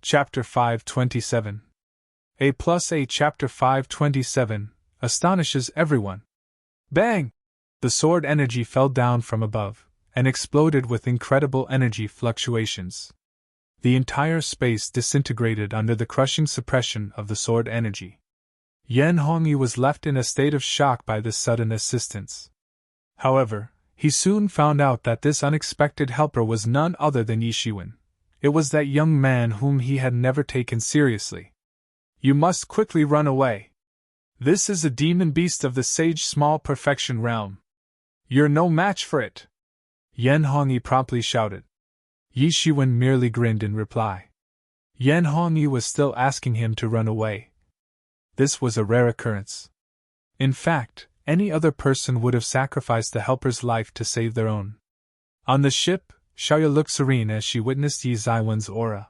Chapter 527. A+A Chapter 527 astonishes everyone. Bang! The sword energy fell down from above, and exploded with incredible energy fluctuations. The entire space disintegrated under the crushing suppression of the sword energy. Yan Hongyi was left in a state of shock by this sudden assistance. However, he soon found out that this unexpected helper was none other than Yi Shiwen. It was that young man whom he had never taken seriously. You must quickly run away. This is a demon beast of the sage small perfection realm. You're no match for it. Yan Hongyi promptly shouted. Yi Shiwen merely grinned in reply. Yan Hongyi was still asking him to run away. This was a rare occurrence. In fact, any other person would have sacrificed the helper's life to save their own. On the ship, Xiaoya looked serene as she witnessed Yi Zaiwen's aura.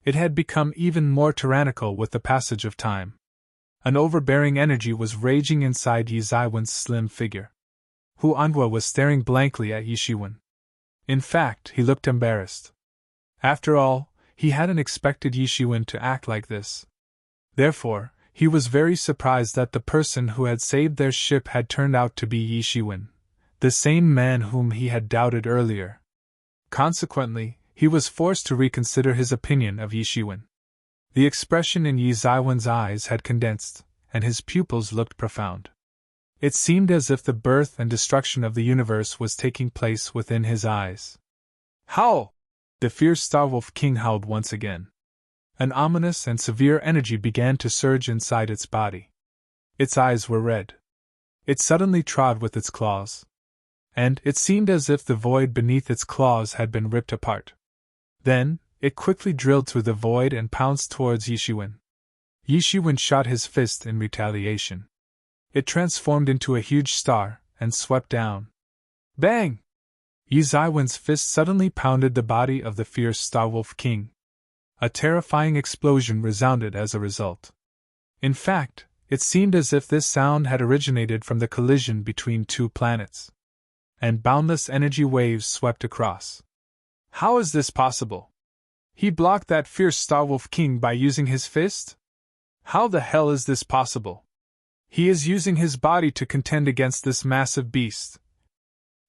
It had become even more tyrannical with the passage of time. An overbearing energy was raging inside Yi Zaiwen's slim figure. Hu Anhua was staring blankly at Yi Shiwen. In fact, he looked embarrassed. After all, he hadn't expected Yi Shiwen to act like this. Therefore, he was very surprised that the person who had saved their ship had turned out to be Yi Shiwen, the same man whom he had doubted earlier. Consequently, he was forced to reconsider his opinion of Yi Shiwen. The expression in Yi Zaiwen's eyes had condensed, and his pupils looked profound. It seemed as if the birth and destruction of the universe was taking place within his eyes. Howl! The fierce Starwolf King howled once again. An ominous and severe energy began to surge inside its body. Its eyes were red. It suddenly trod with its claws. And it seemed as if the void beneath its claws had been ripped apart. Then, it quickly drilled through the void and pounced towards Yi Shiwen. Yi Shiwen shot his fist in retaliation. It transformed into a huge star, and swept down. Bang! Yi Zaiwen's fist suddenly pounded the body of the fierce Starwolf King. A terrifying explosion resounded as a result. In fact, it seemed as if this sound had originated from the collision between two planets. And boundless energy waves swept across. How is this possible? He blocked that fierce Starwolf King by using his fist? How the hell is this possible? He is using his body to contend against this massive beast.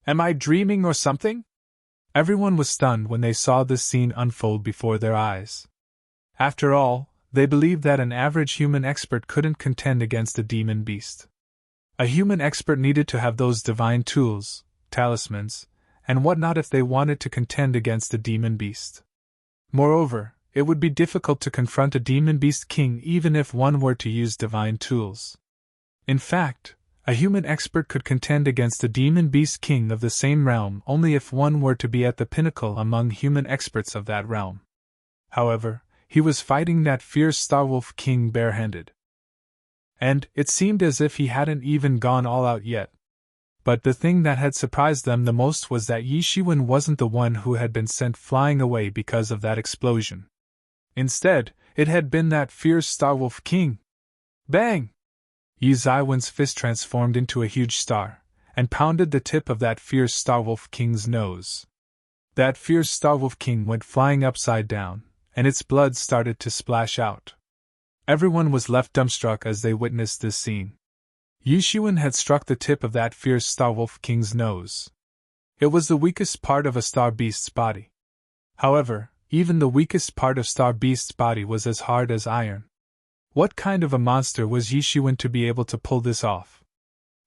Am I dreaming or something? Everyone was stunned when they saw this scene unfold before their eyes. After all, they believed that an average human expert couldn't contend against a demon beast. A human expert needed to have those divine tools, talismans, and whatnot if they wanted to contend against a demon beast. Moreover, it would be difficult to confront a demon beast king even if one were to use divine tools. In fact, a human expert could contend against a demon beast king of the same realm only if one were to be at the pinnacle among human experts of that realm. However, he was fighting that fierce Starwolf King barehanded. And it seemed as if he hadn't even gone all out yet. But the thing that had surprised them the most was that Yi Shiwen wasn't the one who had been sent flying away because of that explosion. Instead, it had been that fierce Starwolf King. Bang! Yi Zaiwen's fist transformed into a huge star, and pounded the tip of that fierce Starwolf King's nose. That fierce Starwolf King went flying upside down, and its blood started to splash out. Everyone was left dumbstruck as they witnessed this scene. Yi Shiwen had struck the tip of that fierce Starwolf King's nose. It was the weakest part of a star beast's body. However, even the weakest part of star beast's body was as hard as iron. What kind of a monster was Yi Shiwen to be able to pull this off?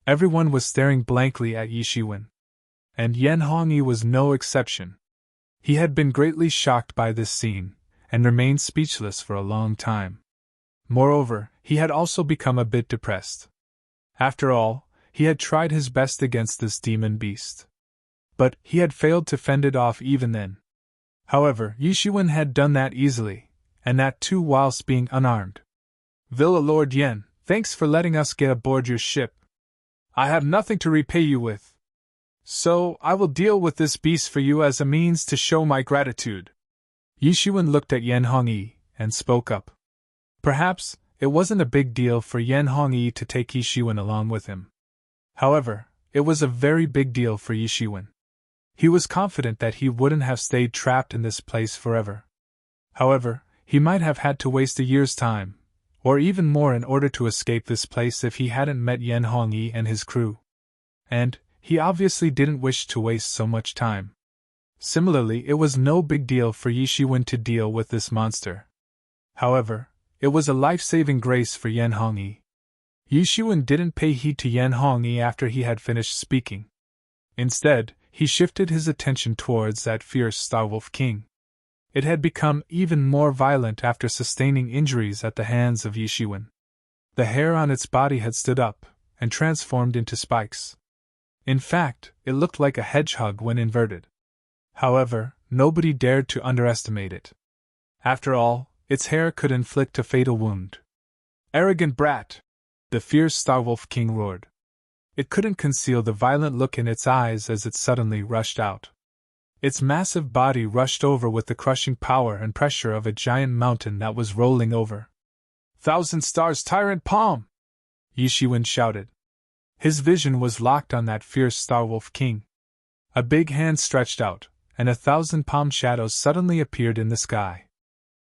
Everyone was staring blankly at Yi Shiwen. And Yan Hongyi was no exception. He had been greatly shocked by this scene, and remained speechless for a long time. Moreover, he had also become a bit depressed. After all, he had tried his best against this demon beast. But he had failed to fend it off even then. However, Yi Shiwen had done that easily, and that too whilst being unarmed. Villa Lord Yen, thanks for letting us get aboard your ship. I have nothing to repay you with. So, I will deal with this beast for you as a means to show my gratitude. Yi Shiwen looked at Yan Hongyi, and spoke up. Perhaps, it wasn't a big deal for Yan Hongyi to take Yi Shiwen along with him. However, it was a very big deal for Yi Shiwen. He was confident that he wouldn't have stayed trapped in this place forever. However, He might have had to waste a year's time, or even more in order to escape this place if he hadn't met Yan Hongyi and his crew. And he obviously didn't wish to waste so much time. Similarly, it was no big deal for Yi Shiwen to deal with this monster. However, it was a life-saving grace for Yan Hongyi. Yi Shiwen didn't pay heed to Yan Hongyi after he had finished speaking. Instead, he shifted his attention towards that fierce Starwolf King. It had become even more violent after sustaining injuries at the hands of Yi Shiwen. The hair on its body had stood up and transformed into spikes. In fact, it looked like a hedgehog when inverted. However, nobody dared to underestimate it. After all, its hair could inflict a fatal wound. "Arrogant brat!" the fierce Starwolf King roared. It couldn't conceal the violent look in its eyes as it suddenly rushed out. Its massive body rushed over with the crushing power and pressure of a giant mountain that was rolling over. "Thousand Stars Tyrant Palm!" Yi Shiwen shouted. His vision was locked on that fierce Starwolf King. A big hand stretched out, and 1,000 palm shadows suddenly appeared in the sky.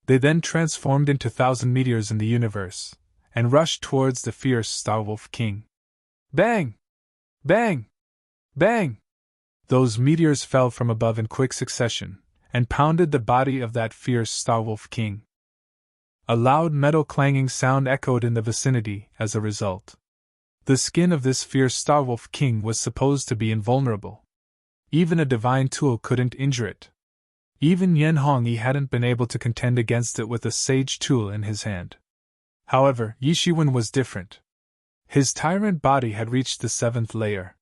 They then transformed into 1,000 meteors in the universe, and rushed towards the fierce Starwolf King. Bang! Bang! Bang! Those meteors fell from above in quick succession, and pounded the body of that fierce Starwolf King. A loud metal clanging sound echoed in the vicinity as a result. The skin of this fierce Starwolf King was supposed to be invulnerable. Even a divine tool couldn't injure it. Even Yan Hongyi hadn't been able to contend against it with a sage tool in his hand. However, Yi Shiwen was different. His tyrant body had reached the 7th layer.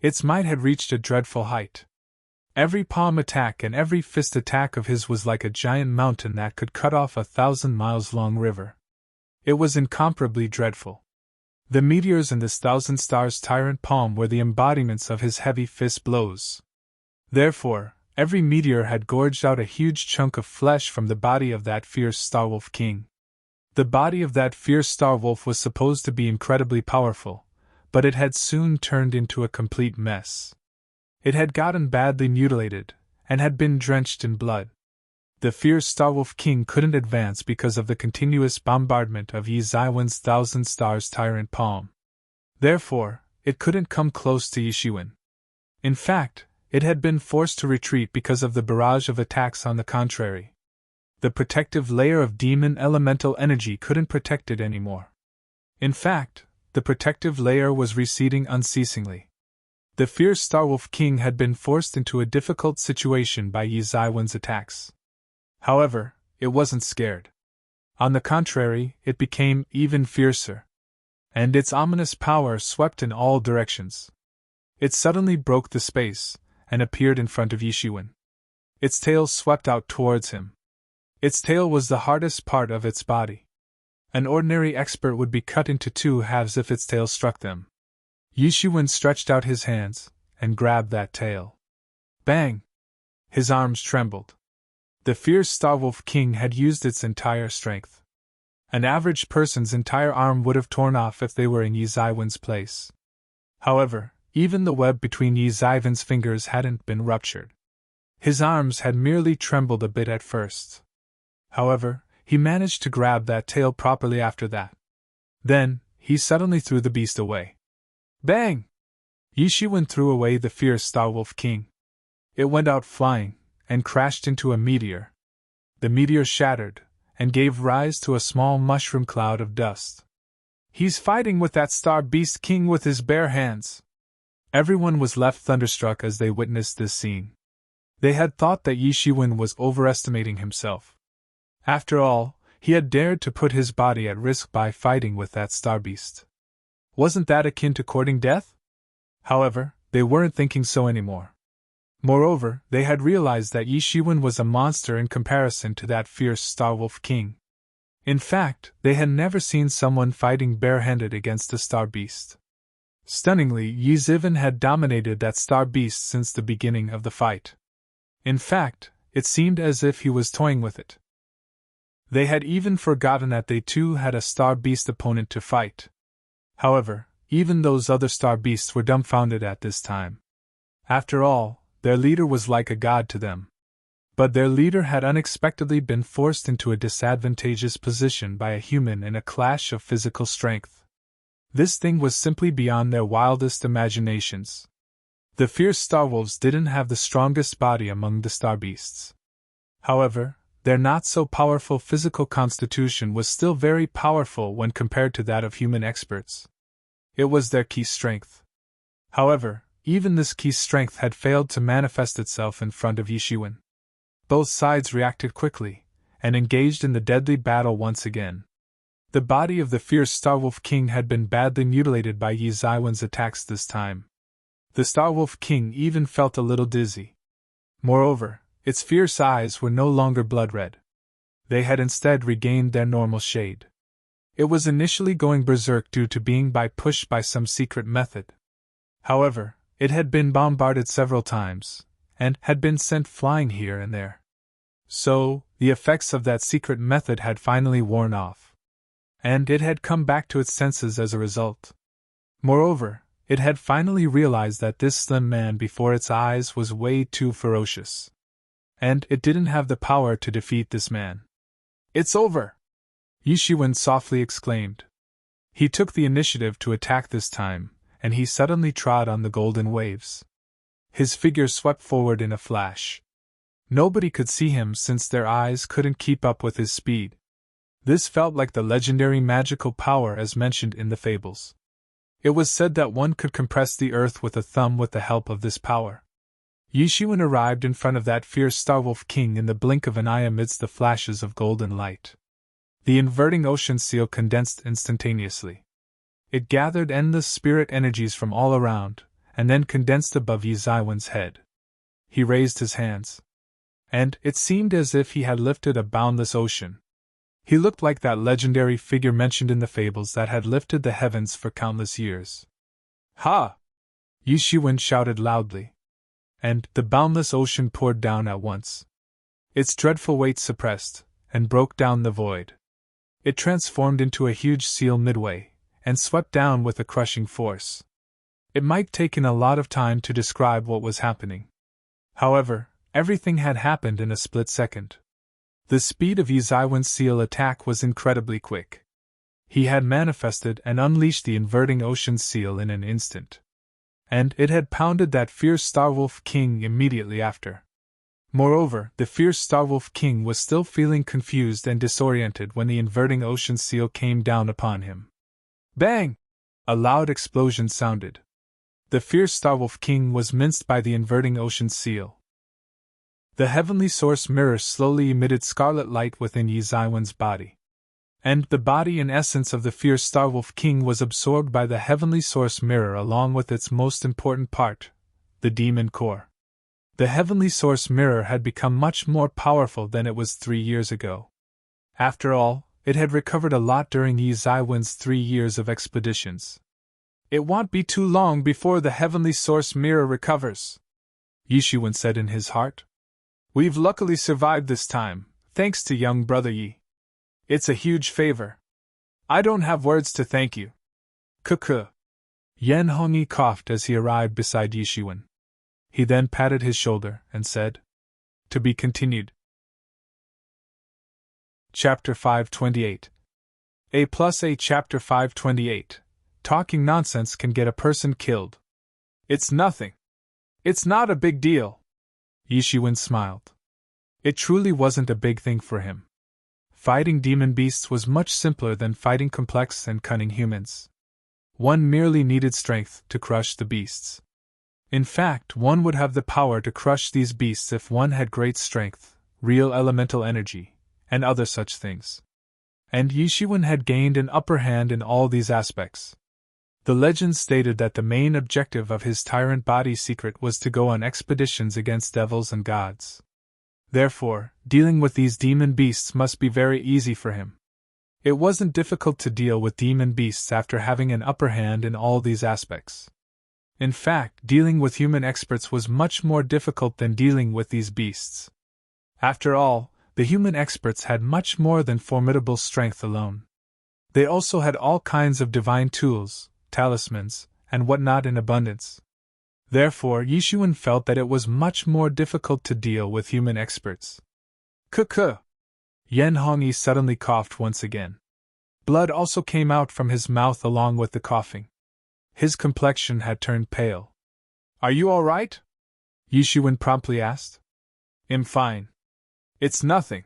Its might had reached a dreadful height. Every palm attack and every fist attack of his was like a giant mountain that could cut off a 1,000-miles-long river. It was incomparably dreadful. The meteors in this 1,000 Stars Tyrant palm were the embodiments of his heavy fist blows. Therefore, every meteor had gorged out a huge chunk of flesh from the body of that fierce Starwolf King. The body of that fierce Starwolf was supposed to be incredibly powerful, but it had soon turned into a complete mess. It had gotten badly mutilated, and had been drenched in blood. The fierce Starwolf King couldn't advance because of the continuous bombardment of Yi Shiwen's 1,000 Stars Tyrant palm. Therefore, it couldn't come close to Yi Shiwen. In fact, it had been forced to retreat because of the barrage of attacks on the contrary. The protective layer of demon elemental energy couldn't protect it anymore. In fact, the protective layer was receding unceasingly. The fierce Starwolf King had been forced into a difficult situation by Yi Shiwen's attacks. However, it wasn't scared. On the contrary, it became even fiercer. And its ominous power swept in all directions. It suddenly broke the space, and appeared in front of Yi Shiwen. Its tail swept out towards him. Its tail was the hardest part of its body. An ordinary expert would be cut into 2 halves if its tail struck them. Yi Shiwen stretched out his hands, and grabbed that tail. Bang! His arms trembled. The fierce Starwolf King had used its entire strength. An average person's entire arm would have torn off if they were in Yi Shiwen's place. However, even the web between Yi Shiwen's fingers hadn't been ruptured. His arms had merely trembled a bit at first. However, he managed to grab that tail properly after that. Then, he suddenly threw the beast away. Bang! Yi Shiwen threw away the fierce Starwolf King. It went out flying, and crashed into a meteor. The meteor shattered, and gave rise to a small mushroom cloud of dust. He's fighting with that Star Beast King with his bare hands. Everyone was left thunderstruck as they witnessed this scene. They had thought that Yi Shiwen was overestimating himself. After all, he had dared to put his body at risk by fighting with that Star Beast. Wasn't that akin to courting death? However, they weren't thinking so anymore. Moreover, they had realized that Yi Shiwen was a monster in comparison to that fierce Starwolf King. In fact, they had never seen someone fighting barehanded against a Star Beast. Stunningly, Yi Shiwen had dominated that Star Beast since the beginning of the fight. In fact, it seemed as if he was toying with it. They had even forgotten that they too had a Star Beast opponent to fight. However, even those other Star Beasts were dumbfounded at this time. After all, their leader was like a god to them. But their leader had unexpectedly been forced into a disadvantageous position by a human in a clash of physical strength. This thing was simply beyond their wildest imaginations. The fierce starwolves didn't have the strongest body among the star beasts. However, their not-so-powerful physical constitution was still very powerful when compared to that of human experts. It was their key strength. However, even this key strength had failed to manifest itself in front of Yishuan. Both sides reacted quickly, and engaged in the deadly battle once again. The body of the fierce Starwolf King had been badly mutilated by Yi Zaiwen's attacks this time. The Starwolf King even felt a little dizzy. Moreover, its fierce eyes were no longer blood-red. They had instead regained their normal shade. It was initially going berserk due to being pushed by some secret method. However, it had been bombarded several times, and had been sent flying here and there. So, the effects of that secret method had finally worn off. And it had come back to its senses as a result. Moreover, it had finally realized that this slim man before its eyes was way too ferocious. And it didn't have the power to defeat this man. "It's over!" Yishuan softly exclaimed. He took the initiative to attack this time, and he suddenly trod on the golden waves. His figure swept forward in a flash. Nobody could see him since their eyes couldn't keep up with his speed. This felt like the legendary magical power as mentioned in the fables. It was said that one could compress the earth with a thumb with the help of this power. Yishuan arrived in front of that fierce Starwolf King in the blink of an eye amidst the flashes of golden light. The inverting ocean seal condensed instantaneously. It gathered endless spirit energies from all around, and then condensed above Yi Zaiwen's head. He raised his hands. And it seemed as if he had lifted a boundless ocean. He looked like that legendary figure mentioned in the fables that had lifted the heavens for countless years. "Ha!" Yishuan shouted loudly. And the boundless ocean poured down at once. Its dreadful weight suppressed, and broke down the void. It transformed into a huge seal midway, and swept down with a crushing force. It might take a lot of time to describe what was happening. However, everything had happened in a split second. The speed of Yi Zaiwen's seal attack was incredibly quick. He had manifested and unleashed the inverting ocean seal in an instant. And it had pounded that fierce Starwolf King immediately after. Moreover, the fierce Starwolf King was still feeling confused and disoriented when the inverting ocean seal came down upon him. Bang! A loud explosion sounded. The fierce Starwolf King was minced by the inverting ocean seal. The heavenly source mirror slowly emitted scarlet light within Yi Zaiwen's body. And the body and essence of the fierce Starwolf King was absorbed by the heavenly source mirror along with its most important part, the demon core. The heavenly source mirror had become much more powerful than it was 3 years ago. After all, it had recovered a lot during Yi Zaiwen's 3 years of expeditions. "It won't be too long before the heavenly source mirror recovers," Yishuan said in his heart. "We've luckily survived this time, thanks to young brother Yi. It's a huge favor. I don't have words to thank you." "Kuku." Yan Hongyi coughed as he arrived beside Yishuan. He then patted his shoulder and said, "To be continued." Chapter 528. A Chapter 528. Talking nonsense can get a person killed. "It's nothing. It's not a big deal." Yishuan smiled. It truly wasn't a big thing for him. Fighting demon beasts was much simpler than fighting complex and cunning humans. One merely needed strength to crush the beasts. In fact, one would have the power to crush these beasts if one had great strength, real elemental energy, and other such things. And Yishuan had gained an upper hand in all these aspects. The legend stated that the main objective of his tyrant body secret was to go on expeditions against devils and gods. Therefore, dealing with these demon beasts must be very easy for him. It wasn't difficult to deal with demon beasts after having an upper hand in all these aspects. In fact, dealing with human experts was much more difficult than dealing with these beasts. After all, the human experts had much more than formidable strength alone. They also had all kinds of divine tools, talismans, and whatnot in abundance. Therefore, Yishuan felt that it was much more difficult to deal with human experts. Kuh. Yen Hongyi suddenly coughed once again. Blood also came out from his mouth along with the coughing. His complexion had turned pale. Are you all right? Yishuan promptly asked. I'm fine. It's nothing.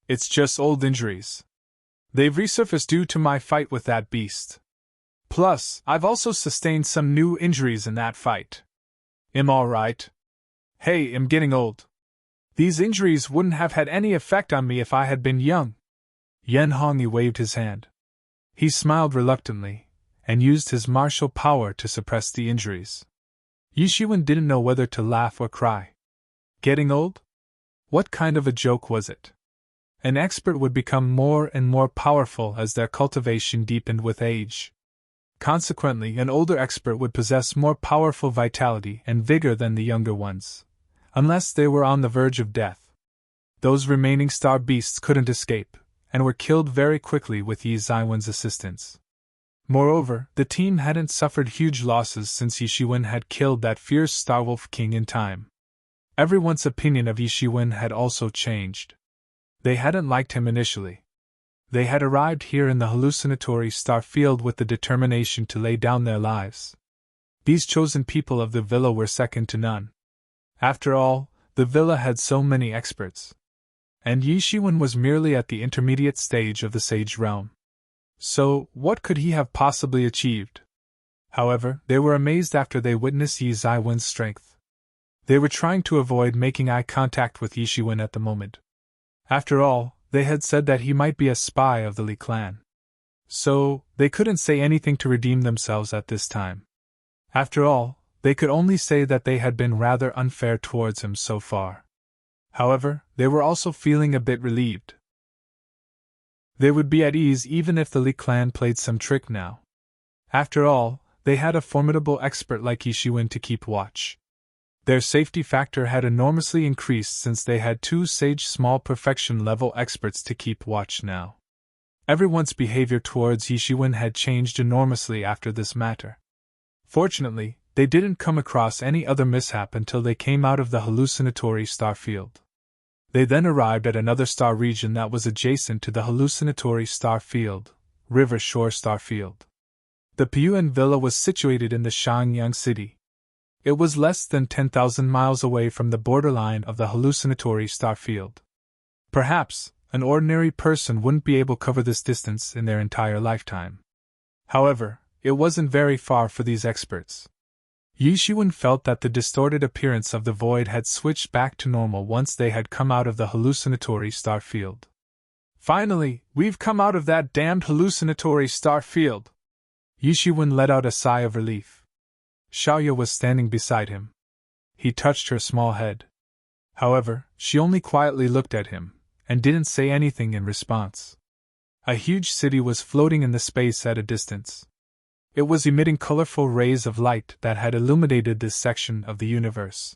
It's just old injuries. They've resurfaced due to my fight with that beast. Plus, I've also sustained some new injuries in that fight. I'm all right. Hey, I'm getting old. These injuries wouldn't have had any effect on me if I had been young. Yen Hongyi waved his hand. He smiled reluctantly, and used his martial power to suppress the injuries. Yishuan didn't know whether to laugh or cry. Getting old? What kind of a joke was it? An expert would become more and more powerful as their cultivation deepened with age. Consequently, an older expert would possess more powerful vitality and vigor than the younger ones, unless they were on the verge of death. Those remaining star beasts couldn't escape, and were killed very quickly with Yi Zaiwen's assistance. Moreover, the team hadn't suffered huge losses since Yishuan had killed that fierce Starwolf King in time. Everyone's opinion of Yishuan had also changed. They hadn't liked him initially. They had arrived here in the hallucinatory star field with the determination to lay down their lives. These chosen people of the villa were second to none. After all, the villa had so many experts. And Yishuan was merely at the intermediate stage of the sage realm. So, what could he have possibly achieved? However, they were amazed after they witnessed Yi Zaiwen's strength. They were trying to avoid making eye contact with Yishuan at the moment. After all, they had said that he might be a spy of the Li clan. So, they couldn't say anything to redeem themselves at this time. After all, they could only say that they had been rather unfair towards him so far. However, they were also feeling a bit relieved. They would be at ease even if the Li clan played some trick now. After all, they had a formidable expert like Yishuan to keep watch. Their safety factor had enormously increased since they had two sage small perfection level experts to keep watch now. Everyone's behavior towards Yishuan had changed enormously after this matter. Fortunately, they didn't come across any other mishap until they came out of the hallucinatory star field. They then arrived at another star region that was adjacent to the hallucinatory star field, River Shore Star Field. The Piyuan Villa was situated in the Shangyang city. It was less than 10,000 miles away from the borderline of the hallucinatory star field. Perhaps, an ordinary person wouldn't be able to cover this distance in their entire lifetime. However, it wasn't very far for these experts. Yishuan felt that the distorted appearance of the void had switched back to normal once they had come out of the hallucinatory star field. Finally, we've come out of that damned hallucinatory star field! Yishuan let out a sigh of relief. Xiaoya was standing beside him. He touched her small head. However, she only quietly looked at him, and didn't say anything in response. A huge city was floating in the space at a distance. It was emitting colorful rays of light that had illuminated this section of the universe.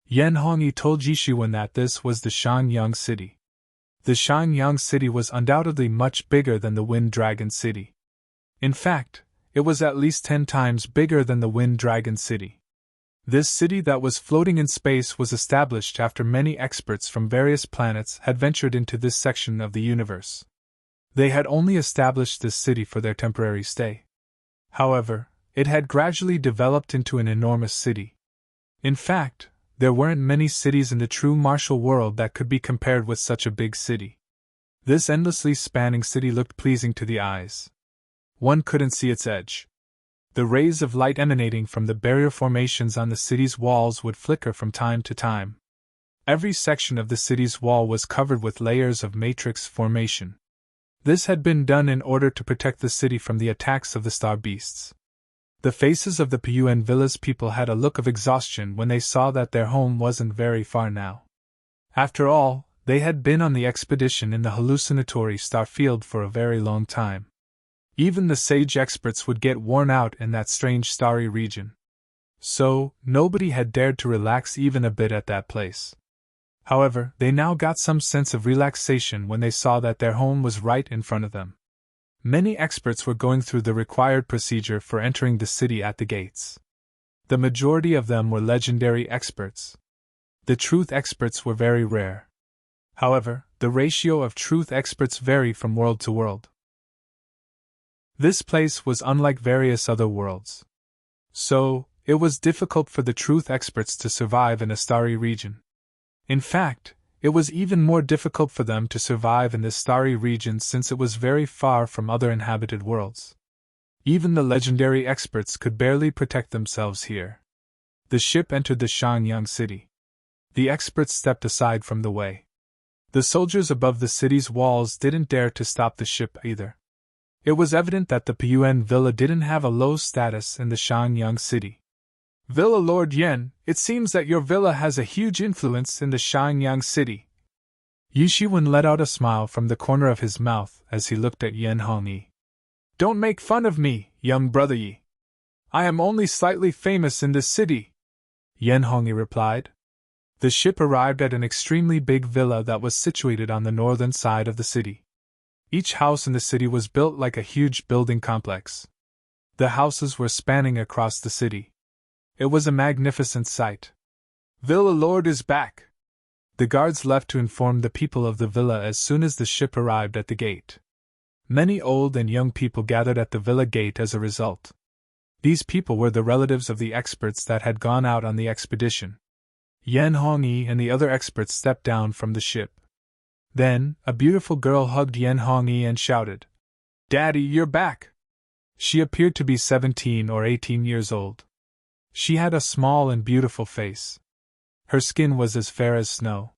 Yen Hongyi told Yishuan that this was the Shangyang city. The Shangyang city was undoubtedly much bigger than the Wind Dragon city. In fact, it was at least 10 times bigger than the Wind Dragon city. This city that was floating in space was established after many experts from various planets had ventured into this section of the universe. They had only established this city for their temporary stay. However, it had gradually developed into an enormous city. In fact, there weren't many cities in the true martial world that could be compared with such a big city. This endlessly spanning city looked pleasing to the eyes. One couldn't see its edge. The rays of light emanating from the barrier formations on the city's walls would flicker from time to time. Every section of the city's wall was covered with layers of matrix formation. This had been done in order to protect the city from the attacks of the star beasts. The faces of the Piyuan Villa's people had a look of exhaustion when they saw that their home wasn't very far now. After all, they had been on the expedition in the hallucinatory star field for a very long time. Even the sage experts would get worn out in that strange starry region. So, nobody had dared to relax even a bit at that place. However, they now got some sense of relaxation when they saw that their home was right in front of them. Many experts were going through the required procedure for entering the city at the gates. The majority of them were legendary experts. The truth experts were very rare. However, the ratio of truth experts varied from world to world. This place was unlike various other worlds. So, it was difficult for the truth experts to survive in a starry region. In fact, it was even more difficult for them to survive in this starry region since it was very far from other inhabited worlds. Even the legendary experts could barely protect themselves here. The ship entered the Shangyang city. The experts stepped aside from the way. The soldiers above the city's walls didn't dare to stop the ship either. It was evident that the Puyuan villa didn't have a low status in the Shangyang city. Villa Lord Yen, it seems that your villa has a huge influence in the Shangyang city. Yi Shiwen let out a smile from the corner of his mouth as he looked at Yen Hongyi. Don't make fun of me, young brother Yi. I am only slightly famous in this city, Yen Hongyi replied. The ship arrived at an extremely big villa that was situated on the northern side of the city. Each house in the city was built like a huge building complex. The houses were spanning across the city. It was a magnificent sight. Villa Lord is back. The guards left to inform the people of the villa as soon as the ship arrived at the gate. Many old and young people gathered at the villa gate as a result. These people were the relatives of the experts that had gone out on the expedition. Yen Hongyi and the other experts stepped down from the ship. Then, a beautiful girl hugged Yen Hongyi and shouted, "Daddy, you're back!" She appeared to be 17 or 18 years old. She had a small and beautiful face. Her skin was as fair as snow.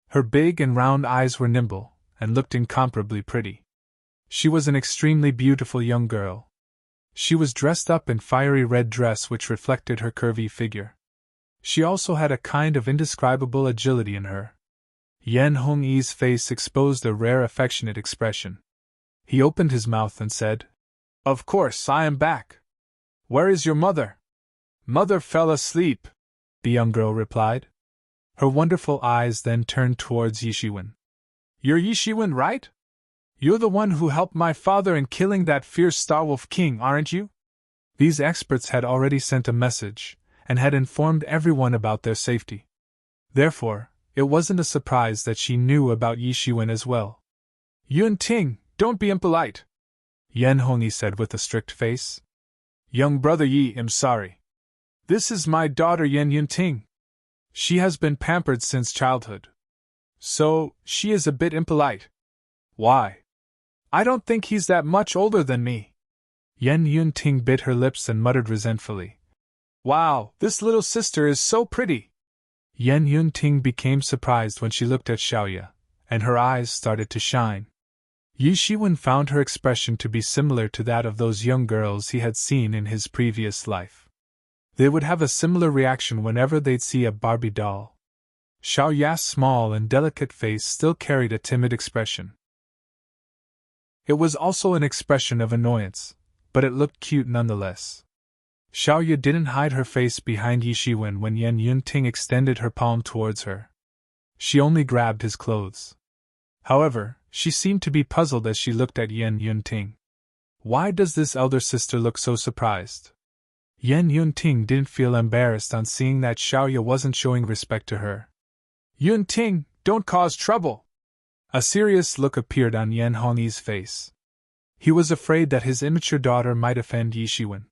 Her big and round eyes were nimble, and looked incomparably pretty. She was an extremely beautiful young girl. She was dressed up in fiery red dress which reflected her curvy figure. She also had a kind of indescribable agility in her. Yen Hongyi's face exposed a rare affectionate expression. He opened his mouth and said, "Of course, I am back. Where is your mother?" "Mother fell asleep," the young girl replied. Her wonderful eyes then turned towards Yi Shiwen. "You're Yi Shiwen, right? You're the one who helped my father in killing that fierce Starwolf King, aren't you?" These experts had already sent a message, and had informed everyone about their safety. Therefore, it wasn't a surprise that she knew about Yi Shiwen as well. "Yun Ting, don't be impolite," Yen Hongyi said with a strict face. "Young brother Yi, I'm sorry. This is my daughter Yen Yunting. She has been pampered since childhood. So, she is a bit impolite." "Why? I don't think he's that much older than me." Yen Yunting bit her lips and muttered resentfully. "Wow, this little sister is so pretty." Yen Yunting became surprised when she looked at Xiaoya, and her eyes started to shine. Yi Shiwen found her expression to be similar to that of those young girls he had seen in his previous life. They would have a similar reaction whenever they'd see a Barbie doll. Xiaoya's small and delicate face still carried a timid expression. It was also an expression of annoyance, but it looked cute nonetheless. Xiaoya didn't hide her face behind Yi Shiwen when Yen Yunting extended her palm towards her. She only grabbed his clothes. However, she seemed to be puzzled as she looked at Yen Yunting. Why does this elder sister look so surprised? Yen Yunting didn't feel embarrassed on seeing that Xiaoya wasn't showing respect to her. "Yunting, don't cause trouble!" A serious look appeared on Yen Hongyi's face. He was afraid that his immature daughter might offend Yi Shiwen.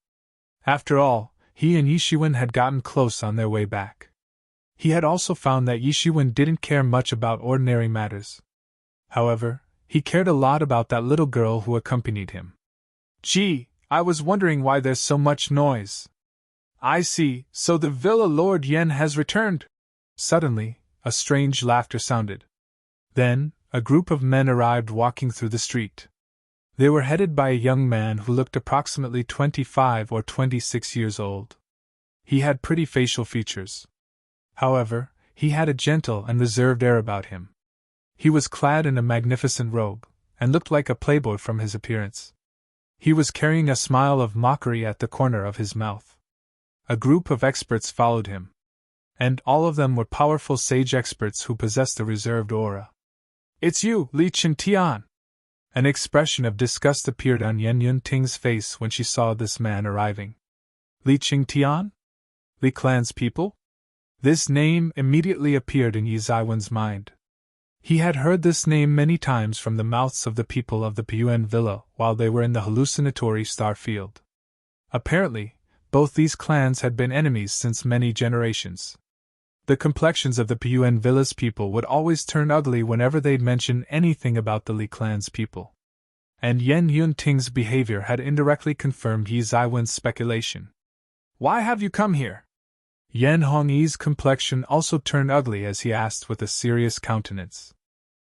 After all, he and Yi Shiwen had gotten close on their way back. He had also found that Yi Shiwen didn't care much about ordinary matters. However, he cared a lot about that little girl who accompanied him. "Gee, I was wondering why there's so much noise. I see, so the Villa Lord Yen has returned." Suddenly, a strange laughter sounded. Then, a group of men arrived walking through the street. They were headed by a young man who looked approximately 25 or 26 years old. He had pretty facial features. However, he had a gentle and reserved air about him. He was clad in a magnificent robe, and looked like a playboy from his appearance. He was carrying a smile of mockery at the corner of his mouth. A group of experts followed him. And all of them were powerful sage experts who possessed a reserved aura. "It's you, Li Qintian!" An expression of disgust appeared on Yen Yunting's face when she saw this man arriving. "Li Qingtian? Li Clan's people? This name immediately appeared in Yi Zaiwen's mind. He had heard this name many times from the mouths of the people of the Piyuan Villa while they were in the hallucinatory star field. Apparently, both these clans had been enemies since many generations. The complexions of the Piyuan Villa's people would always turn ugly whenever they'd mention anything about the Li Clan's people. And Yen Yunting's behavior had indirectly confirmed Yi Zaiwen's speculation. Why have you come here? Yen Hongyi's complexion also turned ugly as he asked with a serious countenance.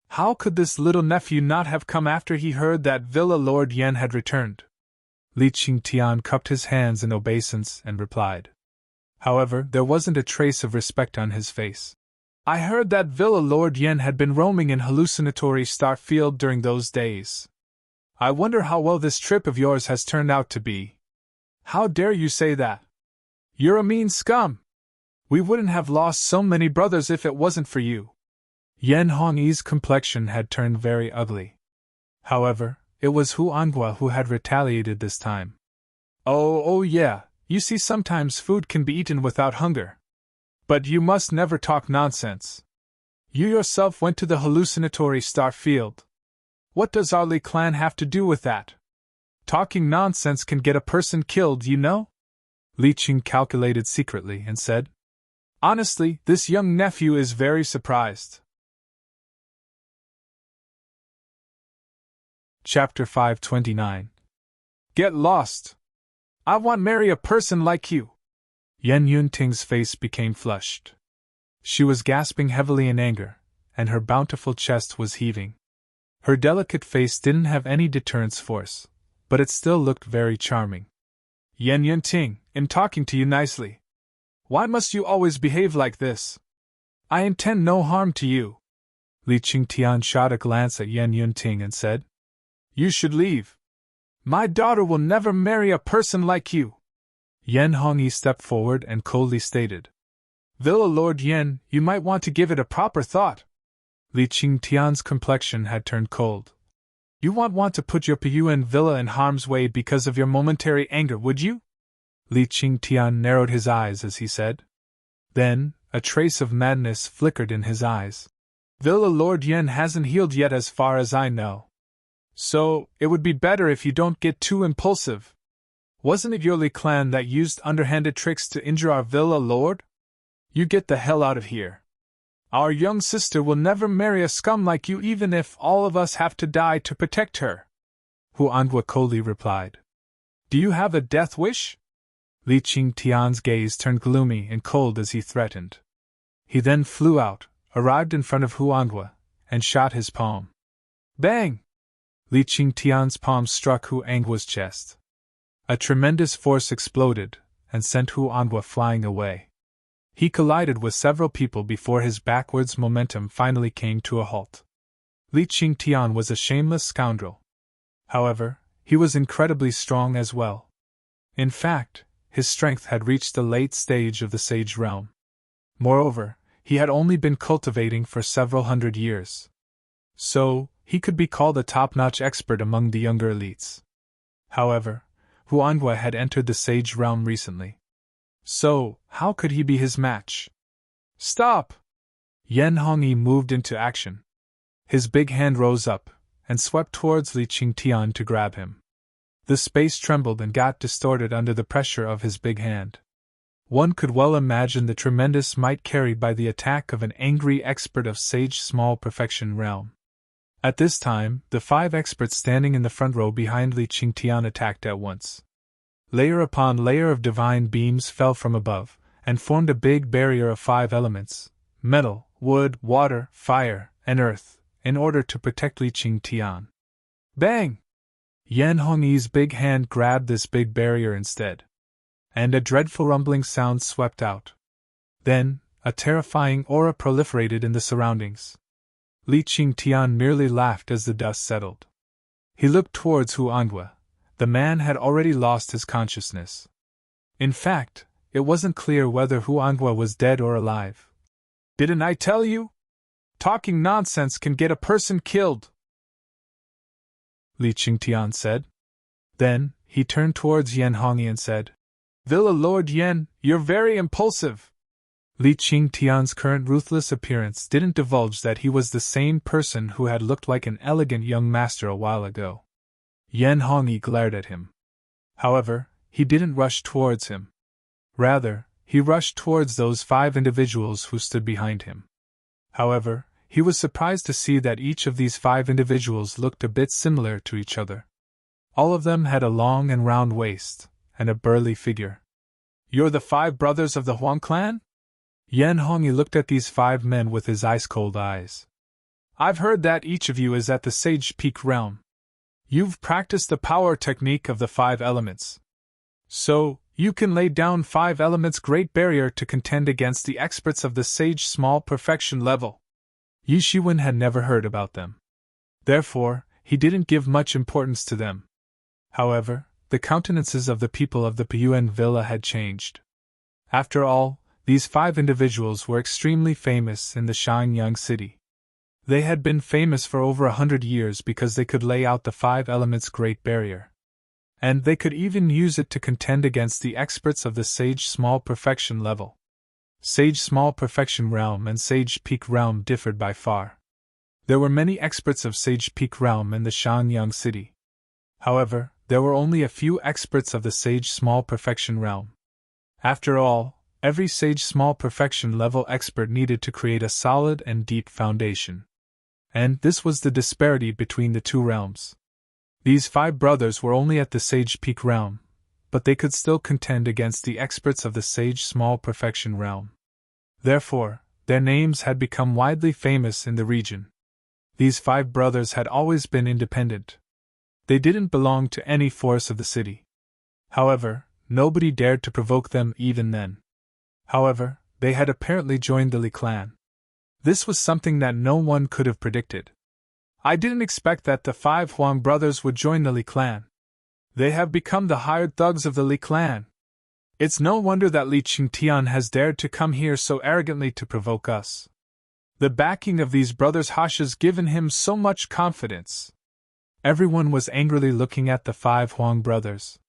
How could this little nephew not have come after he heard that Villa Lord Yen had returned? Li Qingtian cupped his hands in obeisance and replied. However, there wasn't a trace of respect on his face. I heard that Villa Lord Yen had been roaming in hallucinatory star field during those days. I wonder how well this trip of yours has turned out to be. How dare you say that? You're a mean scum! We wouldn't have lost so many brothers if it wasn't for you. Yen Hongyi's complexion had turned very ugly. However, it was Hu Anghua who had retaliated this time. Oh yeah, you see sometimes food can be eaten without hunger. But you must never talk nonsense. You yourself went to the hallucinatory star field. What does our Li clan have to do with that? Talking nonsense can get a person killed, you know? Li Qing calculated secretly and said. Honestly, this young nephew is very surprised. Chapter 529. Get lost! I want marry a person like you! Yen Yunting's face became flushed. She was gasping heavily in anger, and her bountiful chest was heaving. Her delicate face didn't have any deterrence force, but it still looked very charming. Yen Yunting, in talking to you nicely. Why must you always behave like this? I intend no harm to you. Li Qingtian shot a glance at Yen Yunting and said. You should leave. My daughter will never marry a person like you. Yen Hongyi stepped forward and coldly stated. Villa Lord Yen, you might want to give it a proper thought. Li Qingtian's complexion had turned cold. You won't want to put your Piyuan Villa in harm's way because of your momentary anger, would you? Li Qingtian narrowed his eyes as he said. Then, a trace of madness flickered in his eyes. Villa Lord Yen hasn't healed yet as far as I know. So, it would be better if you don't get too impulsive. Wasn't it your Li clan that used underhanded tricks to injure our Villa Lord? You get the hell out of here. Our young sister will never marry a scum like you even if all of us have to die to protect her. Hu Anghua coldly replied. Do you have a death wish? Li Qingtian's gaze turned gloomy and cold as he threatened. He then flew out, arrived in front of Hu Anghua, and shot his palm. Bang! Li Qingtian's palm struck Hu Anghua's chest. A tremendous force exploded, and sent Hu Anghua flying away. He collided with several people before his backwards momentum finally came to a halt. Li Qingtian was a shameless scoundrel. However, he was incredibly strong as well. In fact, his strength had reached the late stage of the sage realm. Moreover, he had only been cultivating for several hundred years. So, he could be called a top-notch expert among the younger elites. However, Hu Anghua had entered the sage realm recently. So, how could he be his match? Stop! Yen Hongyi moved into action. His big hand rose up, and swept towards Li Qingtian to grab him. The space trembled and got distorted under the pressure of his big hand. One could well imagine the tremendous might carried by the attack of an angry expert of sage small perfection realm. At this time, the 5 experts standing in the front row behind Li Qingtian attacked at once. Layer upon layer of divine beams fell from above, and formed a big barrier of 5 elements: metal, wood, water, fire, and earth, in order to protect Li Qingtian. Bang! Yen Hongyi's big hand grabbed this big barrier instead. And a dreadful rumbling sound swept out. Then, a terrifying aura proliferated in the surroundings. Li Qingtian merely laughed as the dust settled. He looked towards Hu Anghua. The man had already lost his consciousness. In fact, it wasn't clear whether Hu Anghua was dead or alive. Didn't I tell you? Talking nonsense can get a person killed, Li Qingtian said. Then, he turned towards Yen Hongyi and said, Villa Lord Yen, you're very impulsive. Li Qingtian's current ruthless appearance didn't divulge that he was the same person who had looked like an elegant young master a while ago. Yan Hongyi glared at him. However, he didn't rush towards him. Rather, he rushed towards those 5 individuals who stood behind him. However, he was surprised to see that each of these 5 individuals looked a bit similar to each other. All of them had a long and round waist, and a burly figure. You're the 5 brothers of the Huang clan? Yan Hongyi looked at these 5 men with his ice-cold eyes. I've heard that each of you is at the Sage Peak realm. You've practiced the power technique of the 5 elements. So, you can lay down 5 elements great barrier to contend against the experts of the Sage small perfection level. Yi Shiwen had never heard about them. Therefore, he didn't give much importance to them. However, the countenances of the people of the Piyuan villa had changed. After all, these 5 individuals were extremely famous in the Xiangyang city. They had been famous for over 100 years because they could lay out the 5 elements great barrier. And they could even use it to contend against the experts of the Sage small perfection level. Sage small perfection realm and Sage peak realm differed by far. There were many experts of Sage peak realm in the Xiangyang city. However, there were only a few experts of the Sage small perfection realm. After all, every Sage small perfection level expert needed to create a solid and deep foundation. And this was the disparity between the 2 realms. These 5 brothers were only at the Sage Peak realm, but they could still contend against the experts of the Sage small perfection realm. Therefore, their names had become widely famous in the region. These 5 brothers had always been independent. They didn't belong to any force of the city. However, nobody dared to provoke them even then. However, they had apparently joined the Li clan. This was something that no one could have predicted. I didn't expect that the 5 Huang brothers would join the Li clan. They have become the hired thugs of the Li clan. It's no wonder that Li Qingtian has dared to come here so arrogantly to provoke us. The backing of these brothers has given him so much confidence. Everyone was angrily looking at the 5 Huang brothers.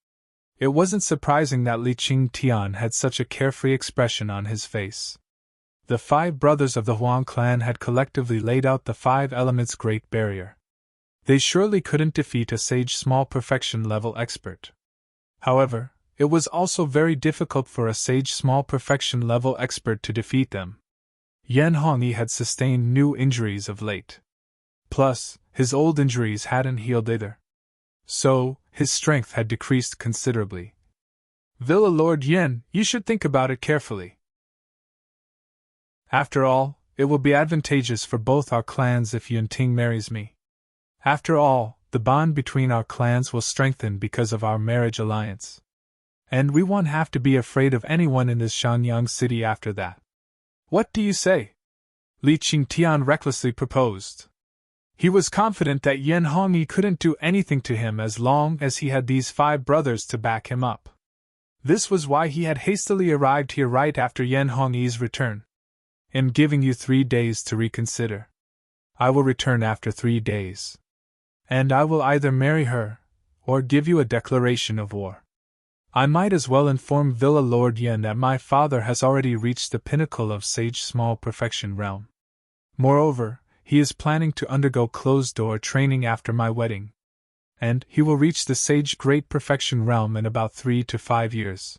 It wasn't surprising that Li Qingtian had such a carefree expression on his face. The 5 brothers of the Huang clan had collectively laid out the 5 elements great barrier. They surely couldn't defeat a Sage small perfection level expert. However, it was also very difficult for a Sage small perfection level expert to defeat them. Yan Hongyi had sustained new injuries of late. Plus, his old injuries hadn't healed either. So, his strength had decreased considerably. Villa Lord Yen, you should think about it carefully. After all, it will be advantageous for both our clans if Yunting marries me. After all, the bond between our clans will strengthen because of our marriage alliance. And we won't have to be afraid of anyone in this Xiangyang city after that. What do you say? Li Qingtian recklessly proposed. He was confident that Yan Hongyi couldn't do anything to him as long as he had these 5 brothers to back him up. This was why he had hastily arrived here right after Yan Hongyi's return. I'm giving you 3 days to reconsider. I will return after 3 days. And I will either marry her, or give you a declaration of war. I might as well inform Villa Lord Yen that my father has already reached the pinnacle of Sage small perfection realm. Moreover, he is planning to undergo closed-door training after my wedding. And he will reach the Sage great perfection realm in about 3 to 5 years.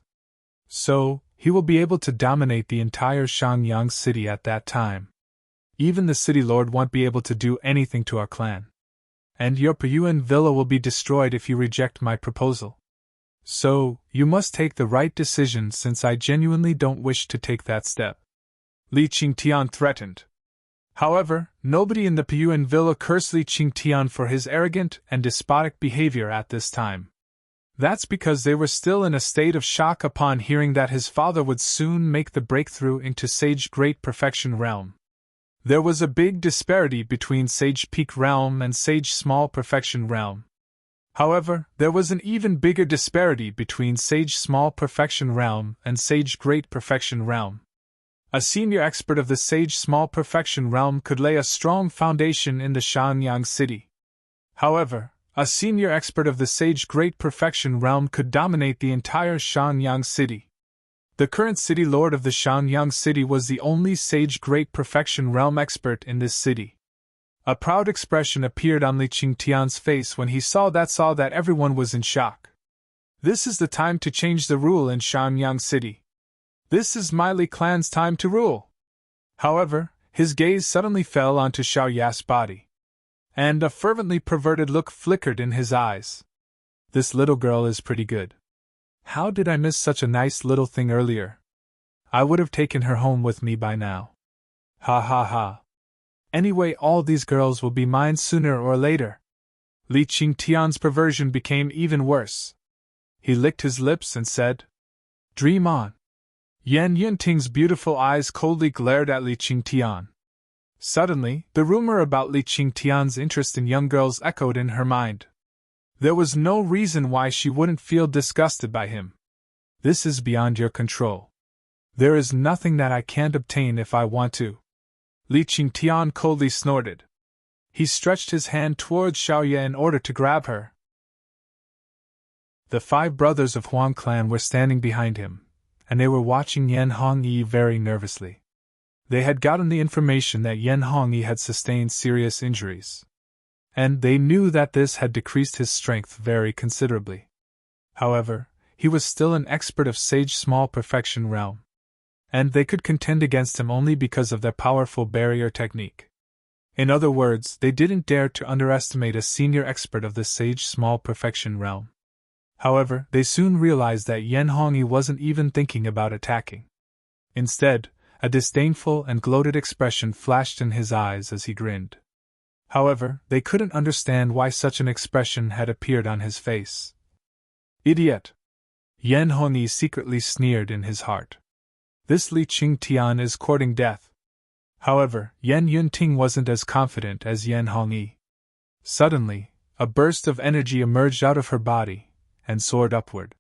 So, he will be able to dominate the entire Xiangyang city at that time. Even the city lord won't be able to do anything to our clan. And your Piyuan villa will be destroyed if you reject my proposal. So, you must take the right decision since I genuinely don't wish to take that step. Li Qingtian threatened. However, nobody in the Piyuan villa cursed Li Qingtian for his arrogant and despotic behavior at this time. That's because they were still in a state of shock upon hearing that his father would soon make the breakthrough into Sage Great Perfection Realm. There was a big disparity between Sage Peak Realm and Sage Small Perfection Realm. However, there was an even bigger disparity between Sage Small Perfection Realm and Sage Great Perfection Realm. A senior expert of the Sage Small Perfection Realm could lay a strong foundation in the Xiangyang city. However, A senior expert of the Sage Great Perfection realm could dominate the entire Shanyang city. The current city lord of the Shanyang city was the only Sage Great Perfection realm expert in this city. A proud expression appeared on Li Qingtian's face when he saw that everyone was in shock. This is the time to change the rule in Shanyang city. This is my Li clan's time to rule. However, his gaze suddenly fell onto Xiaoya's body, and a fervently perverted look flickered in his eyes. This little girl is pretty good. How did I miss such a nice little thing earlier? I would have taken her home with me by now. Ha ha ha. Anyway, all these girls will be mine sooner or later. Li Qingtian's perversion became even worse. He licked his lips and said, "Dream on." Yan Yunting's beautiful eyes coldly glared at Li Qingtian. Suddenly, the rumor about Li Qingtian's interest in young girls echoed in her mind. There was no reason why she wouldn't feel disgusted by him. This is beyond your control. There is nothing that I can't obtain if I want to. Li Qingtian coldly snorted. He stretched his hand towards Xiaoya in order to grab her. The 5 brothers of Huang clan were standing behind him, and they were watching Yan Hongyi very nervously. They had gotten the information that Yan Hongyi had sustained serious injuries, and they knew that this had decreased his strength very considerably. However, he was still an expert of Sage Small Perfection realm, and they could contend against him only because of their powerful barrier technique. In other words, they didn't dare to underestimate a senior expert of the Sage Small Perfection realm. However, they soon realized that Yan Hongyi wasn't even thinking about attacking. Instead, a disdainful and gloated expression flashed in his eyes as he grinned. However, they couldn't understand why such an expression had appeared on his face. Idiot! Yan Hongyi secretly sneered in his heart. This Li Qingtian is courting death. However, Yan Yunting wasn't as confident as Yan Hongyi. Suddenly, a burst of energy emerged out of her body and soared upward.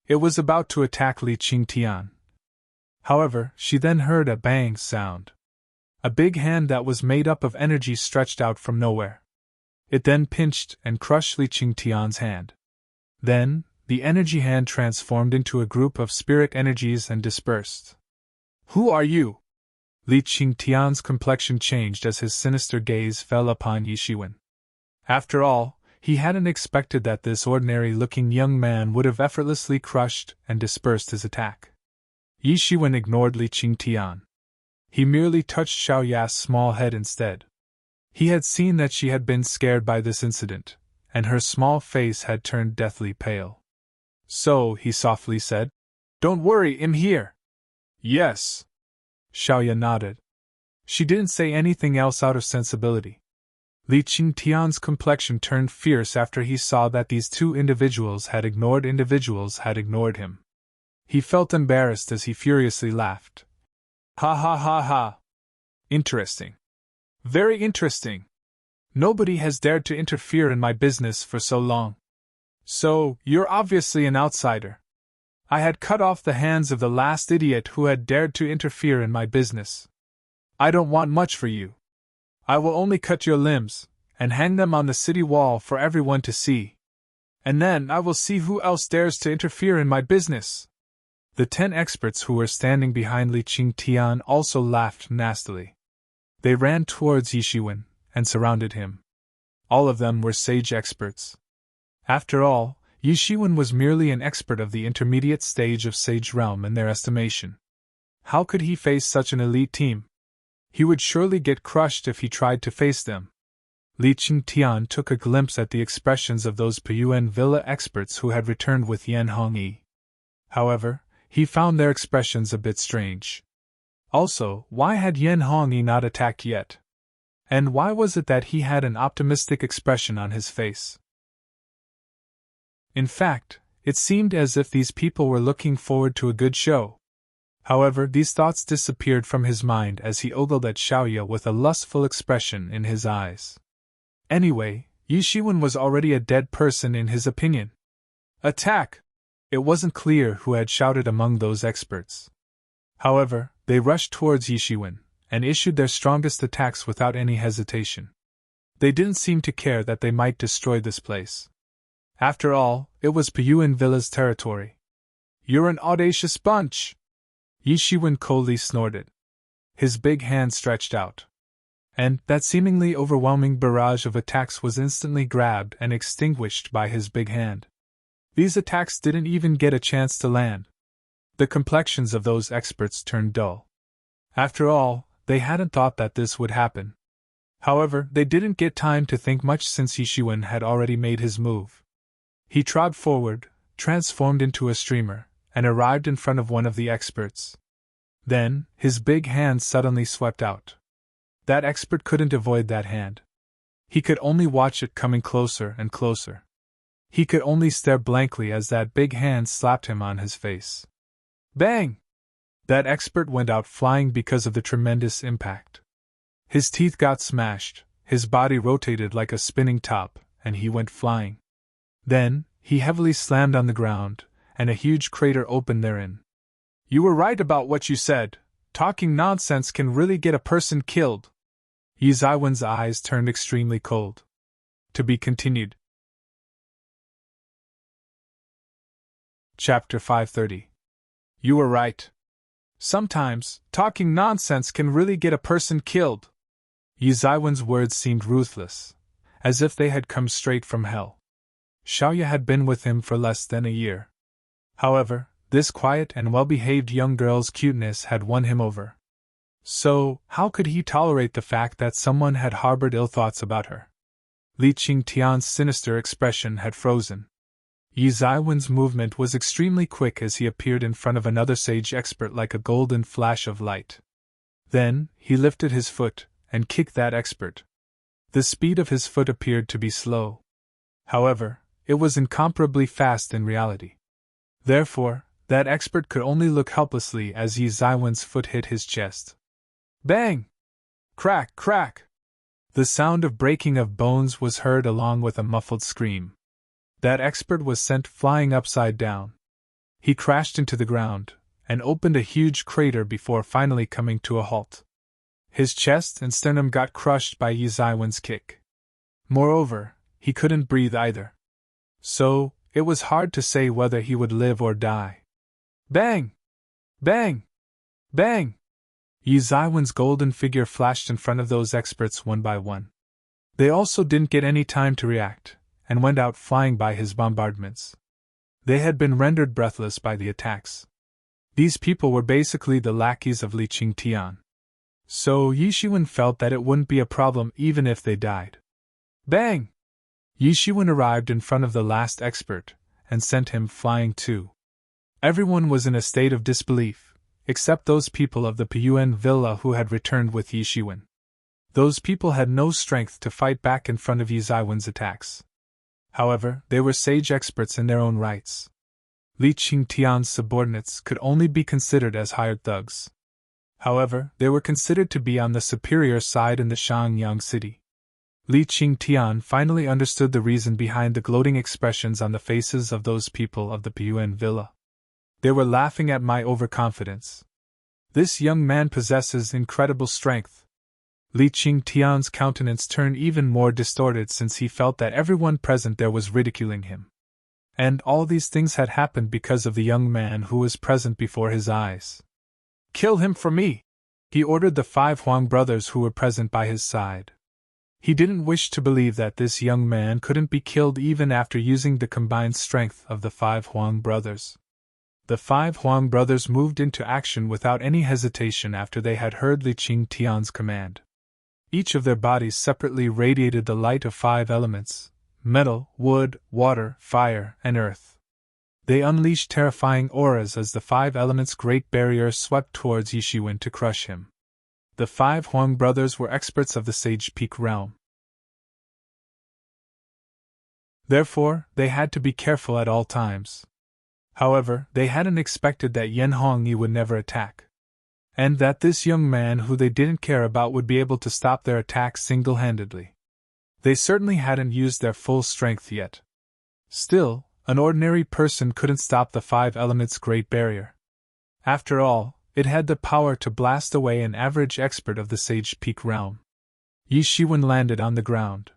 It was about to attack Li Qingtian. However, she then heard a bang sound. A big hand that was made up of energy stretched out from nowhere. It then pinched and crushed Li Qingtian's hand. Then, the energy hand transformed into a group of spirit energies and dispersed. Who are you? Li Qingtian's complexion changed as his sinister gaze fell upon Yi Shiwen. After all, he hadn't expected that this ordinary-looking young man would have effortlessly crushed and dispersed his attack. Yi Shiwen ignored Li Qingtian. He merely touched Xiaoya's small head instead. He had seen that she had been scared by this incident, and her small face had turned deathly pale. So, he softly said, "Don't worry, I'm here." "Yes." Xiaoya nodded. She didn't say anything else out of sensibility. Li Qingtian's complexion turned fierce after he saw that these 2 individuals had ignored him. He felt embarrassed as he furiously laughed. Ha ha ha ha. Interesting. Very interesting. Nobody has dared to interfere in my business for so long. So, you're obviously an outsider. I had cut off the hands of the last idiot who had dared to interfere in my business. I don't want much for you. I will only cut your limbs, and hang them on the city wall for everyone to see. And then I will see who else dares to interfere in my business. The 10 experts who were standing behind Li Qingtian also laughed nastily. They ran towards Yi Shiwen and surrounded him. All of them were sage experts. After all, Yi Shiwen was merely an expert of the intermediate stage of Sage realm in their estimation. How could he face such an elite team? He would surely get crushed if he tried to face them. Li Qingtian took a glimpse at the expressions of those Puyuan Villa experts who had returned with Yan Hongyi. However, he found their expressions a bit strange. Also, why had Yan Hongyi not attacked yet? And why was it that he had an optimistic expression on his face? In fact, it seemed as if these people were looking forward to a good show. However, these thoughts disappeared from his mind as he ogled at Xiaoya with a lustful expression in his eyes. Anyway, Yi Shiwen was already a dead person in his opinion. Attack! It wasn't clear who had shouted among those experts. However, they rushed towards Yi Shiwen and issued their strongest attacks without any hesitation. They didn't seem to care that they might destroy this place. After all, it was Piyuan Villa's territory. "You're an audacious bunch!" Yi Shiwen coldly snorted. His big hand stretched out. And that seemingly overwhelming barrage of attacks was instantly grabbed and extinguished by his big hand. These attacks didn't even get a chance to land. The complexions of those experts turned dull. After all, they hadn't thought that this would happen. However, they didn't get time to think much since Yi Shiwen had already made his move. He trod forward, transformed into a streamer, and arrived in front of one of the experts. Then, his big hand suddenly swept out. That expert couldn't avoid that hand. He could only watch it coming closer and closer. He could only stare blankly as that big hand slapped him on his face. Bang! That expert went out flying because of the tremendous impact. His teeth got smashed, his body rotated like a spinning top, and he went flying. Then, he heavily slammed on the ground, and a huge crater opened therein. "You were right about what you said. Talking nonsense can really get a person killed." Yi Zaiwen's eyes turned extremely cold. To be continued. Chapter 530. You were right. Sometimes, talking nonsense can really get a person killed. Yi Zaiwen's words seemed ruthless, as if they had come straight from hell. Xiaoya had been with him for less than a year. However, this quiet and well-behaved young girl's cuteness had won him over. So, how could he tolerate the fact that someone had harbored ill thoughts about her? Li Qingtian's sinister expression had frozen. Yi Zaiwen's movement was extremely quick as he appeared in front of another sage expert like a golden flash of light. Then, he lifted his foot and kicked that expert. The speed of his foot appeared to be slow. However, it was incomparably fast in reality. Therefore, that expert could only look helplessly as Yi Zaiwen's foot hit his chest. Bang! Crack, crack! The sound of breaking of bones was heard along with a muffled scream. That expert was sent flying upside down. He crashed into the ground, and opened a huge crater before finally coming to a halt. His chest and sternum got crushed by Yi Zaiwen's kick. Moreover, he couldn't breathe either. So, it was hard to say whether he would live or die. Bang! Bang! Bang! Yi Zaiwen's golden figure flashed in front of those experts one by one. They also didn't get any time to react, and went out flying by his bombardments. They had been rendered breathless by the attacks. These people were basically the lackeys of Li Qingtian. So Yi Shiwen felt that it wouldn't be a problem even if they died. Bang! Yi Shiwen arrived in front of the last expert, and sent him flying too. Everyone was in a state of disbelief, except those people of the Piyuan villa who had returned with Yi Shiwen. Those people had no strength to fight back in front of Yi Zaiwen's attacks. However, they were sage experts in their own rights. Li Qingtian's subordinates could only be considered as hired thugs. However, they were considered to be on the superior side in the Shangyang city. Li Qingtian finally understood the reason behind the gloating expressions on the faces of those people of the Piyuan villa. They were laughing at my overconfidence. This young man possesses incredible strength. Li Qingtian's countenance turned even more distorted since he felt that everyone present there was ridiculing him. And all these things had happened because of the young man who was present before his eyes. "Kill him for me!" he ordered the 5 Huang brothers who were present by his side. He didn't wish to believe that this young man couldn't be killed even after using the combined strength of the 5 Huang brothers. The 5 Huang brothers moved into action without any hesitation after they had heard Li Qingtian's command. Each of their bodies separately radiated the light of 5 elements: metal, wood, water, fire, and earth. They unleashed terrifying auras as the 5 elements' great barrier swept towards Yi Shiwen to crush him. The 5 Huang brothers were experts of the Sage Peak realm. Therefore, they had to be careful at all times. However, they hadn't expected that Yan Hongyi would never attack. And that this young man who they didn't care about would be able to stop their attack single-handedly. They certainly hadn't used their full strength yet. Still, an ordinary person couldn't stop the 5 elements' great barrier. After all, it had the power to blast away an average expert of the Sage Peak realm. Yi Shiwen landed on the ground.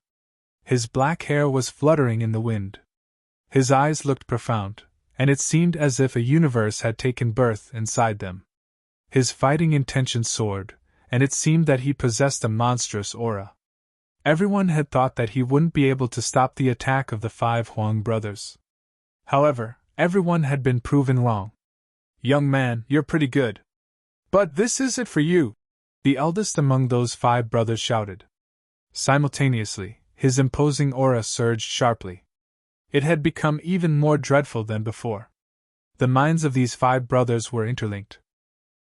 His black hair was fluttering in the wind. His eyes looked profound, and it seemed as if a universe had taken birth inside them. His fighting intentions soared, and it seemed that he possessed a monstrous aura. Everyone had thought that he wouldn't be able to stop the attack of the 5 Huang brothers. However, everyone had been proven wrong. "Young man, you're pretty good. But this is it for you," the eldest among those 5 brothers shouted. Simultaneously, his imposing aura surged sharply. It had become even more dreadful than before. The minds of these 5 brothers were interlinked.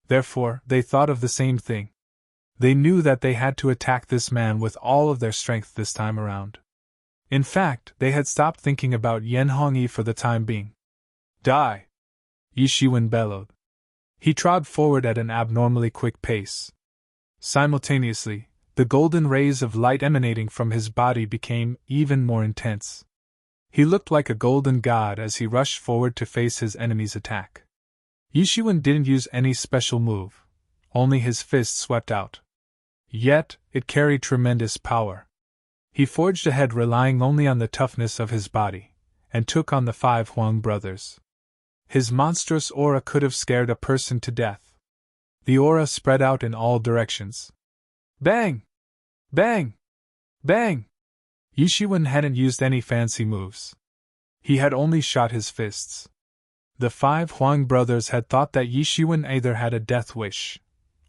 Therefore, they thought of the same thing. They knew that they had to attack this man with all of their strength this time around. In fact, they had stopped thinking about Yan Hongyi for the time being. "Die!" Yi Shiwen bellowed. He trod forward at an abnormally quick pace. Simultaneously, the golden rays of light emanating from his body became even more intense. He looked like a golden god as he rushed forward to face his enemy's attack. Yi Shiwen didn't use any special move, only his fist swept out. Yet, it carried tremendous power. He forged ahead relying only on the toughness of his body, and took on the 5 Huang brothers. His monstrous aura could have scared a person to death. The aura spread out in all directions. Bang! Bang! Bang! Yi Shiwen hadn't used any fancy moves. He had only shot his fists. The 5 Huang brothers had thought that Yi Shiwen either had a death wish,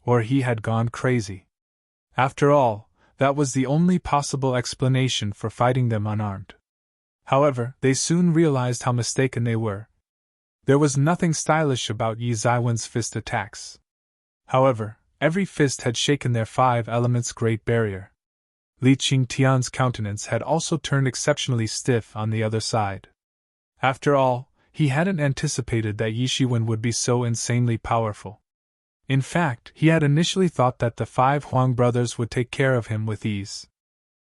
or he had gone crazy. After all, that was the only possible explanation for fighting them unarmed. However, they soon realized how mistaken they were. There was nothing stylish about Yi Ziwen's fist attacks. However, every fist had shaken their 5 elements great barrier. Li Qingtian's countenance had also turned exceptionally stiff on the other side. After all, he hadn't anticipated that Yi Shiwen would be so insanely powerful. In fact, he had initially thought that the 5 Huang brothers would take care of him with ease.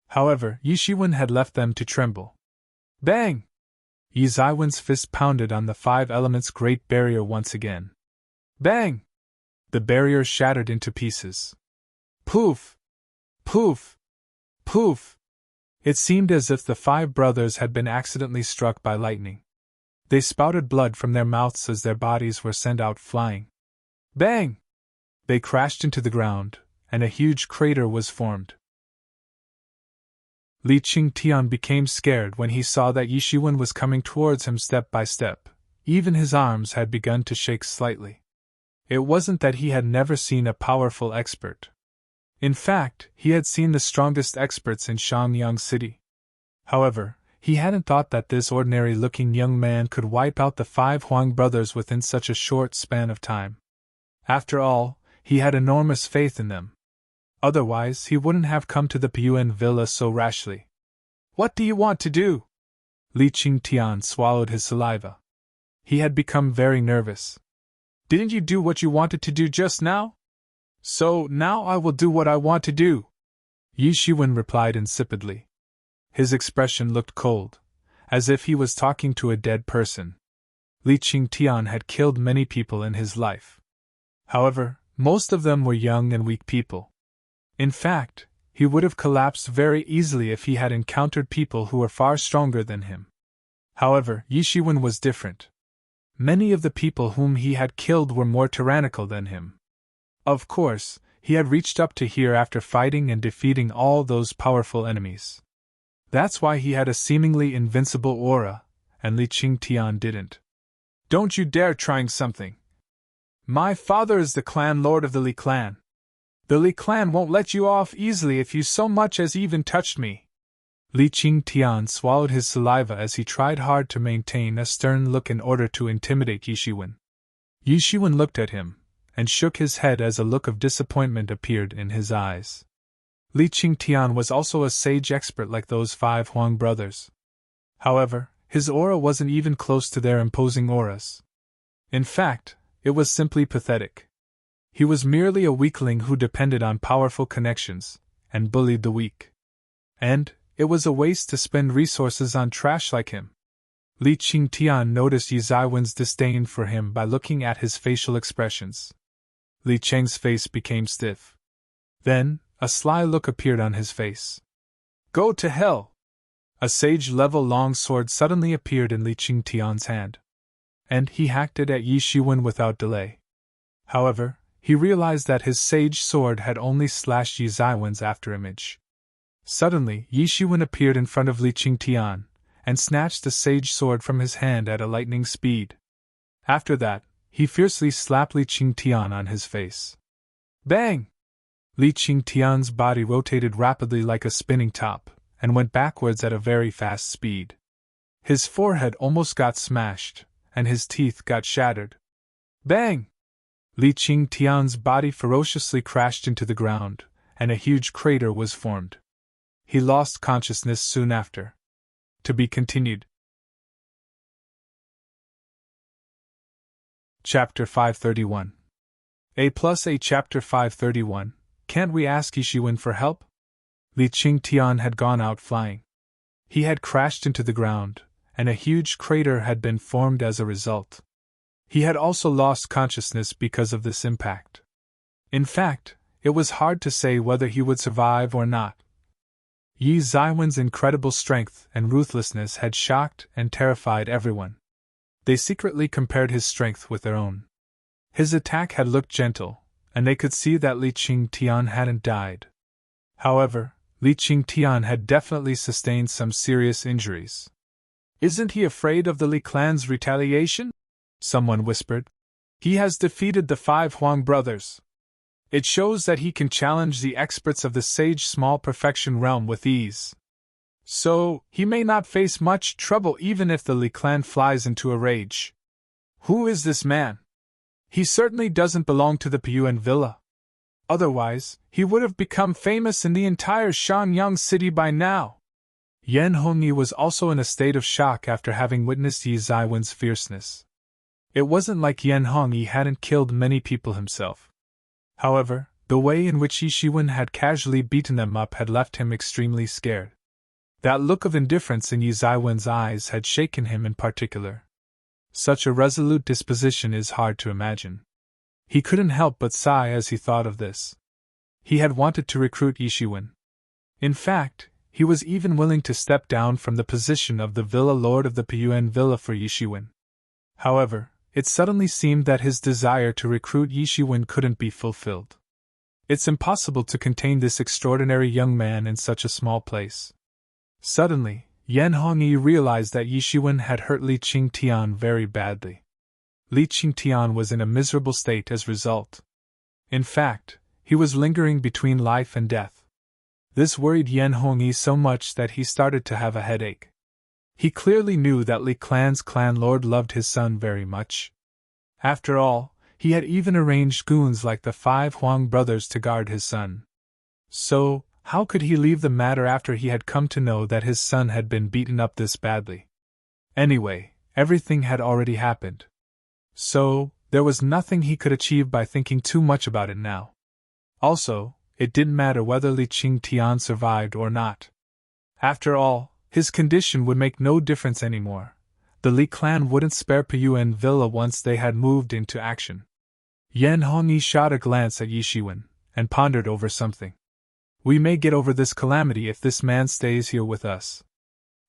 However, Yi Shiwen had left them to tremble. Bang! Yi Ziwen's fist pounded on the 5 elements great barrier once again. Bang! The barrier shattered into pieces. Poof! Poof! Poof! It seemed as if the 5 brothers had been accidentally struck by lightning. They spouted blood from their mouths as their bodies were sent out flying. Bang! They crashed into the ground, and a huge crater was formed. Li Qingtian became scared when he saw that Yi Shiwen was coming towards him step by step. Even his arms had begun to shake slightly. It wasn't that he had never seen a powerful expert. In fact, he had seen the strongest experts in Shangyang City. However, he hadn't thought that this ordinary-looking young man could wipe out the 5 Huang brothers within such a short span of time. After all, he had enormous faith in them. Otherwise, he wouldn't have come to the Piyuan villa so rashly. "What do you want to do?" Li Qingtian swallowed his saliva. He had become very nervous. "Didn't you do what you wanted to do just now? So, now I will do what I want to do," Yi Shiwen replied insipidly. His expression looked cold, as if he was talking to a dead person. Li Qingtian had killed many people in his life. However, most of them were young and weak people. In fact, he would have collapsed very easily if he had encountered people who were far stronger than him. However, Yi Shiwen was different. Many of the people whom he had killed were more tyrannical than him. Of course, he had reached up to here after fighting and defeating all those powerful enemies. That's why he had a seemingly invincible aura, and Li Qingtian didn't. "Don't you dare trying something. My father is the clan lord of the Li clan. The Li clan won't let you off easily if you so much as even touched me." Li Qingtian swallowed his saliva as he tried hard to maintain a stern look in order to intimidate Yi Shiwen. Yi Shiwen looked at him, and shook his head as a look of disappointment appeared in his eyes. Li Qingtian was also a sage expert like those 5 Huang brothers. However, his aura wasn't even close to their imposing auras. In fact, it was simply pathetic. He was merely a weakling who depended on powerful connections, and bullied the weak. And it was a waste to spend resources on trash like him. Li Qingtian noticed Yi Ziwen's disdain for him by looking at his facial expressions. Li Cheng's face became stiff. Then, a sly look appeared on his face. "Go to hell!" A sage-level long sword suddenly appeared in Li Qingtian's hand, and he hacked it at Yi Shiwen without delay. However, he realized that his sage sword had only slashed Yi Ziwen's afterimage. Suddenly, Yi Shiwen appeared in front of Li Qingtian, and snatched the sage sword from his hand at a lightning speed. After that, he fiercely slapped Li Qingtian on his face. Bang! Li Qingtian's body rotated rapidly like a spinning top, and went backwards at a very fast speed. His forehead almost got smashed, and his teeth got shattered. Bang! Li Qingtian's body ferociously crashed into the ground, and a huge crater was formed. He lost consciousness soon after. To be continued. Chapter 531. A Chapter 531. Can't we ask Yi Shiwen for help? Li Qingtian had gone out flying. He had crashed into the ground, and a huge crater had been formed as a result. He had also lost consciousness because of this impact. In fact, it was hard to say whether he would survive or not. Yi Ziwen's incredible strength and ruthlessness had shocked and terrified everyone. They secretly compared his strength with their own. His attack had looked gentle, and they could see that Li Qingtian hadn't died. However, Li Qingtian had definitely sustained some serious injuries. Isn't he afraid of the Li clan's retaliation? Someone whispered. He has defeated the 5 Huang brothers. It shows that he can challenge the experts of the Sage Small Perfection realm with ease. So, he may not face much trouble even if the Li clan flies into a rage. Who is this man? He certainly doesn't belong to the Piyuan villa. Otherwise, he would have become famous in the entire Shanyang city by now. Yan Hongyi was also in a state of shock after having witnessed Yi Ziwen's fierceness. It wasn't like Yan Hongyi hadn't killed many people himself. However, the way in which Yi Shiwen had casually beaten them up had left him extremely scared. That look of indifference in Yi Ziwen's eyes had shaken him in particular. Such a resolute disposition is hard to imagine. He couldn't help but sigh as he thought of this. He had wanted to recruit Yi Shiwen. In fact, he was even willing to step down from the position of the villa lord of the Piyuan villa for Yi Shiwen. However, it suddenly seemed that his desire to recruit Yi Shiwen couldn't be fulfilled. It's impossible to contain this extraordinary young man in such a small place. Suddenly, Yan Hongyi realized that Yi Shiwen had hurt Li Qingtian very badly. Li Qingtian was in a miserable state as a result. In fact, he was lingering between life and death. This worried Yan Hongyi so much that he started to have a headache. He clearly knew that Li clan's clan lord loved his son very much. After all, he had even arranged goons like the 5 Huang brothers to guard his son. So, how could he leave the matter after he had come to know that his son had been beaten up this badly? Anyway, everything had already happened. So, there was nothing he could achieve by thinking too much about it now. Also, it didn't matter whether Li Qingtian survived or not. After all, his condition would make no difference anymore. The Li clan wouldn't spare Piyuan villa once they had moved into action. Yan Hongyi shot a glance at Yi Shiwen, and pondered over something. We may get over this calamity if this man stays here with us.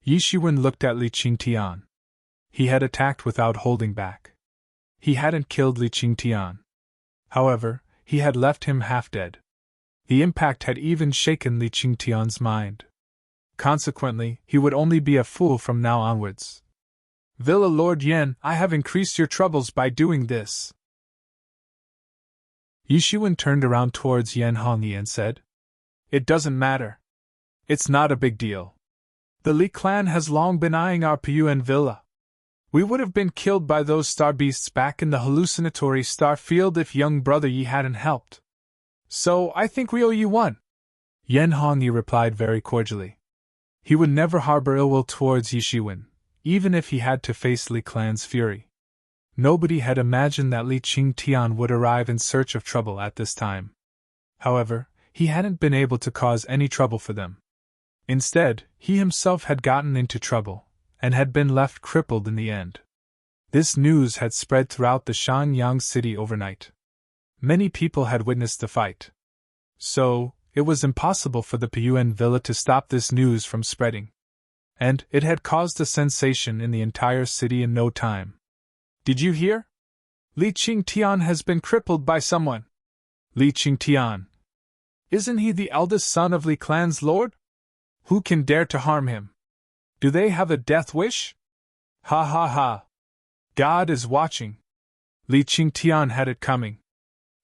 Yi Shiwen looked at Li Qingtian. He had attacked without holding back. He hadn't killed Li Qingtian. However, he had left him half dead. The impact had even shaken Li Qingtian's mind. Consequently, he would only be a fool from now onwards. Villa Lord Yan, I have increased your troubles by doing this. Yi Shiwen turned around towards Yan Hongyi and said, It doesn't matter. It's not a big deal. The Li clan has long been eyeing our Piyuan villa. We would have been killed by those star beasts back in the hallucinatory star field if young brother Yi hadn't helped. So I think we owe you one. Yan Hongyi replied very cordially. He would never harbor ill will towards Yi Shiwen, even if he had to face Li clan's fury. Nobody had imagined that Li Qingtian would arrive in search of trouble at this time. However, he hadn't been able to cause any trouble for them. Instead, he himself had gotten into trouble, and had been left crippled in the end. This news had spread throughout the Shanyang city overnight. Many people had witnessed the fight. So, it was impossible for the Piyuan villa to stop this news from spreading. and it had caused a sensation in the entire city in no time. Did you hear? Li Qingtian has been crippled by someone. Li Qingtian. Isn't he the eldest son of Li Clan's lord? Who can dare to harm him? Do they have a death wish? Ha ha ha. God is watching. Li Qingtian had it coming.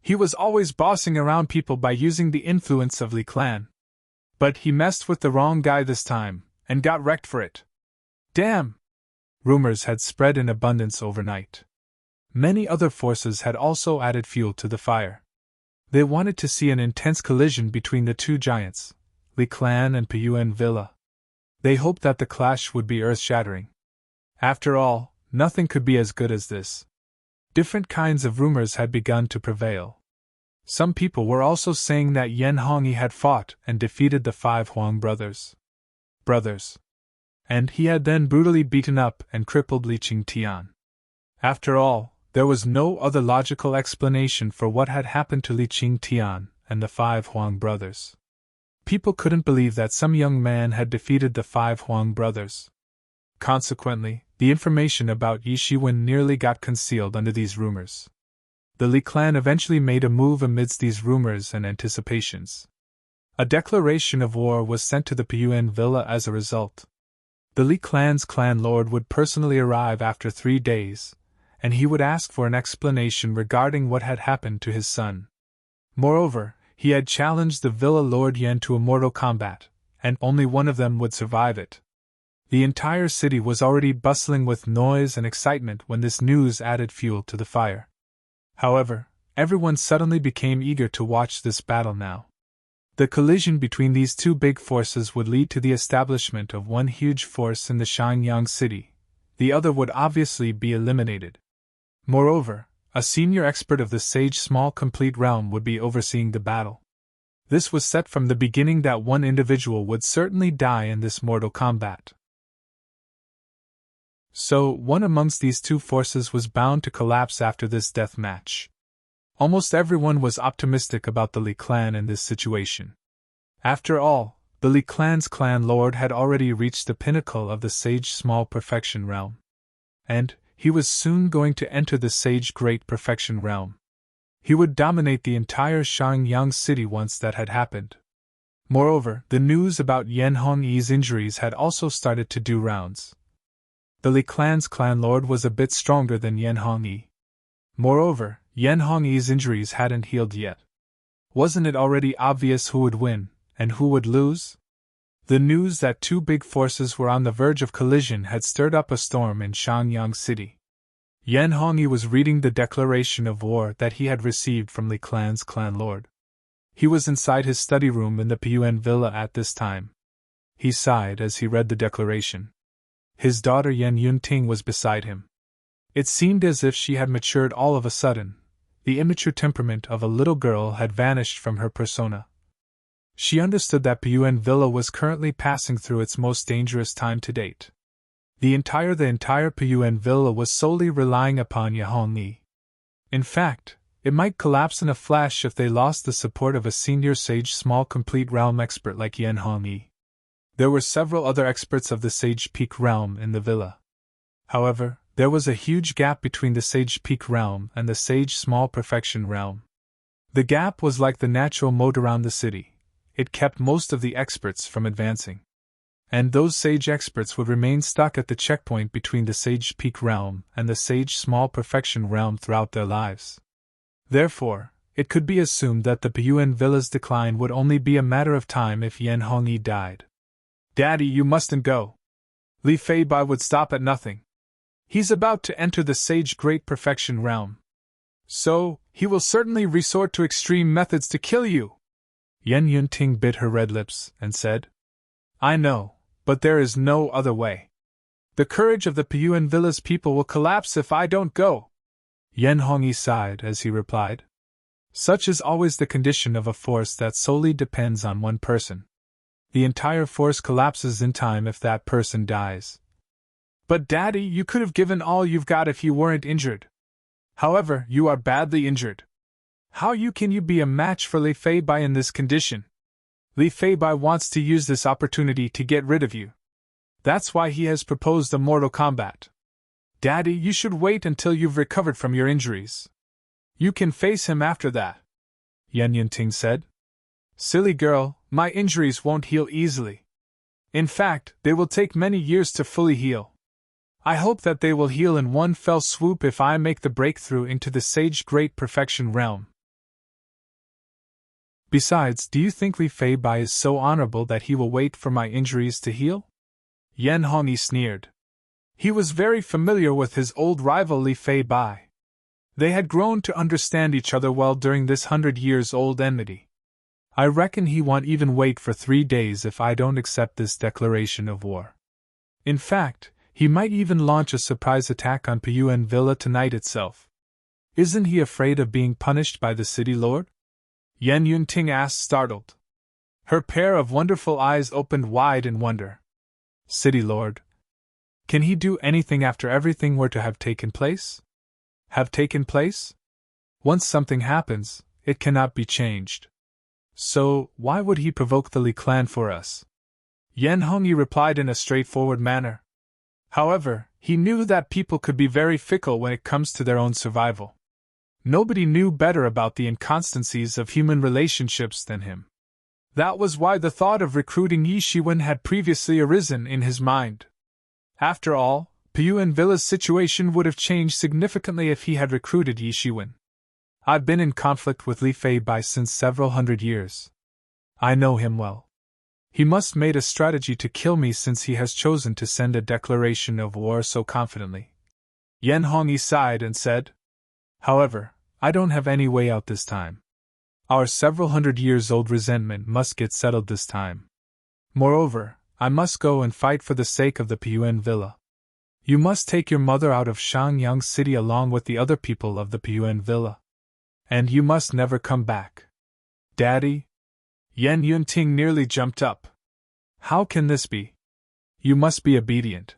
He was always bossing around people by using the influence of Li Clan. But he messed with the wrong guy this time, and got wrecked for it. Damn! Rumors had spread in abundance overnight. Many other forces had also added fuel to the fire. They wanted to see an intense collision between the two giants, Li Clan and Piyuan Villa. They hoped that the clash would be earth-shattering. After all, nothing could be as good as this. Different kinds of rumors had begun to prevail. Some people were also saying that Yan Hongyi had fought and defeated the 5 Huang brothers. And he had then brutally beaten up and crippled Li Qingtian. After all, there was no other logical explanation for what had happened to Li Qingtian and the 5 Huang brothers. People couldn't believe that some young man had defeated the 5 Huang brothers. Consequently, the information about Yi Shiwen nearly got concealed under these rumors. The Li clan eventually made a move amidst these rumors and anticipations. A declaration of war was sent to the Piyuan villa as a result. The Li clan's clan lord would personally arrive after 3 days, and he would ask for an explanation regarding what had happened to his son. Moreover, he had challenged the villa lord Yan to a mortal combat, and only one of them would survive it. The entire city was already bustling with noise and excitement when this news added fuel to the fire. However, everyone suddenly became eager to watch this battle now. The collision between these two big forces would lead to the establishment of one huge force in the Xiangyang city. The other would obviously be eliminated. Moreover, a senior expert of the Sage Small Complete Realm would be overseeing the battle. This was set from the beginning that one individual would certainly die in this mortal combat. So, one amongst these two forces was bound to collapse after this death match. Almost everyone was optimistic about the Li clan in this situation. After all, the Li clan's clan lord had already reached the pinnacle of the Sage Small Perfection Realm. And he was soon going to enter the Sage Great Perfection Realm. He would dominate the entire Xiangyang city once that had happened. Moreover, the news about Yan Hongyi's injuries had also started to do rounds. The Li clan's clan lord was a bit stronger than Yan Hongyi. Moreover, Yan Hongyi's injuries hadn't healed yet. Wasn't it already obvious who would win, and who would lose? The news that two big forces were on the verge of collision had stirred up a storm in Xiangyang City. Yan Hongyi was reading the declaration of war that he had received from Li clan's clan lord. He was inside his study room in the Piyuan villa at this time. He sighed as he read the declaration. His daughter Yan Yunting was beside him. It seemed as if she had matured all of a sudden. The immature temperament of a little girl had vanished from her persona. She understood that Piyuan villa was currently passing through its most dangerous time to date. The entire Piyuan villa was solely relying upon Yan Hongyi. In fact, it might collapse in a flash if they lost the support of a senior Sage Small Complete Realm expert like Yan Hongyi. There were several other experts of the Sage Peak Realm in the villa. However, there was a huge gap between the Sage Peak Realm and the Sage Small Perfection Realm. The gap was like the natural moat around the city. It kept most of the experts from advancing. And those Sage experts would remain stuck at the checkpoint between the Sage Peak Realm and the Sage Small Perfection Realm throughout their lives. Therefore, it could be assumed that the Piyuan villa's decline would only be a matter of time if Yan Hongyi died. Daddy, you mustn't go. Li Feibai would stop at nothing. He's about to enter the Sage Great Perfection Realm. So, he will certainly resort to extreme methods to kill you. Yan Yunting bit her red lips and said, I know, but there is no other way. The courage of the Piyuan villa's people will collapse if I don't go. Yan Hongyi sighed as he replied. Such is always the condition of a force that solely depends on one person. The entire force collapses in time if that person dies. But Daddy, you could have given all you've got if you weren't injured. However, you are badly injured. How can you be a match for Li Feibai in this condition? Li Feibai wants to use this opportunity to get rid of you. That's why he has proposed a mortal combat. Daddy, you should wait until you've recovered from your injuries. You can face him after that, Yan Yunting said. Silly girl, my injuries won't heal easily. In fact, they will take many years to fully heal. I hope that they will heal in one fell swoop if I make the breakthrough into the Sage Great Perfection realm. Besides, do you think Li Fei Bai is so honorable that he will wait for my injuries to heal? Yan Hongyi sneered. He was very familiar with his old rival Li Fei Bai. They had grown to understand each other well during this 100-years-old enmity. I reckon he won't even wait for 3 days if I don't accept this declaration of war. In fact, he might even launch a surprise attack on Piyuan Villa tonight itself. Isn't he afraid of being punished by the city lord? Yan Yunting asked, startled. Her pair of wonderful eyes opened wide in wonder. City lord? Can he do anything after everything were to have taken place? Have taken place? Once something happens, it cannot be changed. So, why would he provoke the Li clan for us? Yan Hongyi replied in a straightforward manner. However, he knew that people could be very fickle when it comes to their own survival. Nobody knew better about the inconstancies of human relationships than him. That was why the thought of recruiting Yi Shiwen had previously arisen in his mind. After all, Piyuan Villa's situation would have changed significantly if he had recruited Yi Shiwen. I've been in conflict with Li Fei Bai since several hundred years. I know him well. He must made a strategy to kill me since he has chosen to send a declaration of war so confidently. Yan Hongyi sighed and said, However, I don't have any way out this time. Our several hundred-years-old resentment must get settled this time. Moreover, I must go and fight for the sake of the Piyuan Villa. You must take your mother out of Shangyang City along with the other people of the Piyuan Villa. And you must never come back. Daddy? Yan Yunting nearly jumped up. How can this be? You must be obedient.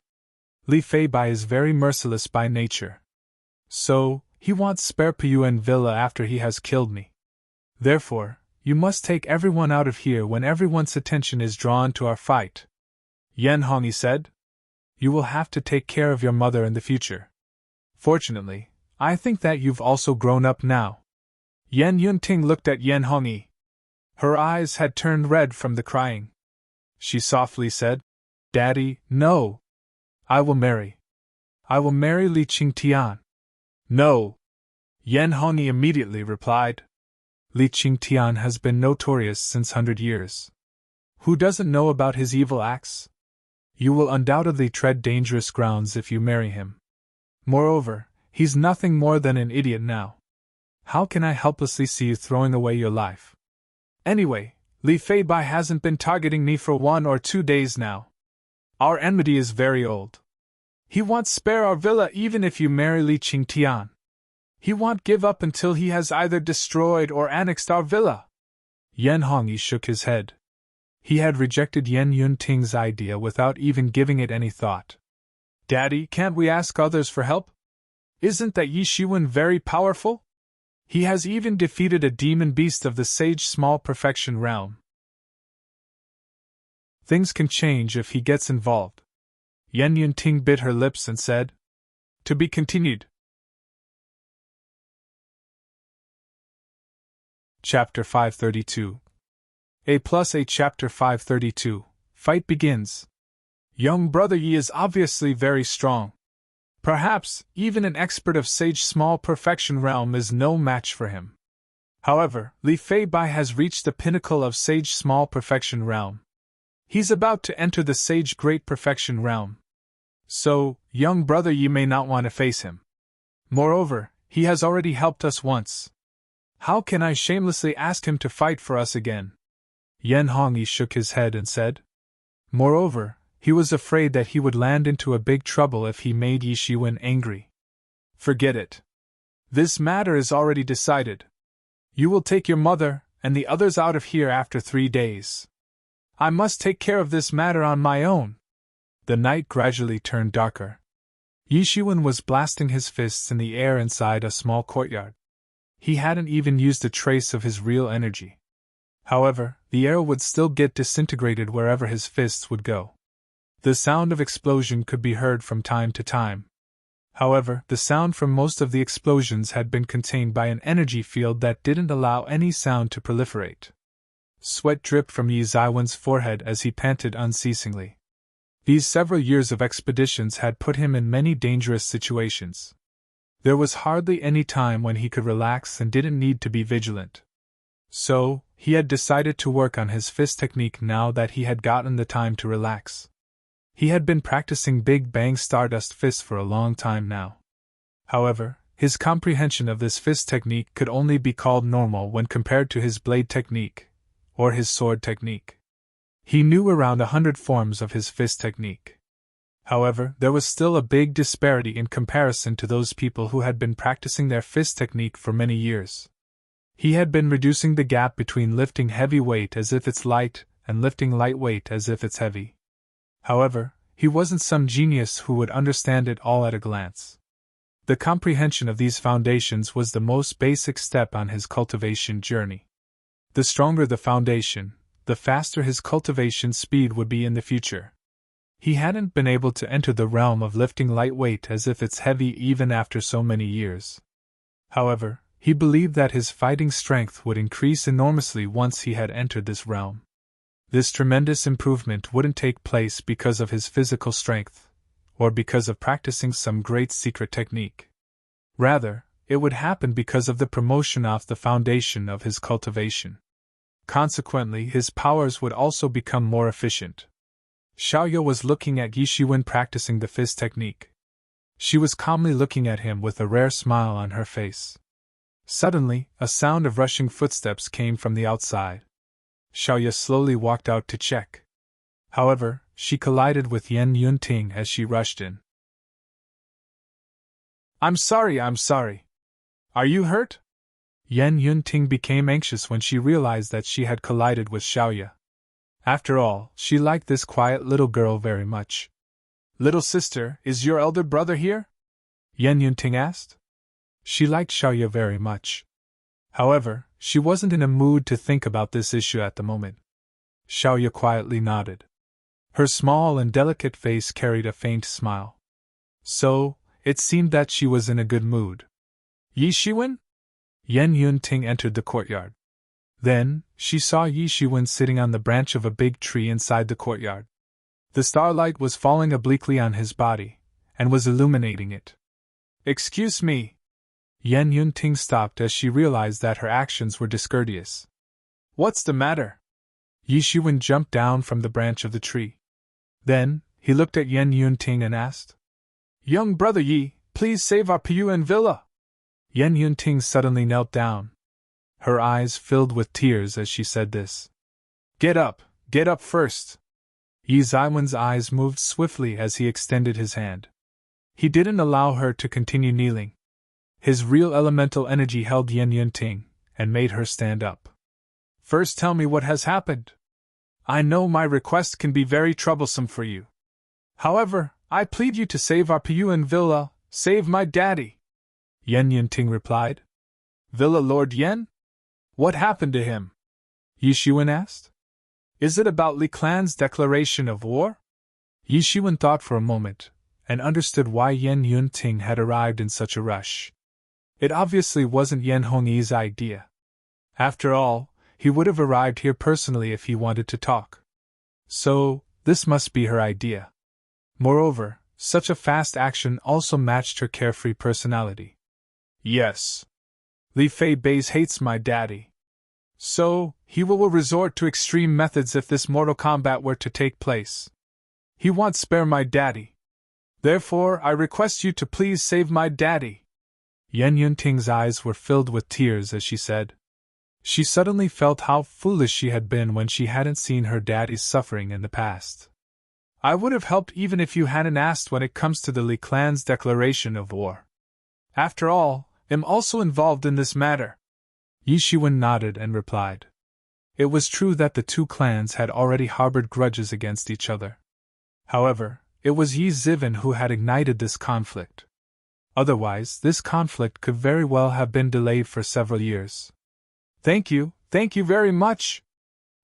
Li Fei Bai is very merciless by nature. So, he wants spare Piyuan Villa after he has killed me. Therefore, you must take everyone out of here when everyone's attention is drawn to our fight. Yan Hongyi said. You will have to take care of your mother in the future. Fortunately, I think that you've also grown up now. Yan Yunting looked at Yan Hongyi. Her eyes had turned red from the crying. She softly said, Daddy, no. I will marry. I will marry Li Qingtian. No. Yan Hongyi immediately replied. Li Qingtian has been notorious since 100 years. Who doesn't know about his evil acts? You will undoubtedly tread dangerous grounds if you marry him. Moreover, he's nothing more than an idiot now. How can I helplessly see you throwing away your life? Anyway, Li Fei Bai hasn't been targeting me for 1 or 2 days now. Our enmity is very old. He won't spare our villa even if you marry Li Qingtian. He won't give up until he has either destroyed or annexed our villa. Yan Hongyi shook his head. He had rejected Yan Yunting's idea without even giving it any thought. Daddy, can't we ask others for help? Isn't that Yi Shiwen very powerful? He has even defeated a demon beast of the Sage Small Perfection realm. Things can change if he gets involved. Yan Yunting bit her lips and said, To be continued. Chapter 532. A Chapter 532. Fight begins. Young brother Yi is obviously very strong. Perhaps, even an expert of Sage Small Perfection realm is no match for him. However, Li Fei Bai has reached the pinnacle of Sage Small Perfection realm. He's about to enter the Sage Great Perfection realm. So, young brother Yi may not want to face him. Moreover, he has already helped us once. How can I shamelessly ask him to fight for us again? Yan Hongyi shook his head and said. Moreover, he was afraid that he would land into a big trouble if he made Yi Shiwen angry. Forget it. This matter is already decided. You will take your mother and the others out of here after 3 days. I must take care of this matter on my own. The night gradually turned darker. Yi Shiwen was blasting his fists in the air inside a small courtyard. He hadn't even used a trace of his real energy. However, the air would still get disintegrated wherever his fists would go. The sound of explosion could be heard from time to time. However, the sound from most of the explosions had been contained by an energy field that didn't allow any sound to proliferate. Sweat dripped from Yi Zaiwen's forehead as he panted unceasingly. These several years of expeditions had put him in many dangerous situations. There was hardly any time when he could relax and didn't need to be vigilant. So, he had decided to work on his fist technique now that he had gotten the time to relax. He had been practicing Big Bang Stardust fists for a long time now. However, his comprehension of this fist technique could only be called normal when compared to his blade technique, or his sword technique. He knew around 100 forms of his fist technique. However, there was still a big disparity in comparison to those people who had been practicing their fist technique for many years. He had been reducing the gap between lifting heavy weight as if it's light and lifting light weight as if it's heavy. However, he wasn't some genius who would understand it all at a glance. The comprehension of these foundations was the most basic step on his cultivation journey. The stronger the foundation, the faster his cultivation speed would be in the future. He hadn't been able to enter the realm of lifting light weight as if it's heavy even after so many years. However, he believed that his fighting strength would increase enormously once he had entered this realm. This tremendous improvement wouldn't take place because of his physical strength, or because of practicing some great secret technique. Rather, it would happen because of the promotion of the foundation of his cultivation. Consequently, his powers would also become more efficient. Xiaoya was looking at Yi Shiwen practicing the fist technique. She was calmly looking at him with a rare smile on her face. Suddenly, a sound of rushing footsteps came from the outside. Xiaoya slowly walked out to check. However, she collided with Yan Yunting as she rushed in. I'm sorry. Are you hurt? Yan Yunting became anxious when she realized that she had collided with Xiaoya. After all, she liked this quiet little girl very much. Little sister, is your elder brother here? Yan Yunting asked. She liked Xiaoya very much. However, she wasn't in a mood to think about this issue at the moment. Xiaoya quietly nodded. Her small and delicate face carried a faint smile. So, it seemed that she was in a good mood. Yi Shiwen? Yan Yunting entered the courtyard. Then, she saw Yi Shiwen sitting on the branch of a big tree inside the courtyard. The starlight was falling obliquely on his body, and was illuminating it. Excuse me. Yan Yunting stopped as she realized that her actions were discourteous. What's the matter? Yi Shiwen jumped down from the branch of the tree. Then, he looked at Yan Yunting and asked, Young brother Yi, please save our Piyuan villa. Yan Yunting suddenly knelt down. Her eyes filled with tears as she said this. Get up first. Yi Zaiwen's eyes moved swiftly as he extended his hand. He didn't allow her to continue kneeling. His real elemental energy held Yan Yunting and made her stand up. First tell me what has happened. I know my request can be very troublesome for you. However, I plead you to save our Piyuan villa, save my daddy. Yan Yunting replied. Villa Lord Yan? What happened to him? Yi Shiwen asked. Is it about Li Clan's declaration of war? Yi Shiwen thought for a moment, and understood why Yan Yunting had arrived in such a rush. It obviously wasn't Yan Hongyi's idea. After all, he would have arrived here personally if he wanted to talk. So, this must be her idea. Moreover, such a fast action also matched her carefree personality. Yes. Li Fei Beis hates my daddy. So, he will resort to extreme methods if this mortal combat were to take place. He won't spare my daddy. Therefore, I request you to please save my daddy. Yan Yunting's eyes were filled with tears as she said. She suddenly felt how foolish she had been when she hadn't seen her daddy's suffering in the past. I would have helped even if you hadn't asked when it comes to the Li clan's declaration of war. After all, I'm also involved in this matter. Yi Shiwen nodded and replied. It was true that the two clans had already harbored grudges against each other. However, it was Yi Ziven who had ignited this conflict. Otherwise, this conflict could very well have been delayed for several years. Thank you very much.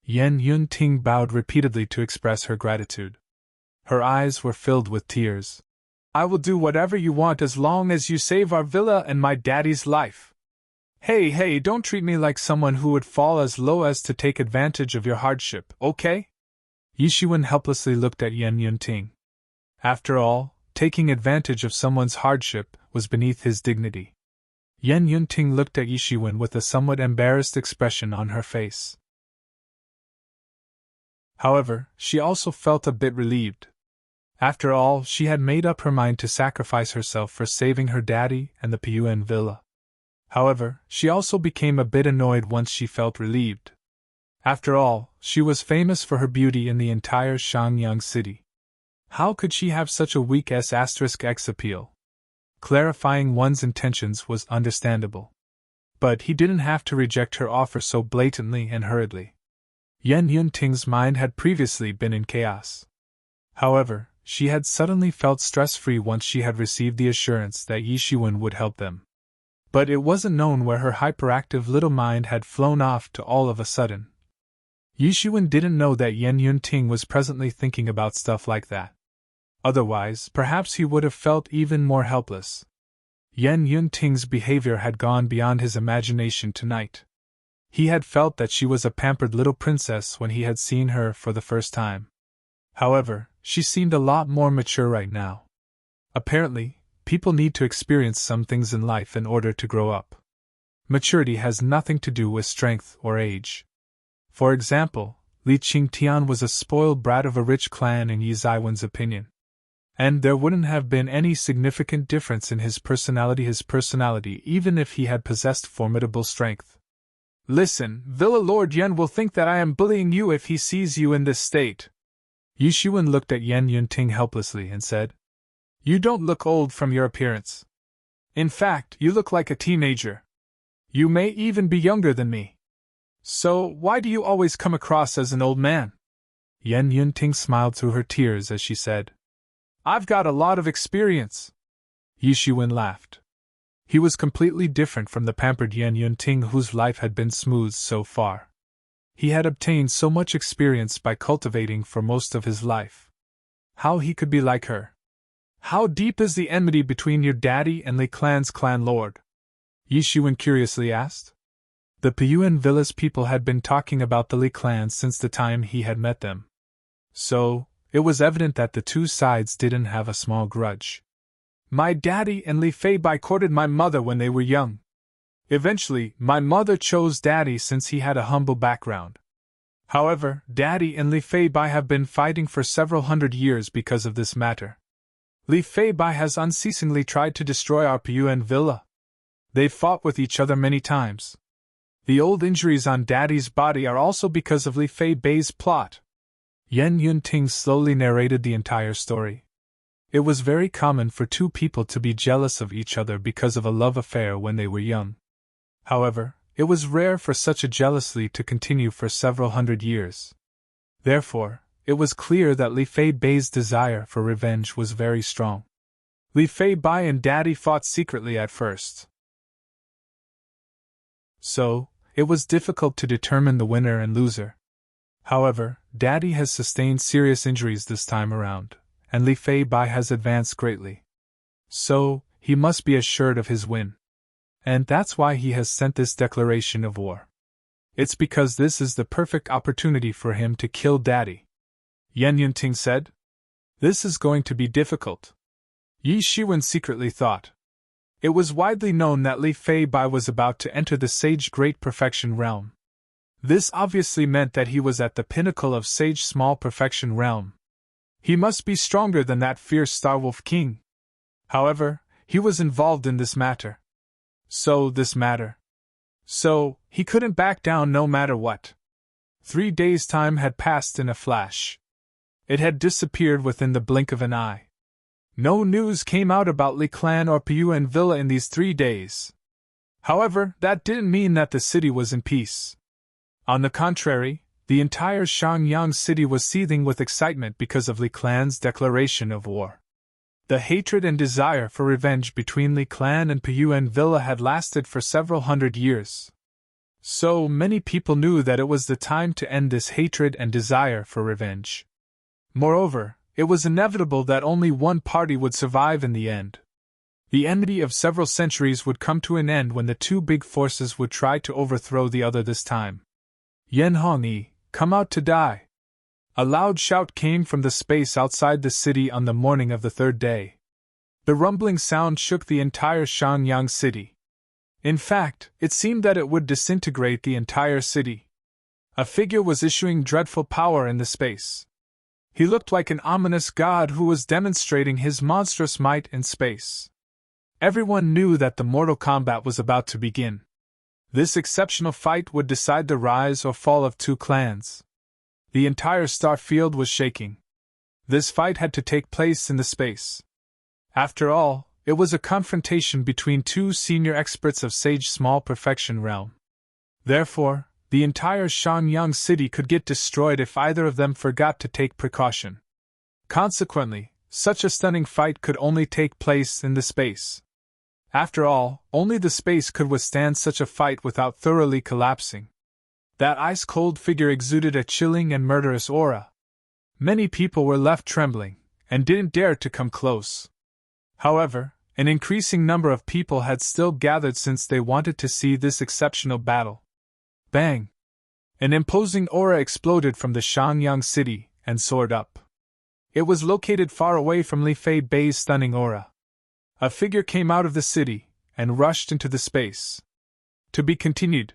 Yan Yunting bowed repeatedly to express her gratitude. Her eyes were filled with tears. I will do whatever you want as long as you save our villa and my daddy's life. Hey, don't treat me like someone who would fall as low as to take advantage of your hardship, okay? Yishuan helplessly looked at Yan Yunting. After all, taking advantage of someone's hardship was beneath his dignity. Yan Yunting looked at Yishuan with a somewhat embarrassed expression on her face. However, she also felt a bit relieved. After all, she had made up her mind to sacrifice herself for saving her daddy and the Piyuan villa. However, she also became a bit annoyed once she felt relieved. After all, she was famous for her beauty in the entire Shangyang city. How could she have such a weak S**x appeal? Clarifying one's intentions was understandable. But he didn't have to reject her offer so blatantly and hurriedly. Yan Yunting's mind had previously been in chaos. However, she had suddenly felt stress-free once she had received the assurance that Yishuan would help them. But it wasn't known where her hyperactive little mind had flown off to all of a sudden. Yishuan didn't know that Yan Yunting was presently thinking about stuff like that. Otherwise, perhaps he would have felt even more helpless. Yan Yunting's behavior had gone beyond his imagination tonight. He had felt that she was a pampered little princess when he had seen her for the first time. However, she seemed a lot more mature right now. Apparently, people need to experience some things in life in order to grow up. Maturity has nothing to do with strength or age. For example, Li Qingtian was a spoiled brat of a rich clan in Yi Zaiwen's opinion. And there wouldn't have been any significant difference in his personality even if he had possessed formidable strength. Listen, Villa Lord Yan will think that I am bullying you if he sees you in this state. Yishuan looked at Yan Yunting helplessly and said, You don't look old from your appearance. In fact, you look like a teenager. You may even be younger than me. So, why do you always come across as an old man? Yan Yunting smiled through her tears as she said, I've got a lot of experience. Yishuan laughed. He was completely different from the pampered Yan Yunting whose life had been smooth so far. He had obtained so much experience by cultivating for most of his life. How he could be like her? How deep is the enmity between your daddy and Li Clan's clan lord? Yishuan curiously asked. The Piyuan villa's people had been talking about the Li clan since the time he had met them. So, it was evident that the two sides didn't have a small grudge. My daddy and Li Feibai courted my mother when they were young. Eventually, my mother chose daddy since he had a humble background. However, daddy and Li Feibai have been fighting for several hundred years because of this matter. Li Feibai has unceasingly tried to destroy our Piyuan villa. They've fought with each other many times. The old injuries on daddy's body are also because of Li Feibai's plot. Yan Yunting slowly narrated the entire story. It was very common for two people to be jealous of each other because of a love affair when they were young. However, it was rare for such a jealousy to continue for several hundred years. Therefore, it was clear that Li Feibai's desire for revenge was very strong. Li Feibai and daddy fought secretly at first. So, it was difficult to determine the winner and loser. However, daddy has sustained serious injuries this time around, and Li Feibai has advanced greatly. So, he must be assured of his win. And that's why he has sent this declaration of war. It's because this is the perfect opportunity for him to kill daddy. Yan Yunting said. This is going to be difficult. Yishuan secretly thought. It was widely known that Li Feibai was about to enter the Sage Great Perfection realm. This obviously meant that he was at the pinnacle of Sage Small Perfection realm. He must be stronger than that fierce Starwolf King. However, he was involved in this matter. So, he couldn't back down no matter what. 3 days' time had passed in a flash. It had disappeared within the blink of an eye. No news came out about Li Clan or Piyuan Villa in these 3 days. However, that didn't mean that the city was in peace. On the contrary, the entire Shangyang city was seething with excitement because of Li Clan's declaration of war. The hatred and desire for revenge between Li Clan and Piyuan Villa had lasted for several hundred years. So many people knew that it was the time to end this hatred and desire for revenge. Moreover, it was inevitable that only one party would survive in the end. The enmity of several centuries would come to an end when the two big forces would try to overthrow the other this time. Yen Hongyi, come out to die! A loud shout came from the space outside the city on the morning of the third day. The rumbling sound shook the entire Shangyang city. In fact, it seemed that it would disintegrate the entire city. A figure was issuing dreadful power in the space. He looked like an ominous god who was demonstrating his monstrous might in space. Everyone knew that the mortal combat was about to begin. This exceptional fight would decide the rise or fall of two clans. The entire star field was shaking. This fight had to take place in the space. After all, it was a confrontation between two senior experts of Sage Small Perfection realm. Therefore, the entire Shangyang city could get destroyed if either of them forgot to take precaution. Consequently, such a stunning fight could only take place in the space. After all, only the space could withstand such a fight without thoroughly collapsing. That ice-cold figure exuded a chilling and murderous aura. Many people were left trembling, and didn't dare to come close. However, an increasing number of people had still gathered since they wanted to see this exceptional battle. Bang! An imposing aura exploded from the Shangyang city and soared up. It was located far away from Li Fei Bei's stunning aura. A figure came out of the city and rushed into the space. To be continued.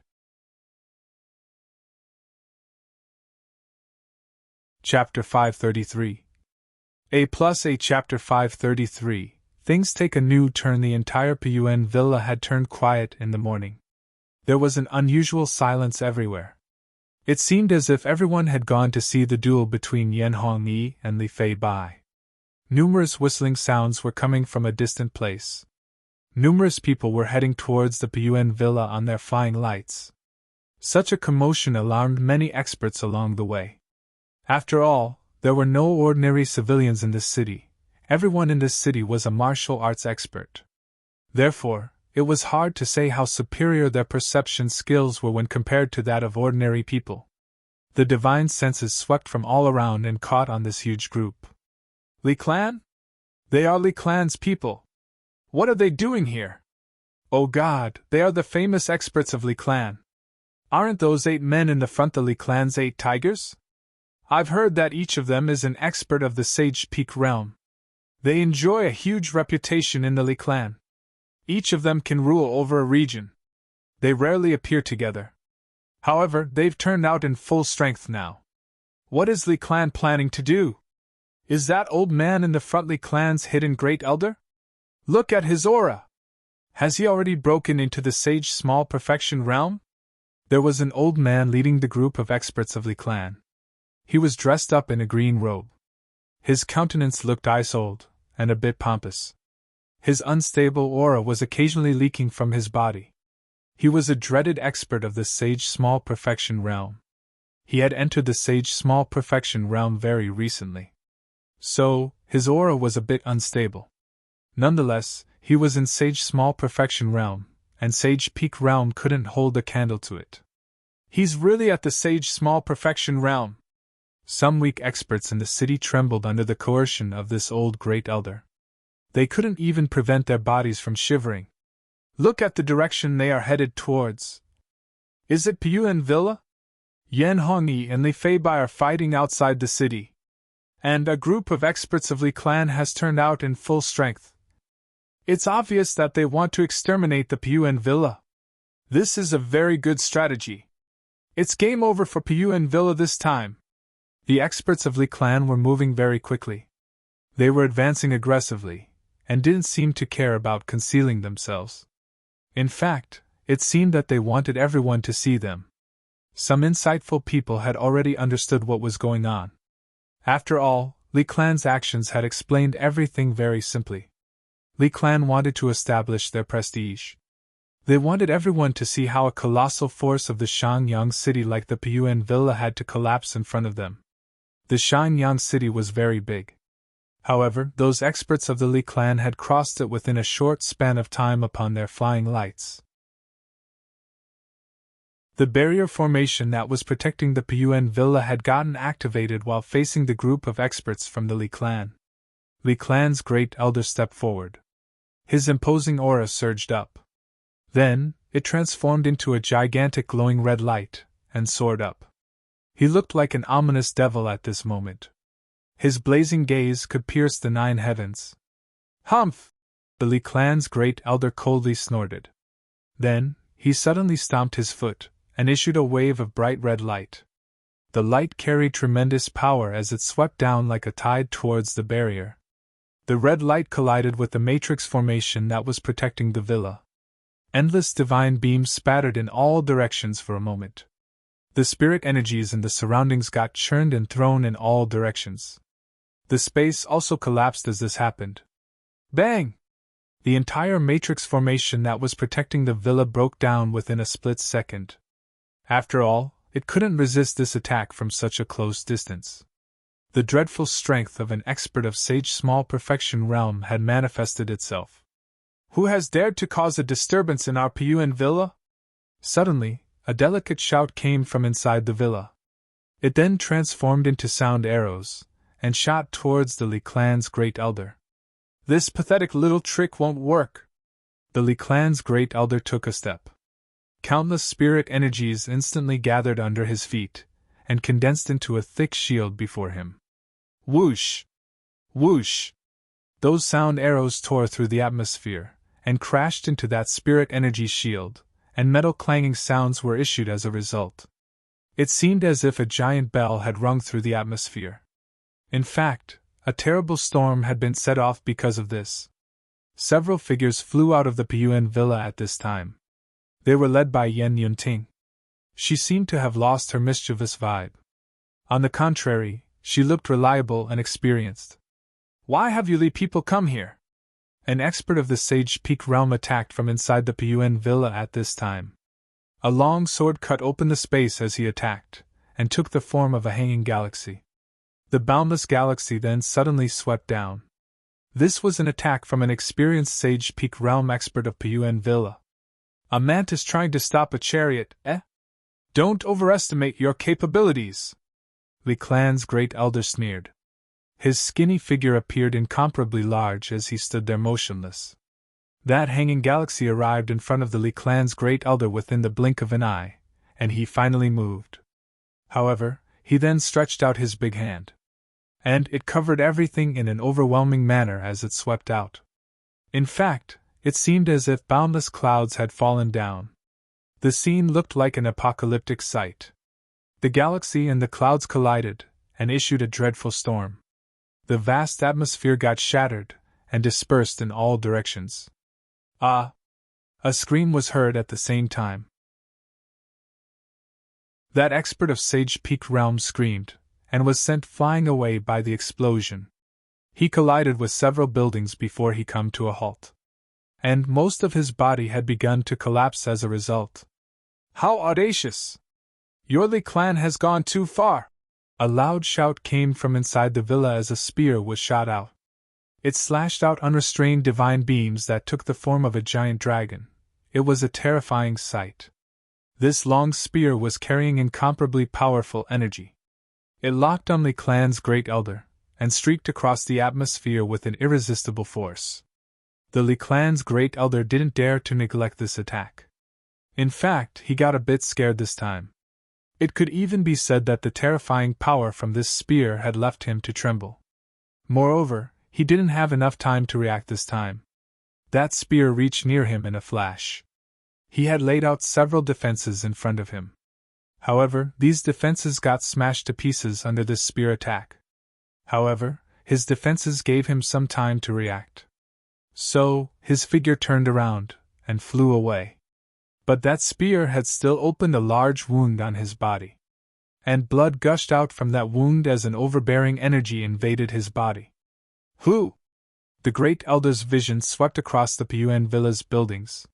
Chapter 533. A Chapter 533. Things take a new turn. The entire Puyuan villa had turned quiet in the morning. There was an unusual silence everywhere. It seemed as if everyone had gone to see the duel between Yen Hongyi and Li Fei Bai. Numerous whistling sounds were coming from a distant place. Numerous people were heading towards the Puyuan villa on their flying lights. Such a commotion alarmed many experts along the way. After all, there were no ordinary civilians in this city. Everyone in this city was a martial arts expert. Therefore, it was hard to say how superior their perception skills were when compared to that of ordinary people. The divine senses swept from all around and caught on this huge group. Li Clan? They are Li Clan's people. What are they doing here? Oh God, they are the famous experts of Li Clan. Aren't those 8 men in the front the Li Clan's 8 tigers? I've heard that each of them is an expert of the Sage Peak realm. They enjoy a huge reputation in the Li Clan. Each of them can rule over a region. They rarely appear together. However, they've turned out in full strength now. What is Li Clan planning to do? Is that old man in the front Li Clan's hidden Great Elder? Look at his aura! Has he already broken into the Sage Small Perfection realm? There was an old man leading the group of experts of Li Clan. He was dressed up in a green robe. His countenance looked ice-old, and a bit pompous. His unstable aura was occasionally leaking from his body. He was a dreaded expert of the Sage Small Perfection realm. He had entered the Sage Small Perfection realm very recently. So, his aura was a bit unstable. Nonetheless, he was in Sage Small Perfection realm, and Sage Peak realm couldn't hold a candle to it. He's really at the Sage Small Perfection realm. Some weak experts in the city trembled under the coercion of this old Great Elder. They couldn't even prevent their bodies from shivering. Look at the direction they are headed towards. Is it Puyuan Villa? Yen Hongyi and Li Fei Bai are fighting outside the city. And a group of experts of Li Clan has turned out in full strength. It's obvious that they want to exterminate the Puyuan Villa. This is a very good strategy. It's game over for Puyuan Villa this time. The experts of Li Clan were moving very quickly. They were advancing aggressively, and didn't seem to care about concealing themselves. In fact, it seemed that they wanted everyone to see them. Some insightful people had already understood what was going on. After all, Li Clan's actions had explained everything very simply. Li Clan wanted to establish their prestige. They wanted everyone to see how a colossal force of the Shangyang city like the Puyuan Villa had to collapse in front of them. The Shangyang city was very big. However, those experts of the Li Clan had crossed it within a short span of time upon their flying lights. The barrier formation that was protecting the Pun villa had gotten activated while facing the group of experts from the Li clan. Li clan's great elder stepped forward. His imposing aura surged up. Then, it transformed into a gigantic glowing red light, and soared up. He looked like an ominous devil at this moment. His blazing gaze could pierce the 9 heavens. Humph! The Li clan's great elder coldly snorted. Then, he suddenly stomped his foot, and issued a wave of bright red light. The light carried tremendous power as it swept down like a tide towards the barrier. The red light collided with the matrix formation that was protecting the villa. Endless divine beams spattered in all directions for a moment. The spirit energies in the surroundings got churned and thrown in all directions. The space also collapsed as this happened. Bang! The entire matrix formation that was protecting the villa broke down within a split second. After all, it couldn't resist this attack from such a close distance. The dreadful strength of an expert of Sage Small Perfection realm had manifested itself. Who has dared to cause a disturbance in our Pun villa? Suddenly, a delicate shout came from inside the villa. It then transformed into sound arrows, and shot towards the Li clan's great elder. This pathetic little trick won't work. The Li clan's great elder took a step. Countless spirit energies instantly gathered under his feet, and condensed into a thick shield before him. Whoosh! Whoosh! Those sound arrows tore through the atmosphere, and crashed into that spirit energy shield, and metal clanging sounds were issued as a result. It seemed as if a giant bell had rung through the atmosphere. In fact, a terrible storm had been set off because of this. Several figures flew out of the Pun villa at this time. They were led by Yen Yunting. She seemed to have lost her mischievous vibe. On the contrary, she looked reliable and experienced. Why have you Li people come here? An expert of the Sage Peak realm attacked from inside the Pun villa at this time. A long sword cut open the space as he attacked, and took the form of a hanging galaxy. The boundless galaxy then suddenly swept down. This was an attack from an experienced Sage Peak realm expert of Pun villa. A mantis trying to stop a chariot, eh? Don't overestimate your capabilities! Li clan's great elder sneered. His skinny figure appeared incomparably large as he stood there motionless. That hanging galaxy arrived in front of the Li clan's great elder within the blink of an eye, and he finally moved. However, he then stretched out his big hand. And it covered everything in an overwhelming manner as it swept out. In fact, it seemed as if boundless clouds had fallen down. The scene looked like an apocalyptic sight. The galaxy and the clouds collided, and issued a dreadful storm. The vast atmosphere got shattered, and dispersed in all directions. Ah! A scream was heard at the same time. That expert of Sage Peak realm screamed, and was sent flying away by the explosion. He collided with several buildings before he came to a halt. And most of his body had begun to collapse as a result. How audacious! Your Li clan has gone too far! A loud shout came from inside the villa as a spear was shot out. It slashed out unrestrained divine beams that took the form of a giant dragon. It was a terrifying sight. This long spear was carrying incomparably powerful energy. It locked on Li clan's great elder, and streaked across the atmosphere with an irresistible force. The Li clan's great elder didn't dare to neglect this attack. In fact, he got a bit scared this time. It could even be said that the terrifying power from this spear had left him to tremble. Moreover, he didn't have enough time to react this time. That spear reached near him in a flash. He had laid out several defenses in front of him. However, these defenses got smashed to pieces under this spear attack. However, his defenses gave him some time to react. So, his figure turned around, and flew away. But that spear had still opened a large wound on his body. And blood gushed out from that wound as an overbearing energy invaded his body. Who? The great elder's vision swept across the Pun villa's buildings.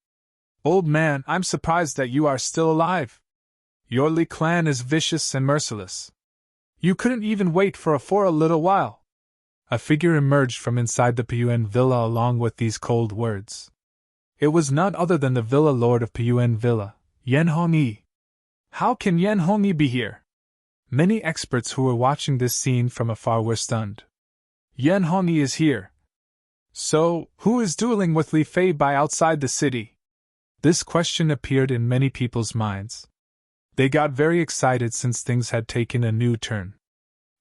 Old man, I'm surprised that you are still alive. Your Li clan is vicious and merciless. You couldn't even wait for a little while. A figure emerged from inside the Pun villa along with these cold words. It was none other than the villa lord of Pun villa, Yen Hongyi. How can Yan Hongyi be here? Many experts who were watching this scene from afar were stunned. Yan Hongyi is here. So, who is dueling with Li Fei Bai outside the city? This question appeared in many people's minds. They got very excited since things had taken a new turn.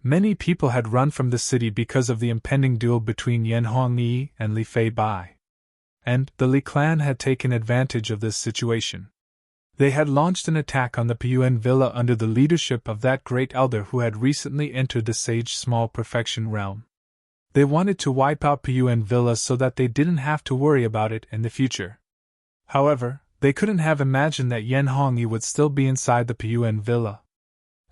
Many people had run from the city because of the impending duel between Yan Hongyi and Li Fei Bai. And the Li clan had taken advantage of this situation. They had launched an attack on the Piyuan villa under the leadership of that great elder who had recently entered the Sage Small Perfection realm. They wanted to wipe out Piyuan villa so that they didn't have to worry about it in the future. However, they couldn't have imagined that Yan Hongyi would still be inside the Piyuan villa.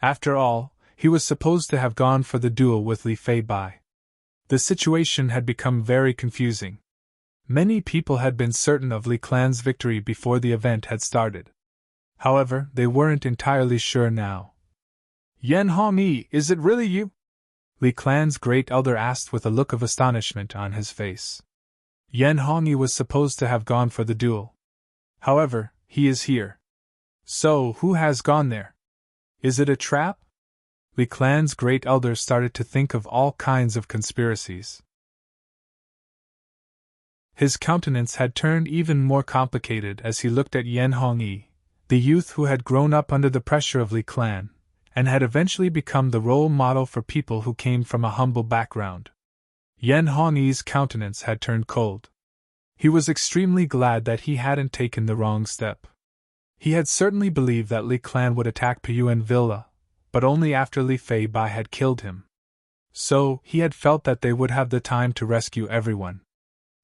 After all, he was supposed to have gone for the duel with Li Fei Bai. The situation had become very confusing. Many people had been certain of Li clan's victory before the event had started. However, they weren't entirely sure now. Yan Hongyi, is it really you? Li clan's great elder asked with a look of astonishment on his face. Yan Hongyi was supposed to have gone for the duel. However, he is here. So, who has gone there? Is it a trap? Li clan's great elder started to think of all kinds of conspiracies. His countenance had turned even more complicated as he looked at Yan Hongyi, the youth who had grown up under the pressure of Li clan, and had eventually become the role model for people who came from a humble background. Yan Hongyi's countenance had turned cold. He was extremely glad that he hadn't taken the wrong step. He had certainly believed that Li clan would attack Piyuan villa, but only after Li Fei Bai had killed him. So, he had felt that they would have the time to rescue everyone.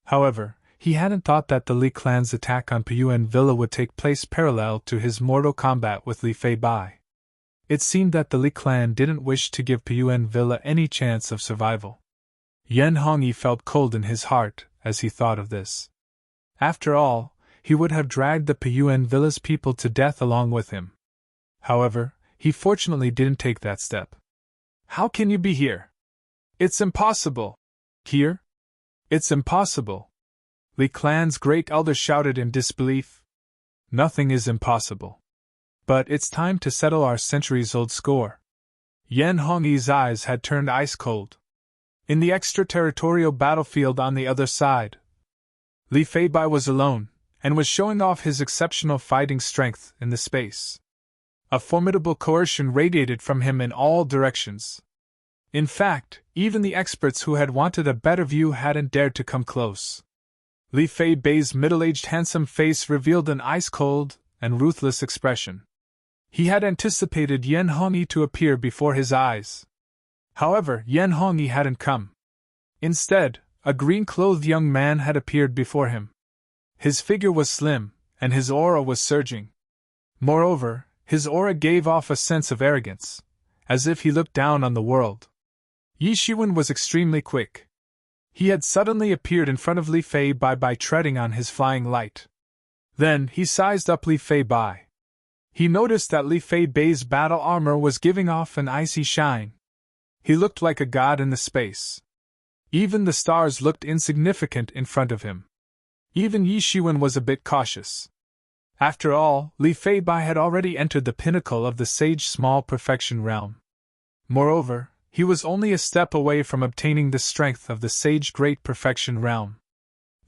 However, he hadn't thought that the Li clan's attack on Piyuan villa would take place parallel to his mortal combat with Li Fei Bai. It seemed that the Li clan didn't wish to give Piyuan villa any chance of survival. Yan Hongyi felt cold in his heart as he thought of this. After all, he would have dragged the Piyuan villa's people to death along with him. However, he fortunately didn't take that step. How can you be here? It's impossible. Here? It's impossible. Li clan's great elder shouted in disbelief. Nothing is impossible. But it's time to settle our centuries-old score. Yan Hongyi's eyes had turned ice-cold. In the extraterritorial battlefield on the other side, Li Fei Bai was alone, and was showing off his exceptional fighting strength in the space. A formidable coercion radiated from him in all directions. In fact, even the experts who had wanted a better view hadn't dared to come close. Li Fei Bai's middle-aged handsome face revealed an ice-cold and ruthless expression. He had anticipated Yan Hongyi to appear before his eyes. However, Yan Hongyi hadn't come. Instead, a green-clothed young man had appeared before him. His figure was slim, and his aura was surging. Moreover, his aura gave off a sense of arrogance, as if he looked down on the world. Yi Shiwen was extremely quick. He had suddenly appeared in front of Li Fei Bai by treading on his flying light. Then he sized up Li Fei Bai. He noticed that Li Fei Bai's battle armor was giving off an icy shine. He looked like a god in the space. Even the stars looked insignificant in front of him. Even Yi Shiwen was a bit cautious. After all, Li Fei Bai had already entered the pinnacle of the Sage Small Perfection realm. Moreover, he was only a step away from obtaining the strength of the Sage Great Perfection realm.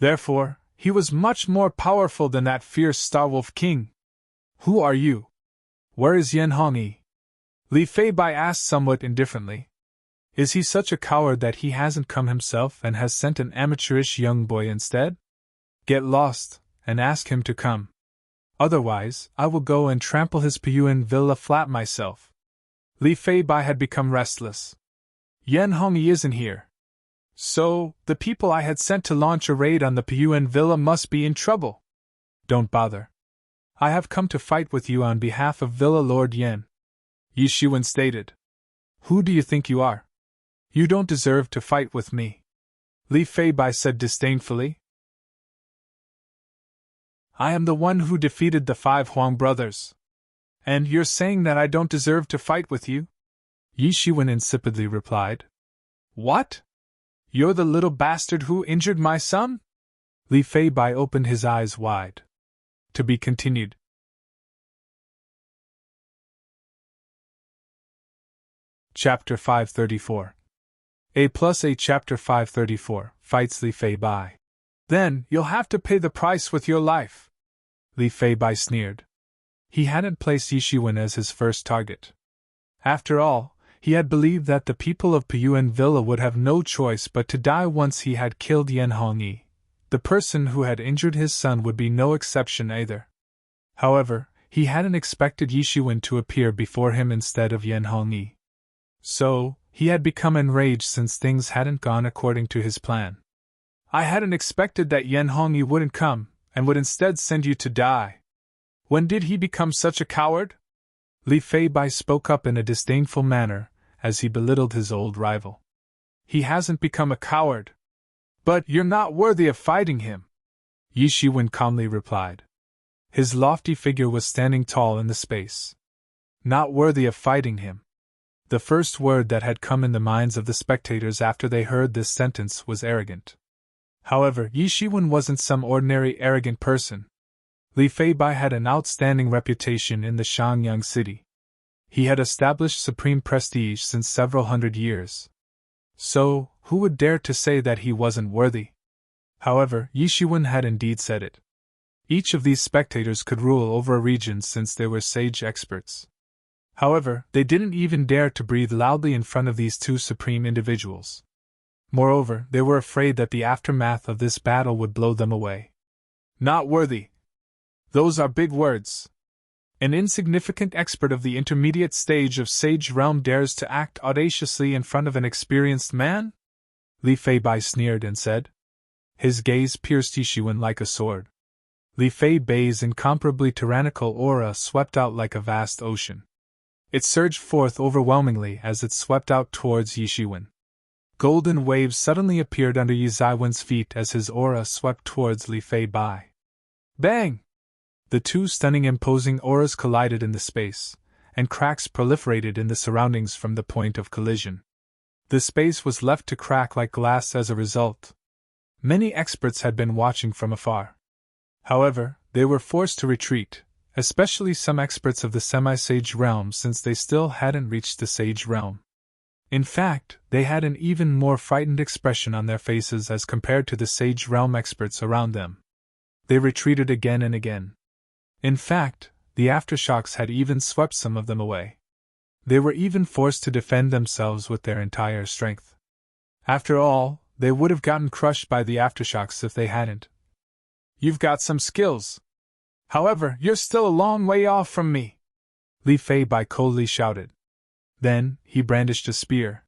Therefore, he was much more powerful than that fierce Starwolf King. Who are you? Where is Yan Hongyi? Li Fei Bai asked somewhat indifferently. Is he such a coward that he hasn't come himself and has sent an amateurish young boy instead? Get lost, and ask him to come. Otherwise, I will go and trample his Piyuan villa flat myself. Li Fei Bai had become restless. Yan Hongyi isn't here. So, the people I had sent to launch a raid on the Piyuan villa must be in trouble. Don't bother. I have come to fight with you on behalf of Villa Lord Yan, Yi Shiwen stated. Who do you think you are? You don't deserve to fight with me, Li Fei Bai said disdainfully. I am the one who defeated the 5 Huang brothers. And you're saying that I don't deserve to fight with you? Yi Shiwen insipidly replied. What? You're the little bastard who injured my son? Li Fei Bai opened his eyes wide. To be continued. Chapter 534. A Chapter 534, Fights Li Fei Bai. Then, you'll have to pay the price with your life. Li Fei Bai sneered. He hadn't placed Yi Shiwen as his first target. After all, he had believed that the people of Piyuan Villa would have no choice but to die once he had killed Yan Hongyi. The person who had injured his son would be no exception either. However, he hadn't expected Yi Shiwen to appear before him instead of Yan Hongyi. So, he had become enraged since things hadn't gone according to his plan. I hadn't expected that Yan Hongyi wouldn't come, and would instead send you to die. When did he become such a coward? Li Fei Bai spoke up in a disdainful manner, as he belittled his old rival. He hasn't become a coward. But you're not worthy of fighting him, Yi Shiwen calmly replied. His lofty figure was standing tall in the space. Not worthy of fighting him. The first word that had come in the minds of the spectators after they heard this sentence was arrogant. However, Yi Shiwen wasn't some ordinary arrogant person. Li Fei Bai had an outstanding reputation in the Shangyang city. He had established supreme prestige since several hundred years. So, who would dare to say that he wasn't worthy? However, Yi Shiwen had indeed said it. Each of these spectators could rule over a region since they were sage experts. However, they didn't even dare to breathe loudly in front of these two supreme individuals. Moreover, they were afraid that the aftermath of this battle would blow them away. Not worthy. Those are big words. An insignificant expert of the intermediate stage of Sage Realm dares to act audaciously in front of an experienced man? Li Fei Bai sneered and said. His gaze pierced Yi Shiwen like a sword. Li Fei Bai's incomparably tyrannical aura swept out like a vast ocean. It surged forth overwhelmingly as it swept out towards Yi Shiwen. Golden waves suddenly appeared under Yi Shiwen's feet as his aura swept towards Li Fei Bai. Bang! The two stunning imposing auras collided in the space, and cracks proliferated in the surroundings from the point of collision. The space was left to crack like glass as a result. Many experts had been watching from afar. However, they were forced to retreat, especially some experts of the semi-sage realm since they still hadn't reached the sage realm. In fact, they had an even more frightened expression on their faces as compared to the sage realm experts around them. They retreated again and again. In fact, the aftershocks had even swept some of them away. They were even forced to defend themselves with their entire strength. After all, they would have gotten crushed by the aftershocks if they hadn't. You've got some skills. However, you're still a long way off from me, Li Fei Bai coldly shouted. Then, he brandished a spear.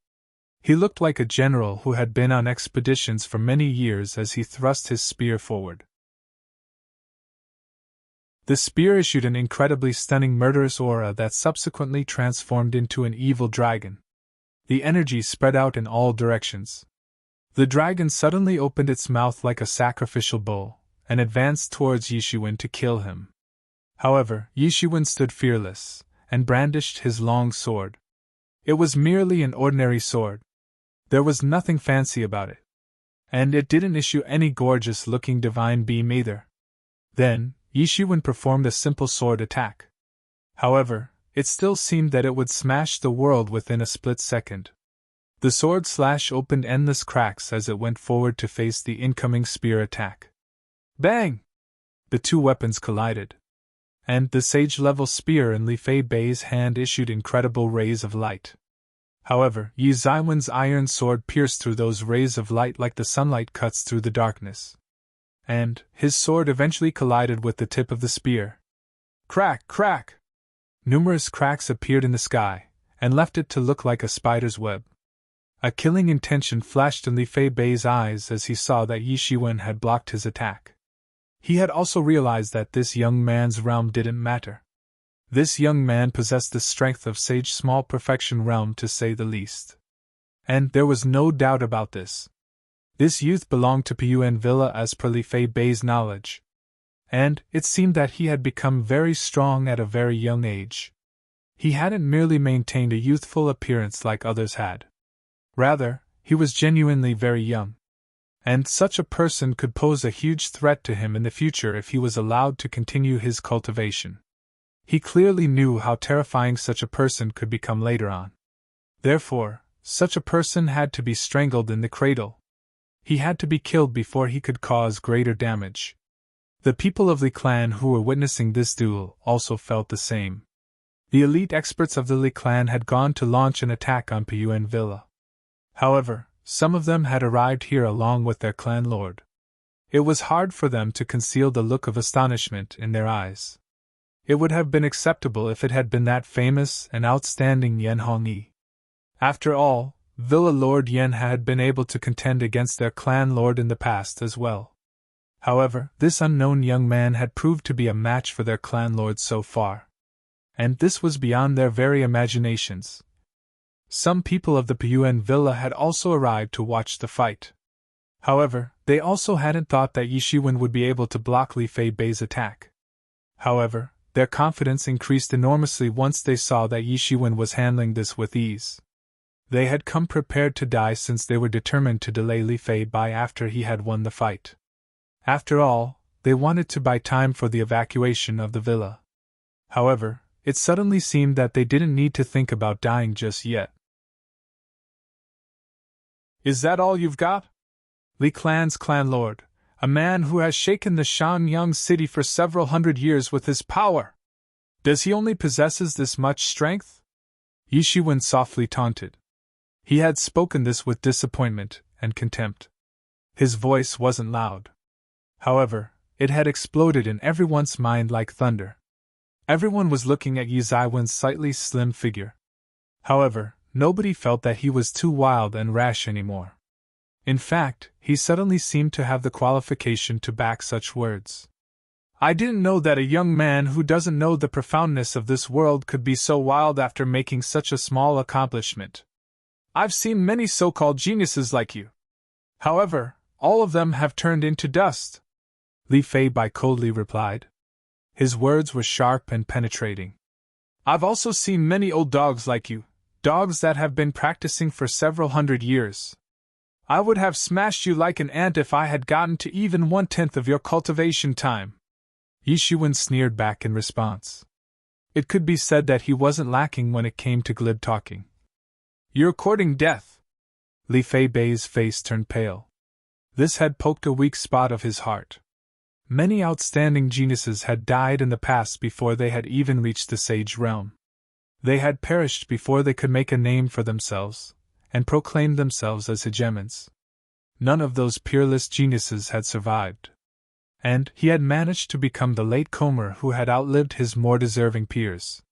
He looked like a general who had been on expeditions for many years as he thrust his spear forward. The spear issued an incredibly stunning murderous aura that subsequently transformed into an evil dragon. The energy spread out in all directions. The dragon suddenly opened its mouth like a sacrificial bull, and advanced towards Yi Shiwen to kill him. However, Yi Shiwen stood fearless, and brandished his long sword. It was merely an ordinary sword. There was nothing fancy about it. And it didn't issue any gorgeous-looking divine beam either. Then, Yi Shiwen performed a simple sword attack. However, it still seemed that it would smash the world within a split second. The sword slash opened endless cracks as it went forward to face the incoming spear attack. Bang! The two weapons collided. And the sage-level spear in Li Fei Bai's hand issued incredible rays of light. However, Yi Shiwen's iron sword pierced through those rays of light like the sunlight cuts through the darkness. And his sword eventually collided with the tip of the spear. Crack, crack! Numerous cracks appeared in the sky, and left it to look like a spider's web. A killing intention flashed in Li Fei Bai's eyes as he saw that Yi Shiwen had blocked his attack. He had also realized that this young man's realm didn't matter. This young man possessed the strength of Sage Small Perfection realm to say the least. And there was no doubt about this. This youth belonged to Piyuan Villa as per Li Fei Bai's knowledge. And it seemed that he had become very strong at a very young age. He hadn't merely maintained a youthful appearance like others had. Rather, he was genuinely very young. And such a person could pose a huge threat to him in the future if he was allowed to continue his cultivation. He clearly knew how terrifying such a person could become later on. Therefore, such a person had to be strangled in the cradle. He had to be killed before he could cause greater damage. The people of the clan who were witnessing this duel also felt the same. The elite experts of the Li clan had gone to launch an attack on Piyuan Villa. However, some of them had arrived here along with their clan lord. It was hard for them to conceal the look of astonishment in their eyes. It would have been acceptable if it had been that famous and outstanding Yen Hongyi. After all, Villa Lord Yen had been able to contend against their clan lord in the past as well. However, this unknown young man had proved to be a match for their clan lord so far. And this was beyond their very imaginations. Some people of the Piyuan Villa had also arrived to watch the fight. However, they also hadn't thought that Yi Shiwen would be able to block Li Fei Bei's attack. However, their confidence increased enormously once they saw that Yi Shiwen was handling this with ease. They had come prepared to die since they were determined to delay Li Fei Bei after he had won the fight. After all, they wanted to buy time for the evacuation of the villa. However, it suddenly seemed that they didn't need to think about dying just yet. "Is that all you've got?" Li Clan's clan lord, a man who has shaken the Shanyang city for several hundred years with his power. Does he only possesses this much strength? Yi Shiwen softly taunted. He had spoken this with disappointment and contempt. His voice wasn't loud. However, it had exploded in everyone's mind like thunder. Everyone was looking at Yi Zaiwen's slightly slim figure. However, nobody felt that he was too wild and rash anymore. In fact, he suddenly seemed to have the qualification to back such words. "I didn't know that a young man who doesn't know the profoundness of this world could be so wild after making such a small accomplishment. I've seen many so-called geniuses like you. However, all of them have turned into dust," Li Fei Bei coldly replied. His words were sharp and penetrating. "I've also seen many old dogs like you, dogs that have been practicing for several hundred years. I would have smashed you like an ant if I had gotten to even 1/10 of your cultivation time." Yi Shiwen sneered back in response. It could be said that he wasn't lacking when it came to glib talking. "You're courting death." Li Fei Bei's face turned pale. This had poked a weak spot of his heart. Many outstanding geniuses had died in the past before they had even reached the sage realm. They had perished before they could make a name for themselves, and proclaimed themselves as hegemons. None of those peerless geniuses had survived. And he had managed to become the latecomer who had outlived his more deserving peers.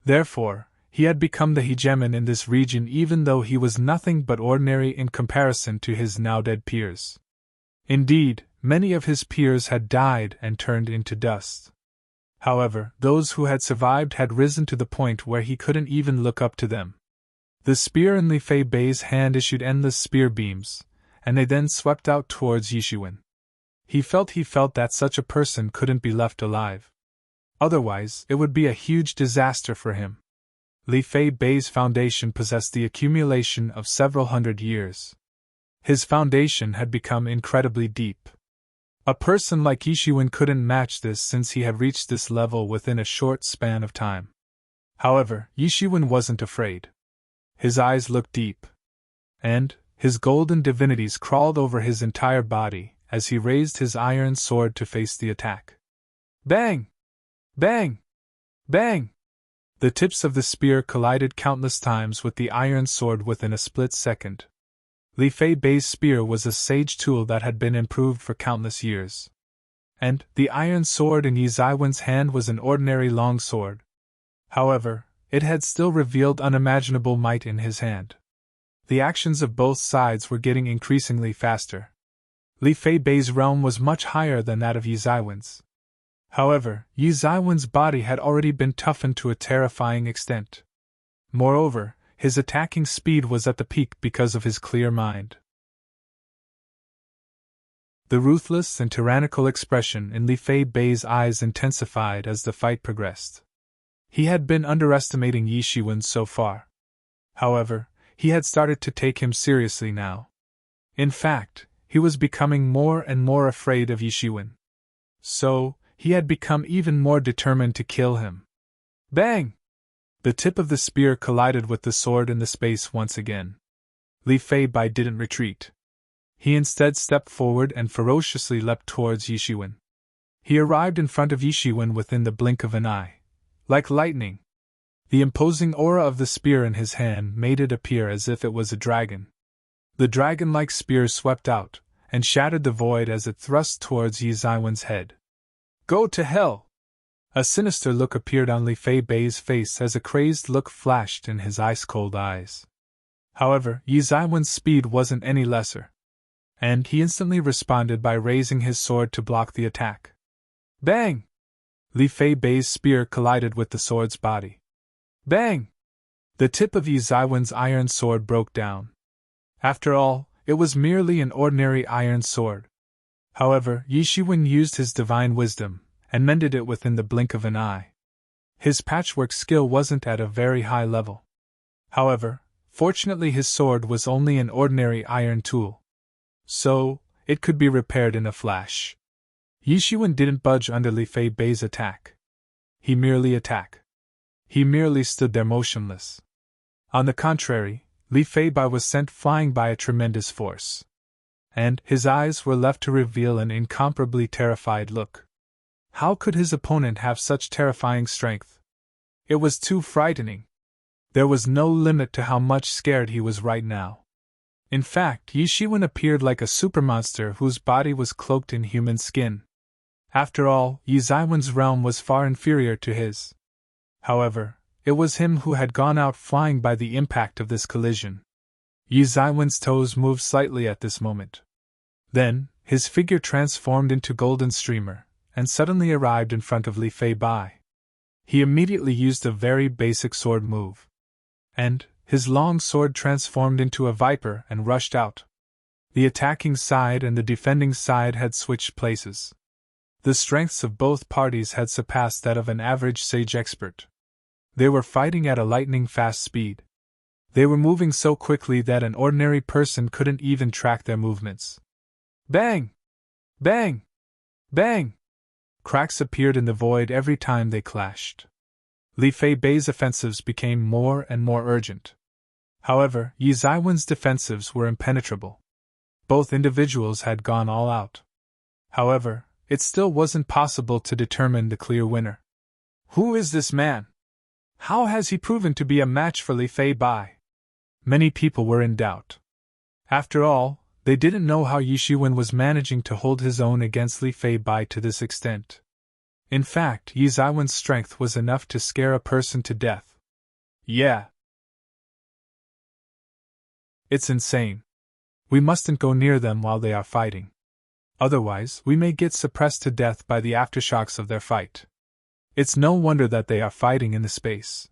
Therefore, he had become the hegemon in this region even though he was nothing but ordinary in comparison to his now-dead peers. Indeed, many of his peers had died and turned into dust. However, those who had survived had risen to the point where he couldn't even look up to them. The spear in Li Fei Bei's hand issued endless spear beams, and they then swept out towards Yi Shiwen. He felt that such a person couldn't be left alive. Otherwise, it would be a huge disaster for him. Li Fei Bei's foundation possessed the accumulation of several hundred years. His foundation had become incredibly deep. A person like Yi Shiwen couldn't match this since he had reached this level within a short span of time. However, Yi Shiwen wasn't afraid. His eyes looked deep. And his golden divinities crawled over his entire body as he raised his iron sword to face the attack. Bang! Bang! Bang! The tips of the spear collided countless times with the iron sword within a split second. Li Fei Bei's spear was a sage tool that had been improved for countless years. And the iron sword in Yi Zaiwen's hand was an ordinary long sword. However, it had still revealed unimaginable might in his hand. The actions of both sides were getting increasingly faster. Li Fei Bei's realm was much higher than that of Yi Zaiwen's. However, Yi Zaiwen's body had already been toughened to a terrifying extent. Moreover, his attacking speed was at the peak because of his clear mind. The ruthless and tyrannical expression in Li Fei Bei's eyes intensified as the fight progressed. He had been underestimating Yi Shiwen so far. However, he had started to take him seriously now. In fact, he was becoming more and more afraid of Yi Shiwen. So, he had become even more determined to kill him. Bang! The tip of the spear collided with the sword in the space once again. Li Fei Bai didn't retreat. He instead stepped forward and ferociously leapt towards Yishiwen. He arrived in front of Yishiwen within the blink of an eye. Like lightning. The imposing aura of the spear in his hand made it appear as if it was a dragon. The dragon-like spear swept out, and shattered the void as it thrust towards Yi Zaiwen's head. Go to hell! A sinister look appeared on Li Fei Bei's face as a crazed look flashed in his ice-cold eyes. However, Yi Zaiwen's speed wasn't any lesser. And he instantly responded by raising his sword to block the attack. Bang! Li Fei Bei's spear collided with the sword's body. Bang! The tip of Yi Zaiwen's iron sword broke down. After all, it was merely an ordinary iron sword. However, Yishiwen used his divine wisdom, and mended it within the blink of an eye. His patchwork skill wasn't at a very high level. However, fortunately his sword was only an ordinary iron tool. So, it could be repaired in a flash. Yishiwen didn't budge under Li Fei Bei's attack. He merely stood there motionless. On the contrary, Li Fei Bai was sent flying by a tremendous force. And his eyes were left to reveal an incomparably terrified look. How could his opponent have such terrifying strength? It was too frightening. There was no limit to how much scared he was right now. In fact, Yishiwen appeared like a supermonster whose body was cloaked in human skin. After all, Yi Zaiwen's realm was far inferior to his. However, it was him who had gone out flying by the impact of this collision. Yi Zaiwen's toes moved slightly at this moment. Then, his figure transformed into golden streamer, and suddenly arrived in front of Li Fei Bai. He immediately used a very basic sword move. And, his long sword transformed into a viper and rushed out. The attacking side and the defending side had switched places. The strengths of both parties had surpassed that of an average sage expert. They were fighting at a lightning-fast speed. They were moving so quickly that an ordinary person couldn't even track their movements. Bang! Bang! Bang! Cracks appeared in the void every time they clashed. Li Fei Bei's offensives became more and more urgent. However, Yi Zaiwen's defensives were impenetrable. Both individuals had gone all out. However, it still wasn't possible to determine the clear winner. Who is this man? How has he proven to be a match for Li Fei Bai? Many people were in doubt. After all, they didn't know how Yishiwen was managing to hold his own against Li Fei Bai to this extent. In fact, Yi Zaiwen's strength was enough to scare a person to death. Yeah. It's insane. We mustn't go near them while they are fighting. Otherwise, we may get suppressed to death by the aftershocks of their fight. It's no wonder that they are fighting in the space.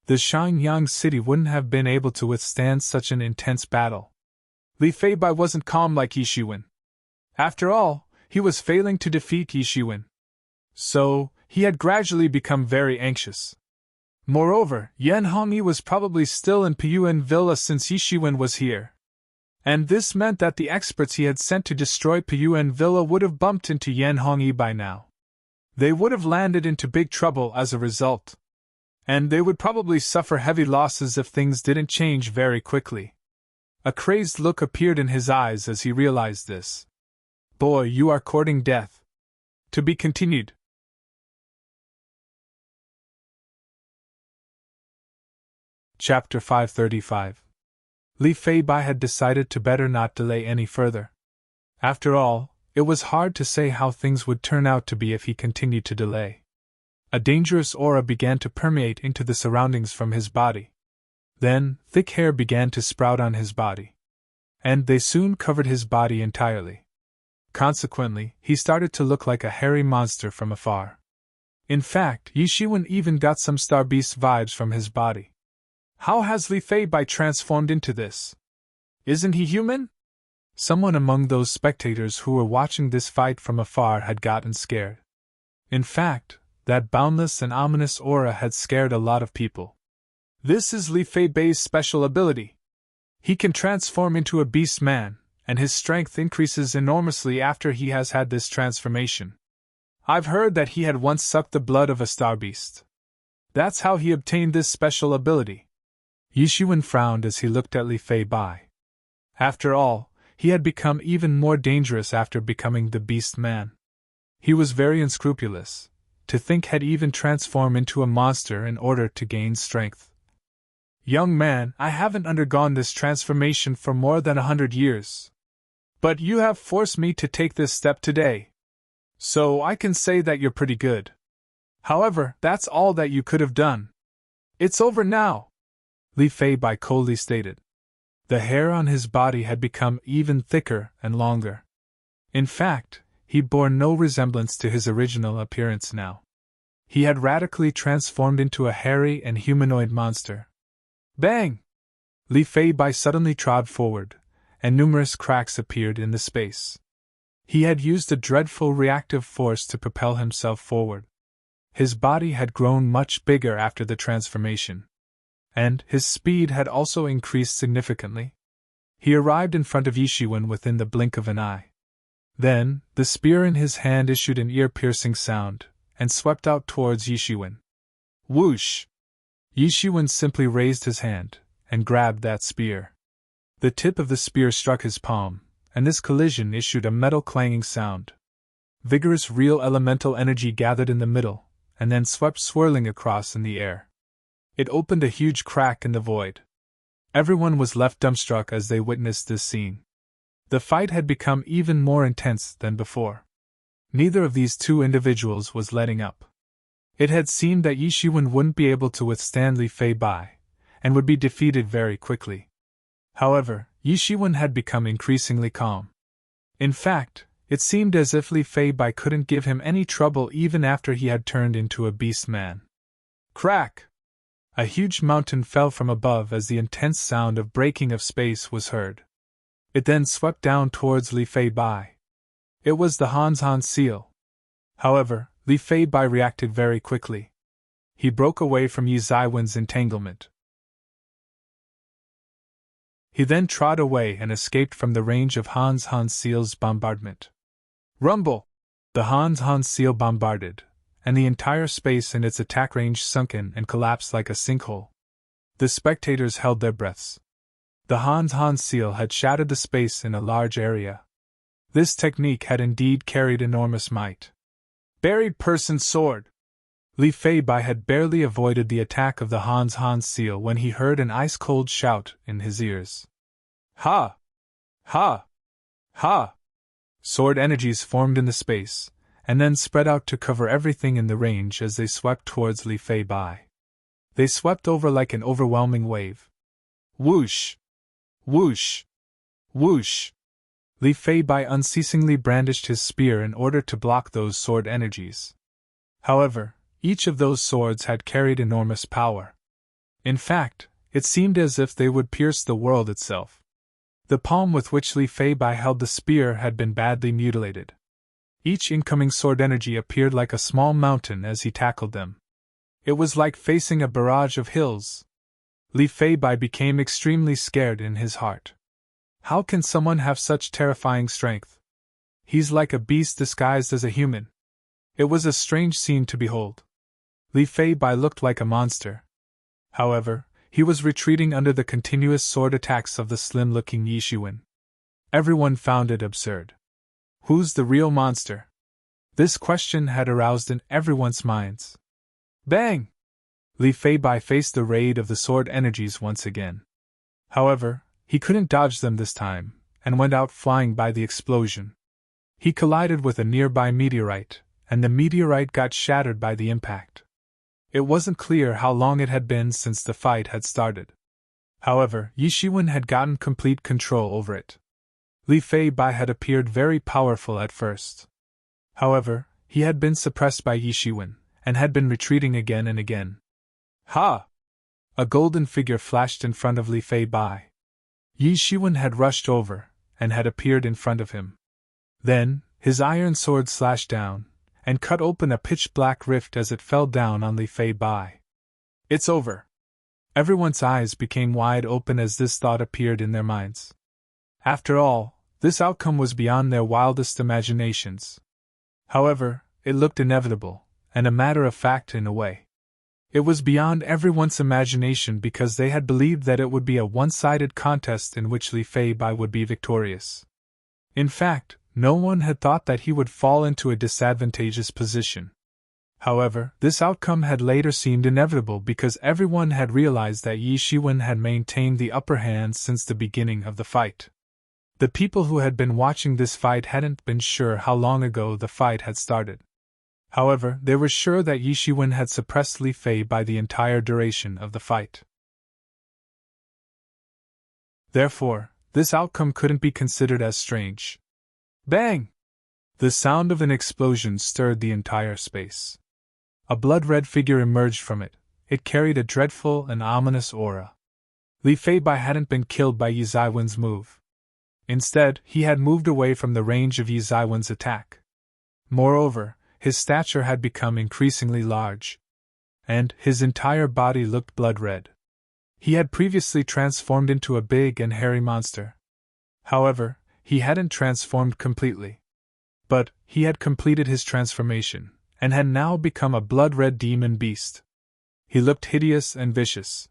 The Xiangyang city wouldn't have been able to withstand such an intense battle. Li Fei Bai wasn't calm like Yishiwen. After all, he was failing to defeat Yishiwen. So, he had gradually become very anxious. Moreover, Yan Hongyi was probably still in Piyuan Villa since Yishiwen was here. And this meant that the experts he had sent to destroy Piyuan Villa would have bumped into Yan Hongyi by now. They would have landed into big trouble as a result. And they would probably suffer heavy losses if things didn't change very quickly. A crazed look appeared in his eyes as he realized this. Boy, you are courting death. To be continued. Chapter 535. Li Fei Bai had decided to better not delay any further. After all, it was hard to say how things would turn out to be if he continued to delay. A dangerous aura began to permeate into the surroundings from his body. Then, thick hair began to sprout on his body. And they soon covered his body entirely. Consequently, he started to look like a hairy monster from afar. In fact, Yishiwen even got some Star Beast vibes from his body. How has Li Fei Bai transformed into this? Isn't he human? Someone among those spectators who were watching this fight from afar had gotten scared. In fact, that boundless and ominous aura had scared a lot of people. This is Li Fei Bei's special ability. He can transform into a beast man, and his strength increases enormously after he has had this transformation. I've heard that he had once sucked the blood of a star beast. That's how he obtained this special ability. Yishuan frowned as he looked at Li Fei Bai. After all, he had become even more dangerous after becoming the Beast Man. He was very unscrupulous. To think had even transformed into a monster in order to gain strength. Young man, I haven't undergone this transformation for more than 100 years. But you have forced me to take this step today. So I can say that you're pretty good. However, that's all that you could have done. It's over now, Li Fei Bai coldly stated. The hair on his body had become even thicker and longer. In fact, he bore no resemblance to his original appearance now. He had radically transformed into a hairy and humanoid monster. Bang! Li Fei Bai suddenly trod forward, and numerous cracks appeared in the space. He had used a dreadful reactive force to propel himself forward. His body had grown much bigger after the transformation. And his speed had also increased significantly. He arrived in front of Yishuan within the blink of an eye. Then, the spear in his hand issued an ear-piercing sound, and swept out towards Yishuan. Whoosh! Yishuan simply raised his hand, and grabbed that spear. The tip of the spear struck his palm, and this collision issued a metal clanging sound. Vigorous real elemental energy gathered in the middle, and then swept swirling across in the air. It opened a huge crack in the void. Everyone was left dumbstruck as they witnessed this scene. The fight had become even more intense than before. Neither of these two individuals was letting up. It had seemed that Yishuan wouldn't be able to withstand Li Fei Bai, and would be defeated very quickly. However, Yishuan had become increasingly calm. In fact, it seemed as if Li Fei Bai couldn't give him any trouble even after he had turned into a beast man. Crack! A huge mountain fell from above as the intense sound of breaking of space was heard. It then swept down towards Li Fei Bai. It was the Han seal. However, Li Fei Bai reacted very quickly. He broke away from Yi Zaiwen's entanglement. He then trod away and escaped from the range of Han seal's bombardment. Rumble! The Han seal bombarded, and the entire space in its attack range sunk in and collapsed like a sinkhole. The spectators held their breaths. The Han seal had shattered the space in a large area. This technique had indeed carried enormous might. Buried person's sword! Li Fei Bai had barely avoided the attack of the Han seal when he heard an ice-cold shout in his ears. Ha! Ha! Ha! Sword energies formed in the space, and then spread out to cover everything in the range as they swept towards Li Fei Bai. They swept over like an overwhelming wave. Whoosh! Whoosh! Whoosh! Li Fei Bai unceasingly brandished his spear in order to block those sword energies. However, each of those swords had carried enormous power. In fact, it seemed as if they would pierce the world itself. The palm with which Li Fei Bai held the spear had been badly mutilated. Each incoming sword energy appeared like a small mountain as he tackled them. It was like facing a barrage of hills. Li Fei Bai became extremely scared in his heart. How can someone have such terrifying strength? He's like a beast disguised as a human. It was a strange scene to behold. Li Fei Bai looked like a monster. However, he was retreating under the continuous sword attacks of the slim-looking Yishuan. Everyone found it absurd. Who's the real monster? This question had aroused in everyone's minds. Bang! Li Fei Bai faced the raid of the sword energies once again. However, he couldn't dodge them this time, and went out flying by the explosion. He collided with a nearby meteorite, and the meteorite got shattered by the impact. It wasn't clear how long it had been since the fight had started. However, Yishuan had gotten complete control over it. Li Fei Bai had appeared very powerful at first. However, he had been suppressed by Yishuan, and had been retreating again and again. Ha! A golden figure flashed in front of Li Fei Bai. Yishuan had rushed over, and had appeared in front of him. Then, his iron sword slashed down, and cut open a pitch-black rift as it fell down on Li Fei Bai. It's over. Everyone's eyes became wide open as this thought appeared in their minds. After all, this outcome was beyond their wildest imaginations. However, it looked inevitable, and a matter of fact in a way. It was beyond everyone's imagination because they had believed that it would be a one-sided contest in which Li Fei Bai would be victorious. In fact, no one had thought that he would fall into a disadvantageous position. However, this outcome had later seemed inevitable because everyone had realized that Yi Shiwen had maintained the upper hand since the beginning of the fight. The people who had been watching this fight hadn't been sure how long ago the fight had started. However, they were sure that Yi Shiwen had suppressed Li Fei by the entire duration of the fight. Therefore, this outcome couldn't be considered as strange. Bang! The sound of an explosion stirred the entire space. A blood-red figure emerged from it. It carried a dreadful and ominous aura. Li Fei Bai hadn't been killed by Yi Zaiwen's move. Instead, he had moved away from the range of Yi Zaiwen's attack. Moreover, his stature had become increasingly large, and his entire body looked blood-red. He had previously transformed into a big and hairy monster. However, he hadn't transformed completely. But he had completed his transformation, and had now become a blood-red demon beast. He looked hideous and vicious.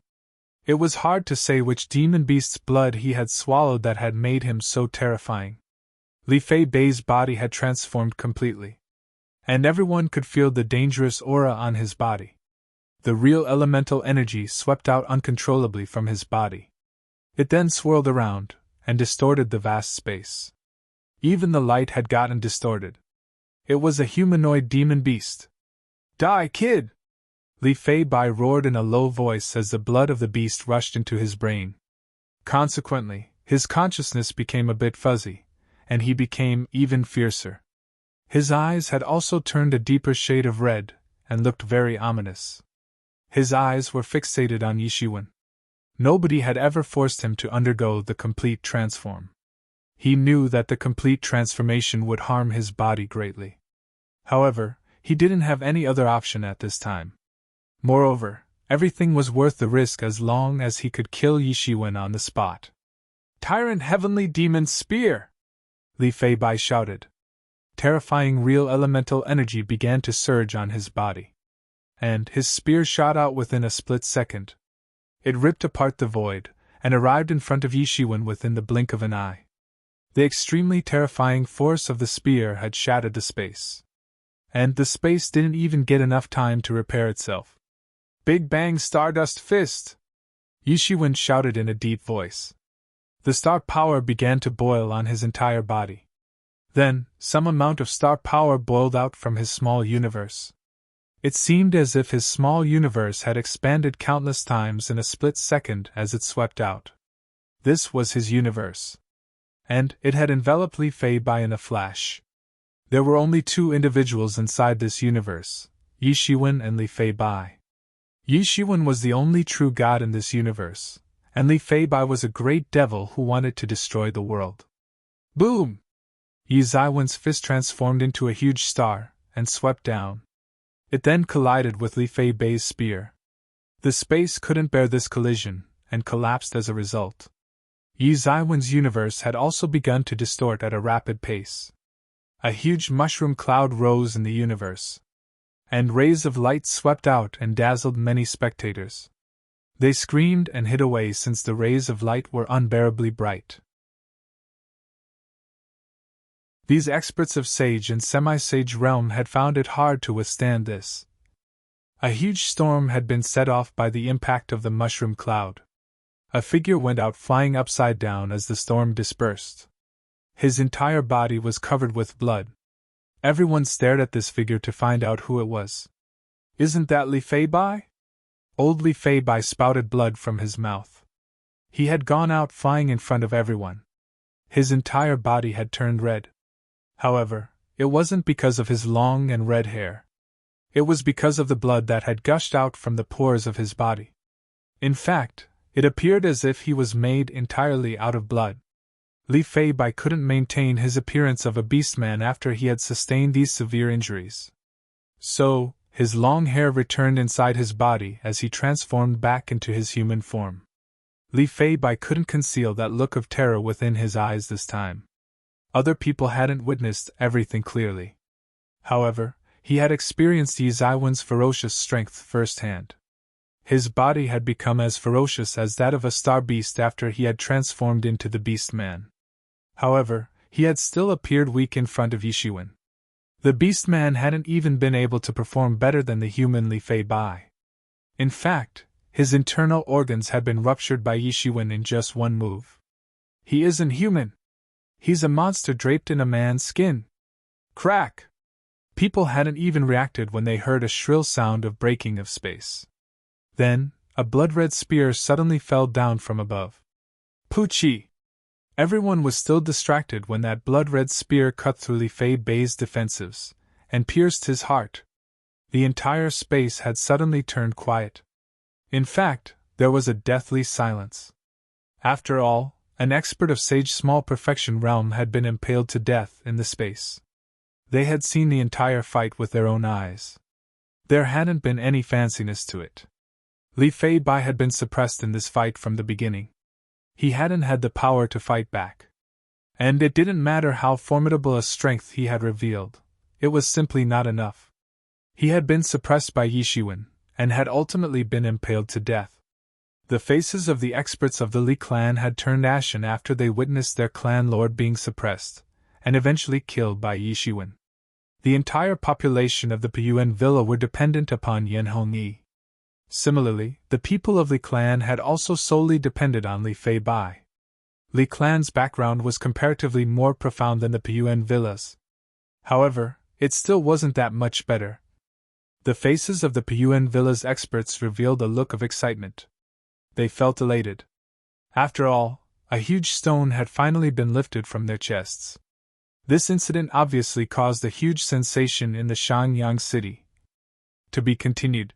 It was hard to say which demon beast's blood he had swallowed that had made him so terrifying. Li Fei Bai's body had transformed completely, and everyone could feel the dangerous aura on his body. The real elemental energy swept out uncontrollably from his body. It then swirled around, and distorted the vast space. Even the light had gotten distorted. It was a humanoid demon beast. "Die, kid!" Li Fei Bai roared in a low voice as the blood of the beast rushed into his brain. Consequently, his consciousness became a bit fuzzy, and he became even fiercer. His eyes had also turned a deeper shade of red, and looked very ominous. His eyes were fixated on Yi Shiwen. Nobody had ever forced him to undergo the complete transform. He knew that the complete transformation would harm his body greatly. However, he didn't have any other option at this time. Moreover, everything was worth the risk as long as he could kill Yi Shiwen on the spot. "Tyrant Heavenly Demon Spear!" Li Fei Bai shouted. Terrifying real elemental energy began to surge on his body. And his spear shot out within a split second. It ripped apart the void, and arrived in front of Yi Shiwen within the blink of an eye. The extremely terrifying force of the spear had shattered the space. And the space didn't even get enough time to repair itself. "Big Bang Stardust Fist!" Yi Shiwen shouted in a deep voice. The star power began to boil on his entire body. Then, some amount of star power boiled out from his small universe. It seemed as if his small universe had expanded countless times in a split second as it swept out. This was his universe. And it had enveloped Li Fei Bai in a flash. There were only two individuals inside this universe, Yi Shiwen and Li Fei Bai. Yi Shiwen was the only true god in this universe, and Li Fei Bai was a great devil who wanted to destroy the world. Boom! Yi Zaiwen's fist transformed into a huge star, and swept down. It then collided with Li Fei Bai's spear. The space couldn't bear this collision, and collapsed as a result. Yi Zaiwen's universe had also begun to distort at a rapid pace. A huge mushroom cloud rose in the universe, and rays of light swept out and dazzled many spectators. They screamed and hid away since the rays of light were unbearably bright. These experts of sage and semi-sage realm had found it hard to withstand this. A huge storm had been set off by the impact of the mushroom cloud. A figure went out flying upside down as the storm dispersed. His entire body was covered with blood. Everyone stared at this figure to find out who it was. "Isn't that Li Fei Bai?" Old Li Fei Bai spouted blood from his mouth. He had gone out flying in front of everyone. His entire body had turned red. However, it wasn't because of his long and red hair. It was because of the blood that had gushed out from the pores of his body. In fact, it appeared as if he was made entirely out of blood. Li Fei Bai couldn't maintain his appearance of a beastman after he had sustained these severe injuries. So, his long hair returned inside his body as he transformed back into his human form. Li Fei Bai couldn't conceal that look of terror within his eyes this time. Other people hadn't witnessed everything clearly. However, he had experienced Yi Zaiwen's ferocious strength firsthand. His body had become as ferocious as that of a star beast after he had transformed into the beast man. However, he had still appeared weak in front of Yishuin. The beast man hadn't even been able to perform better than the human Li Fei Bai. In fact, his internal organs had been ruptured by Yishuin in just one move. He isn't human. He's a monster draped in a man's skin. Crack! People hadn't even reacted when they heard a shrill sound of breaking of space. Then, a blood-red spear suddenly fell down from above. Poochie! Everyone was still distracted when that blood-red spear cut through Li Fei Bei's defensives, and pierced his heart. The entire space had suddenly turned quiet. In fact, there was a deathly silence. After all, an expert of Sage Small Perfection Realm had been impaled to death in the space. They had seen the entire fight with their own eyes. There hadn't been any fanciness to it. Li Fei Bai had been suppressed in this fight from the beginning. He hadn't had the power to fight back. And it didn't matter how formidable a strength he had revealed, it was simply not enough. He had been suppressed by Yishuin, and had ultimately been impaled to death. The faces of the experts of the Li clan had turned ashen after they witnessed their clan lord being suppressed, and eventually killed by Yishuin. The entire population of the Piyuan villa were dependent upon Yan Hongyi. Similarly, the people of Li clan had also solely depended on Li Fei Bai. Li clan's background was comparatively more profound than the Piyuan villas. However, it still wasn't that much better. The faces of the Piyuan villa's experts revealed a look of excitement. They felt elated. After all, a huge stone had finally been lifted from their chests. This incident obviously caused a huge sensation in the Shangyang city. To be continued.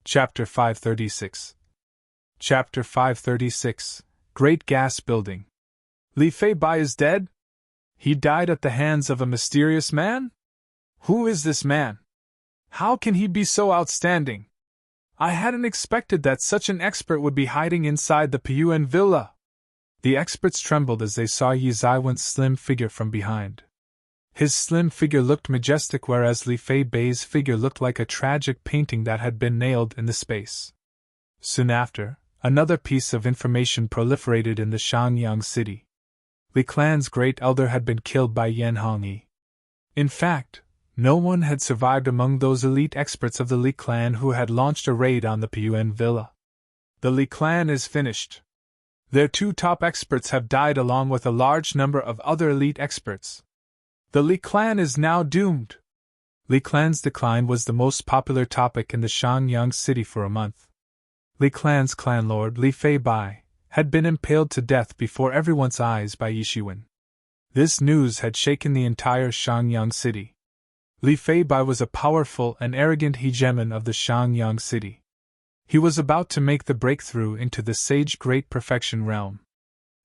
Chapter 536. Chapter 536. Great Gas Building. Li Fei Bai is dead? He died at the hands of a mysterious man? Who is this man? How can he be so outstanding? I hadn't expected that such an expert would be hiding inside the Piyuan villa. The experts trembled as they saw Yi Zaiwen's slim figure from behind. His slim figure looked majestic, whereas Li Fei Bei's figure looked like a tragic painting that had been nailed in the space. Soon after, another piece of information proliferated in the Shangyang city. Li clan's great elder had been killed by Yan Hongyi. In fact, no one had survived among those elite experts of the Li clan who had launched a raid on the Piyuan villa. The Li clan is finished. Their two top experts have died along with a large number of other elite experts. The Li clan is now doomed. Li clan's decline was the most popular topic in the Shangyang city for a month. Li clan's clan lord, Li Fei Bai, had been impaled to death before everyone's eyes by Yishuin. This news had shaken the entire Shangyang city. Li Fei Bai was a powerful and arrogant hegemon of the Shangyang city. He was about to make the breakthrough into the Sage Great Perfection realm.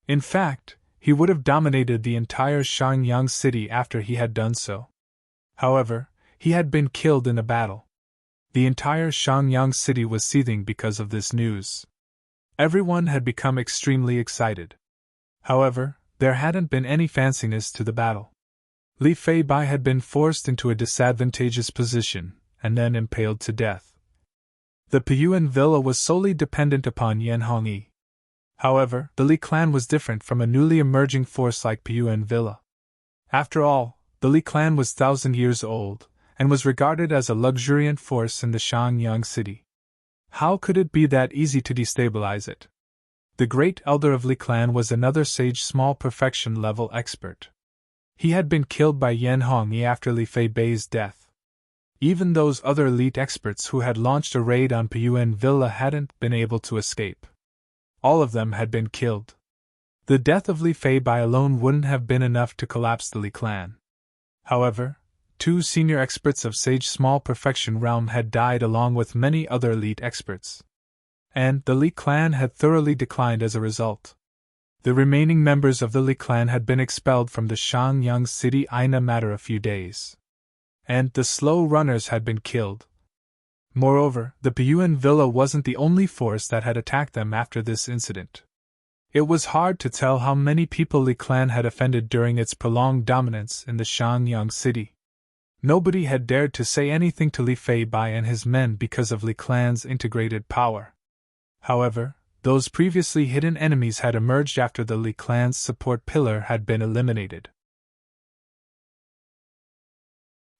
In fact, he would have dominated the entire Shangyang city after he had done so. However, he had been killed in a battle. The entire Shangyang city was seething because of this news. Everyone had become extremely excited. However, there hadn't been any fanciness to the battle. Li Fei Bai had been forced into a disadvantageous position, and then impaled to death. The Piyuan villa was solely dependent upon Yan Hongyi. However, the Li clan was different from a newly emerging force like Piyuan villa. After all, the Li clan was 1,000 years old, and was regarded as a luxuriant force in the Shangyang city. How could it be that easy to destabilize it? The great elder of Li clan was another Sage Small Perfection level expert. He had been killed by Yan Hongyi after Li Fei Bei's death. Even those other elite experts who had launched a raid on Piyuan villa hadn't been able to escape. All of them had been killed. The death of Li Fei Bai alone wouldn't have been enough to collapse the Li clan. However, 2 senior experts of Sage Small Perfection realm had died along with many other elite experts. And the Li clan had thoroughly declined as a result. The remaining members of the Li clan had been expelled from the Shangyang city in a matter of few days. And the slow runners had been killed. Moreover, the Piyuan villa wasn't the only force that had attacked them after this incident. It was hard to tell how many people Li clan had offended during its prolonged dominance in the Shangyang city. Nobody had dared to say anything to Li Fei Bai and his men because of Li Clan's integrated power. However, those previously hidden enemies had emerged after the Li Clan's support pillar had been eliminated.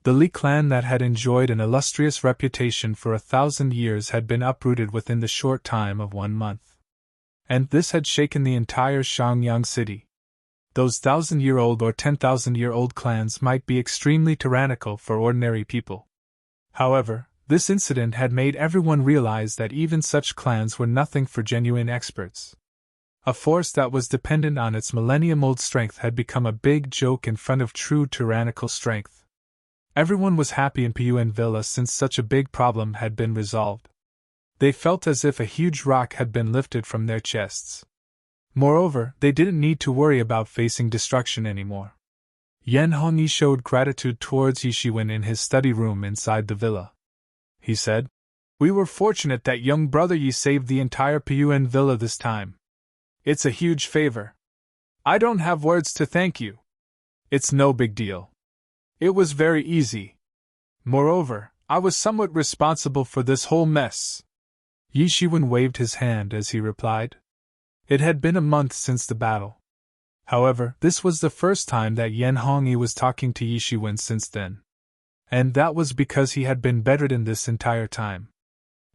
The Li Clan that had enjoyed an illustrious reputation for 1,000 years had been uprooted within the short time of 1 month. And this had shaken the entire Xiangyang city. Those 1,000-year-old or 10,000-year-old clans might be extremely tyrannical for ordinary people. However, this incident had made everyone realize that even such clans were nothing for genuine experts. A force that was dependent on its millennium-old strength had become a big joke in front of true tyrannical strength. Everyone was happy in Puyuan Villa since such a big problem had been resolved. They felt as if a huge rock had been lifted from their chests. Moreover, they didn't need to worry about facing destruction anymore. Yan Hongyi showed gratitude towards Yishiwen in his study room inside the villa. He said, "We were fortunate that young brother Yi saved the entire Puyuan Villa this time. It's a huge favor. I don't have words to thank you. It's no big deal. It was very easy. Moreover, I was somewhat responsible for this whole mess." Yishiwen waved his hand as he replied. It had been a month since the battle. However, this was the first time that Yan Hongyi was talking to Yishiwen since then. And that was because he had been bedridden this entire time.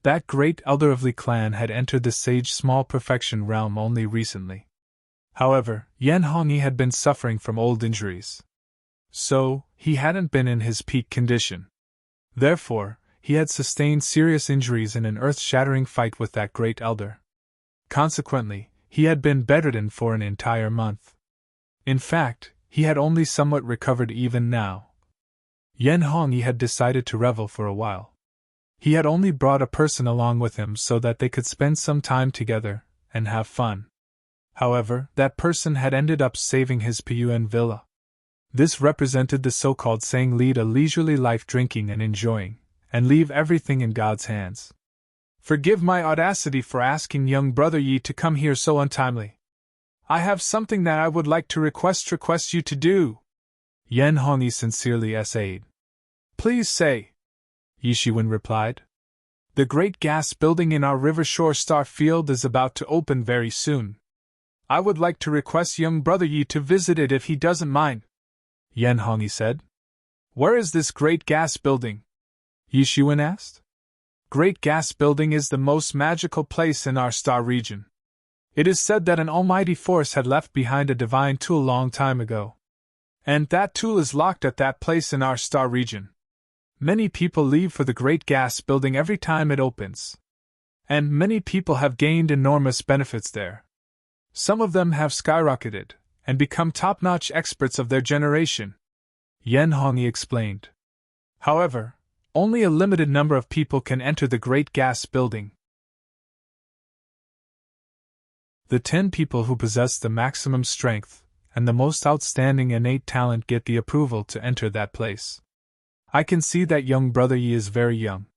That great elder of Li Clan had entered the sage small perfection realm only recently. However, Yan Hongyi had been suffering from old injuries. So, he hadn't been in his peak condition. Therefore, he had sustained serious injuries in an earth-shattering fight with that great elder. Consequently, he had been bedridden for an entire month. In fact, he had only somewhat recovered even now. Yan Hongyi had decided to revel for a while. He had only brought a person along with him so that they could spend some time together and have fun. However, that person had ended up saving his Puyuan Villa. This represented the so-called saying lead a leisurely life drinking and enjoying, and leave everything in God's hands. Forgive my audacity for asking young brother Yi to come here so untimely. I have something that I would like to request you to do. Yan Hongyi sincerely essayed. Please say, Yishiwen replied. The great gas building in our River Shore Star Field is about to open very soon. I would like to request young brother Yi to visit it if he doesn't mind. Yan Hongyi said. Where is this great gas building? Yishiwen asked. Great gas building is the most magical place in our star region. It is said that an almighty force had left behind a divine tool long time ago. And that tool is locked at that place in our star region. Many people leave for the great gas building every time it opens. And many people have gained enormous benefits there. Some of them have skyrocketed and become top-notch experts of their generation. Yan Hongyi explained. However, only a limited number of people can enter the great gas building. The 10 people who possess the maximum strength and the most outstanding innate talent get the approval to enter that place. I can see that young brother Yi is very young.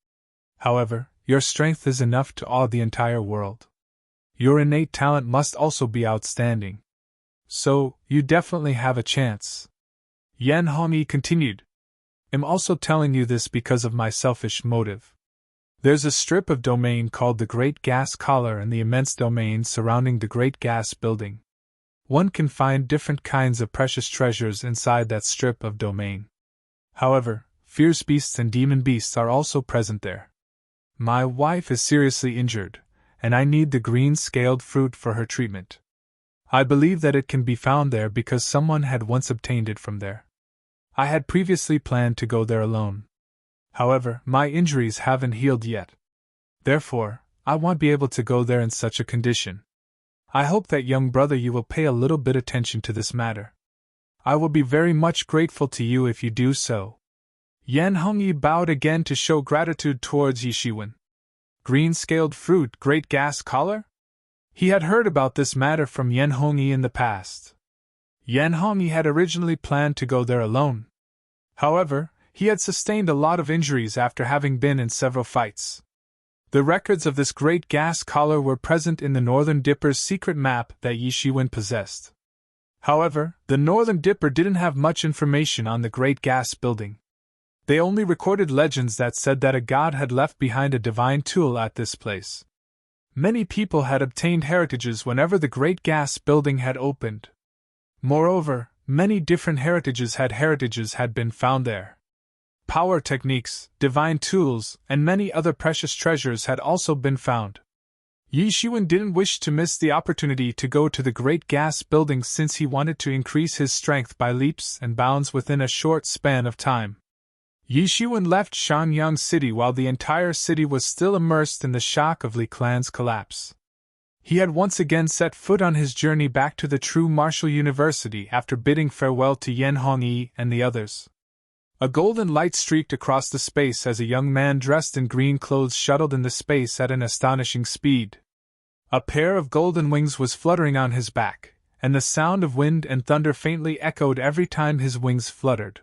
However, your strength is enough to awe the entire world. Your innate talent must also be outstanding. So, you definitely have a chance. Yan Hongyi continued. I'm also telling you this because of my selfish motive. There's a strip of domain called the Great Gas Collar and the immense domain surrounding the Great Gas Building. One can find different kinds of precious treasures inside that strip of domain. However, fierce beasts and demon beasts are also present there. My wife is seriously injured, and I need the green-scaled fruit for her treatment. I believe that it can be found there because someone had once obtained it from there. I had previously planned to go there alone. However, my injuries haven't healed yet. Therefore, I won't be able to go there in such a condition. I hope that young brother you will pay a little bit attention to this matter. I will be very much grateful to you if you do so. Yan Hongyi bowed again to show gratitude towards Yishiwen. Green-scaled fruit, great gas collar? He had heard about this matter from Yan Hongyi in the past. Yan Hongyi had originally planned to go there alone. However, he had sustained a lot of injuries after having been in several fights. The records of this great gas collar were present in the Northern Dipper's secret map that Yishiwen possessed. However, the Northern Dipper didn't have much information on the Great Gas Building. They only recorded legends that said that a god had left behind a divine tool at this place. Many people had obtained heritages whenever the Great Gas Building had opened. Moreover, many different heritages had been found there. Power techniques, divine tools, and many other precious treasures had also been found. Yi Shiwen didn't wish to miss the opportunity to go to the Great Gas Building since he wanted to increase his strength by leaps and bounds within a short span of time. Yi Shiwen left Shanyang City while the entire city was still immersed in the shock of Li Clan's collapse. He had once again set foot on his journey back to the True Martial University after bidding farewell to Yen Hongyi and the others. A golden light streaked across the space as a young man dressed in green clothes shuttled in the space at an astonishing speed. A pair of golden wings was fluttering on his back, and the sound of wind and thunder faintly echoed every time his wings fluttered.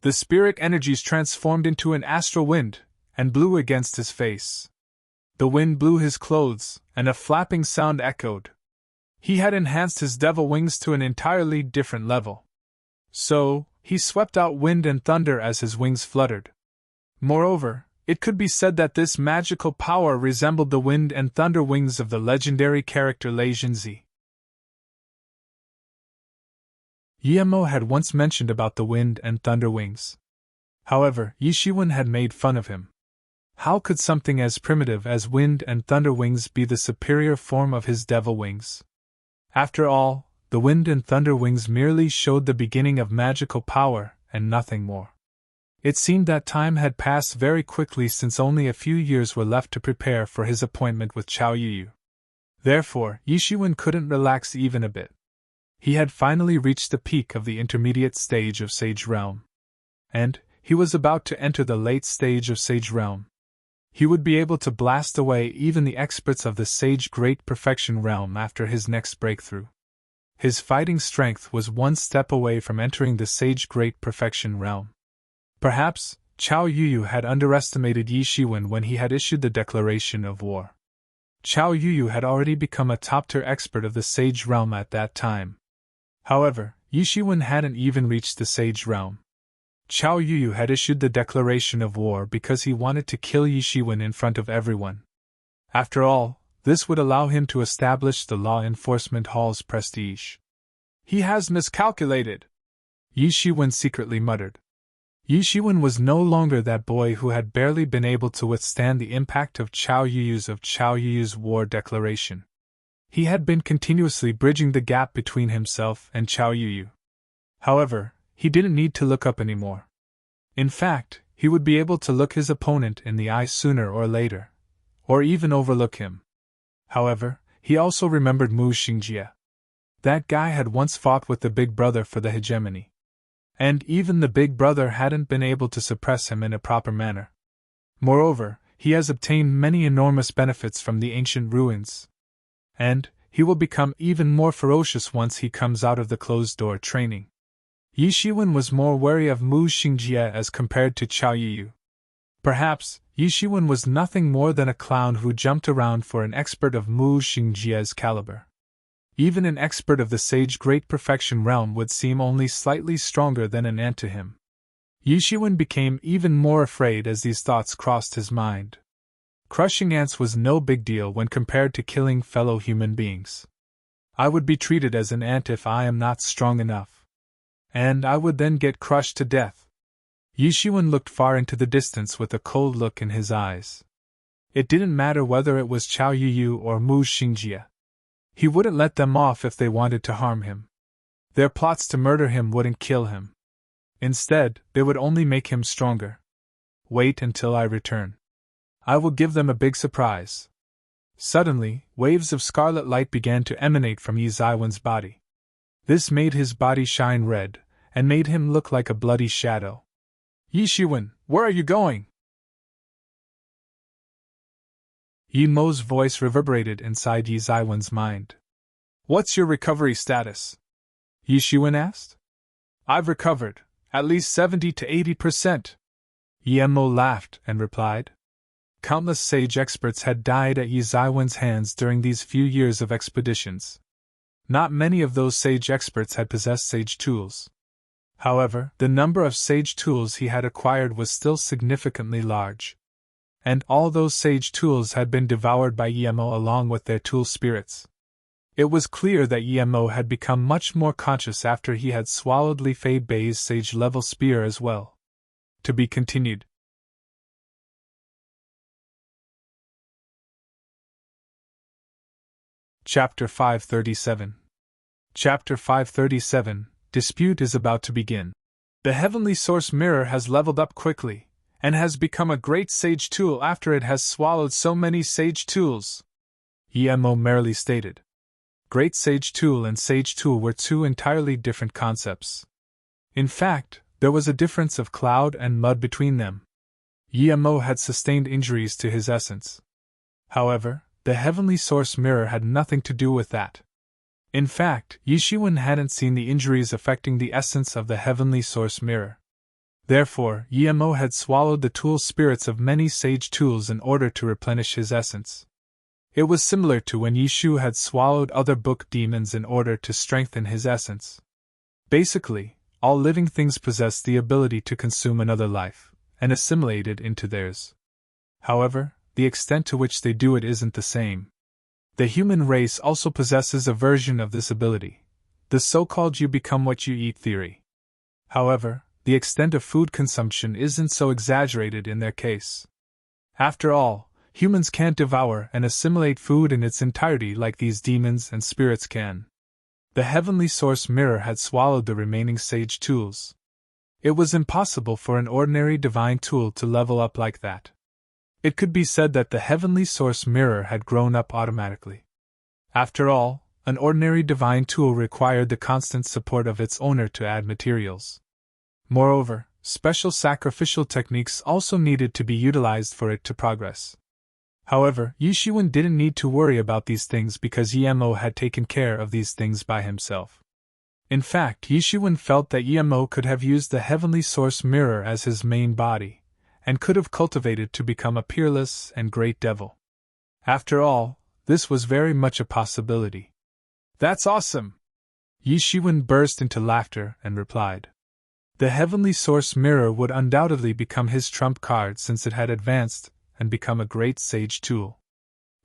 The spirit energies transformed into an astral wind, and blew against his face. The wind blew his clothes, and a flapping sound echoed. He had enhanced his devil wings to an entirely different level. So, he swept out wind and thunder as his wings fluttered. Moreover, it could be said that this magical power resembled the wind and thunder wings of the legendary character Lei Jinzi. Yemo had once mentioned about the wind and thunder wings. However, Yi Shiwen had made fun of him. How could something as primitive as wind and thunder wings be the superior form of his devil wings? After all, the wind and thunder wings merely showed the beginning of magical power, and nothing more. It seemed that time had passed very quickly since only a few years were left to prepare for his appointment with Chao Yuyu. Therefore, Yi Shiwen couldn't relax even a bit. He had finally reached the peak of the intermediate stage of Sage Realm. And he was about to enter the late stage of Sage Realm. He would be able to blast away even the experts of the Sage Great Perfection Realm after his next breakthrough. His fighting strength was one step away from entering the Sage Great Perfection Realm. Perhaps, Chao Yuyu had underestimated Yi Shiwen when he had issued the declaration of war. Chao Yuyu had already become a top-tier expert of the Sage Realm at that time. However, Yi Shiwen hadn't even reached the Sage Realm. Chao Yuyu had issued the declaration of war because he wanted to kill Yi Shiwen in front of everyone. After all, this would allow him to establish the Law Enforcement Hall's prestige. He has miscalculated, Yi Shiwen secretly muttered. Yi Shiwen was no longer that boy who had barely been able to withstand the impact of Chao Yuyu's war declaration. He had been continuously bridging the gap between himself and Chao Yuyu. However, he didn't need to look up anymore. In fact, he would be able to look his opponent in the eye sooner or later, or even overlook him. However, he also remembered Mu Xingjie. That guy had once fought with the Big Brother for the hegemony. And even the Big Brother hadn't been able to suppress him in a proper manner. Moreover, he has obtained many enormous benefits from the ancient ruins. And he will become even more ferocious once he comes out of the closed-door training. Yi Shiwen was more wary of Mu Xingjie as compared to Chao Yuyu. Perhaps, Yi Shiwen was nothing more than a clown who jumped around for an expert of Mu Xingjie's caliber. Even an expert of the Sage Great Perfection Realm would seem only slightly stronger than an ant to him. Yi Shiwen became even more afraid as these thoughts crossed his mind. Crushing ants was no big deal when compared to killing fellow human beings. I would be treated as an ant if I am not strong enough. And I would then get crushed to death. Yi Shiwen looked far into the distance with a cold look in his eyes. It didn't matter whether it was Chao Yuyu or Mu Xingjie. He wouldn't let them off if they wanted to harm him. Their plots to murder him wouldn't kill him. Instead, they would only make him stronger. Wait until I return. I will give them a big surprise. Suddenly, waves of scarlet light began to emanate from Yi Ziwen's body. This made his body shine red, and made him look like a bloody shadow. Yi Shiwen, where are you going? Yi Mo's voice reverberated inside Yi Ziwen's mind. What's your recovery status? Yi Shiwen asked. I've recovered, at least 70 to 80%. Yi Mo laughed and replied. Countless sage experts had died at Yi Ziwen's hands during these few years of expeditions. Not many of those sage experts had possessed sage tools. However, the number of sage tools he had acquired was still significantly large. And all those sage tools had been devoured by Emo along with their tool spirits. It was clear that Emo had become much more conscious after he had swallowed Li Fei Bei's sage-level spear as well. To be continued. Chapter 537. Chapter 537, Dispute is about to begin. The Heavenly Source Mirror has leveled up quickly, and has become a great sage tool after it has swallowed so many sage tools, Emo merrily stated. Great Sage Tool and Sage Tool were two entirely different concepts. In fact, there was a difference of cloud and mud between them. Emo had sustained injuries to his essence. However, the Heavenly Source Mirror had nothing to do with that. In fact, Yishiwen hadn't seen the injuries affecting the essence of the Heavenly Source Mirror. Therefore, Emo had swallowed the tool spirits of many sage tools in order to replenish his essence. It was similar to when Yishu had swallowed other book demons in order to strengthen his essence. Basically, all living things possess the ability to consume another life, and assimilate it into theirs. However, the extent to which they do it isn't the same. The human race also possesses a version of this ability, the so-called you become what you eat theory. However, the extent of food consumption isn't so exaggerated in their case. After all, humans can't devour and assimilate food in its entirety like these demons and spirits can. The Heavenly Source Mirror had swallowed the remaining sage tools. It was impossible for an ordinary divine tool to level up like that. It could be said that the Heavenly Source Mirror had grown up automatically. After all, an ordinary divine tool required the constant support of its owner to add materials. Moreover, special sacrificial techniques also needed to be utilized for it to progress. However, Yishiwen didn't need to worry about these things because Emo had taken care of these things by himself. In fact, Yishiwen felt that Emo could have used the Heavenly Source Mirror as his main body, and could have cultivated to become a peerless and great devil. After all, this was very much a possibility. That's awesome! Yishiwen burst into laughter and replied. The Heavenly Source Mirror would undoubtedly become his trump card since it had advanced and become a great sage tool.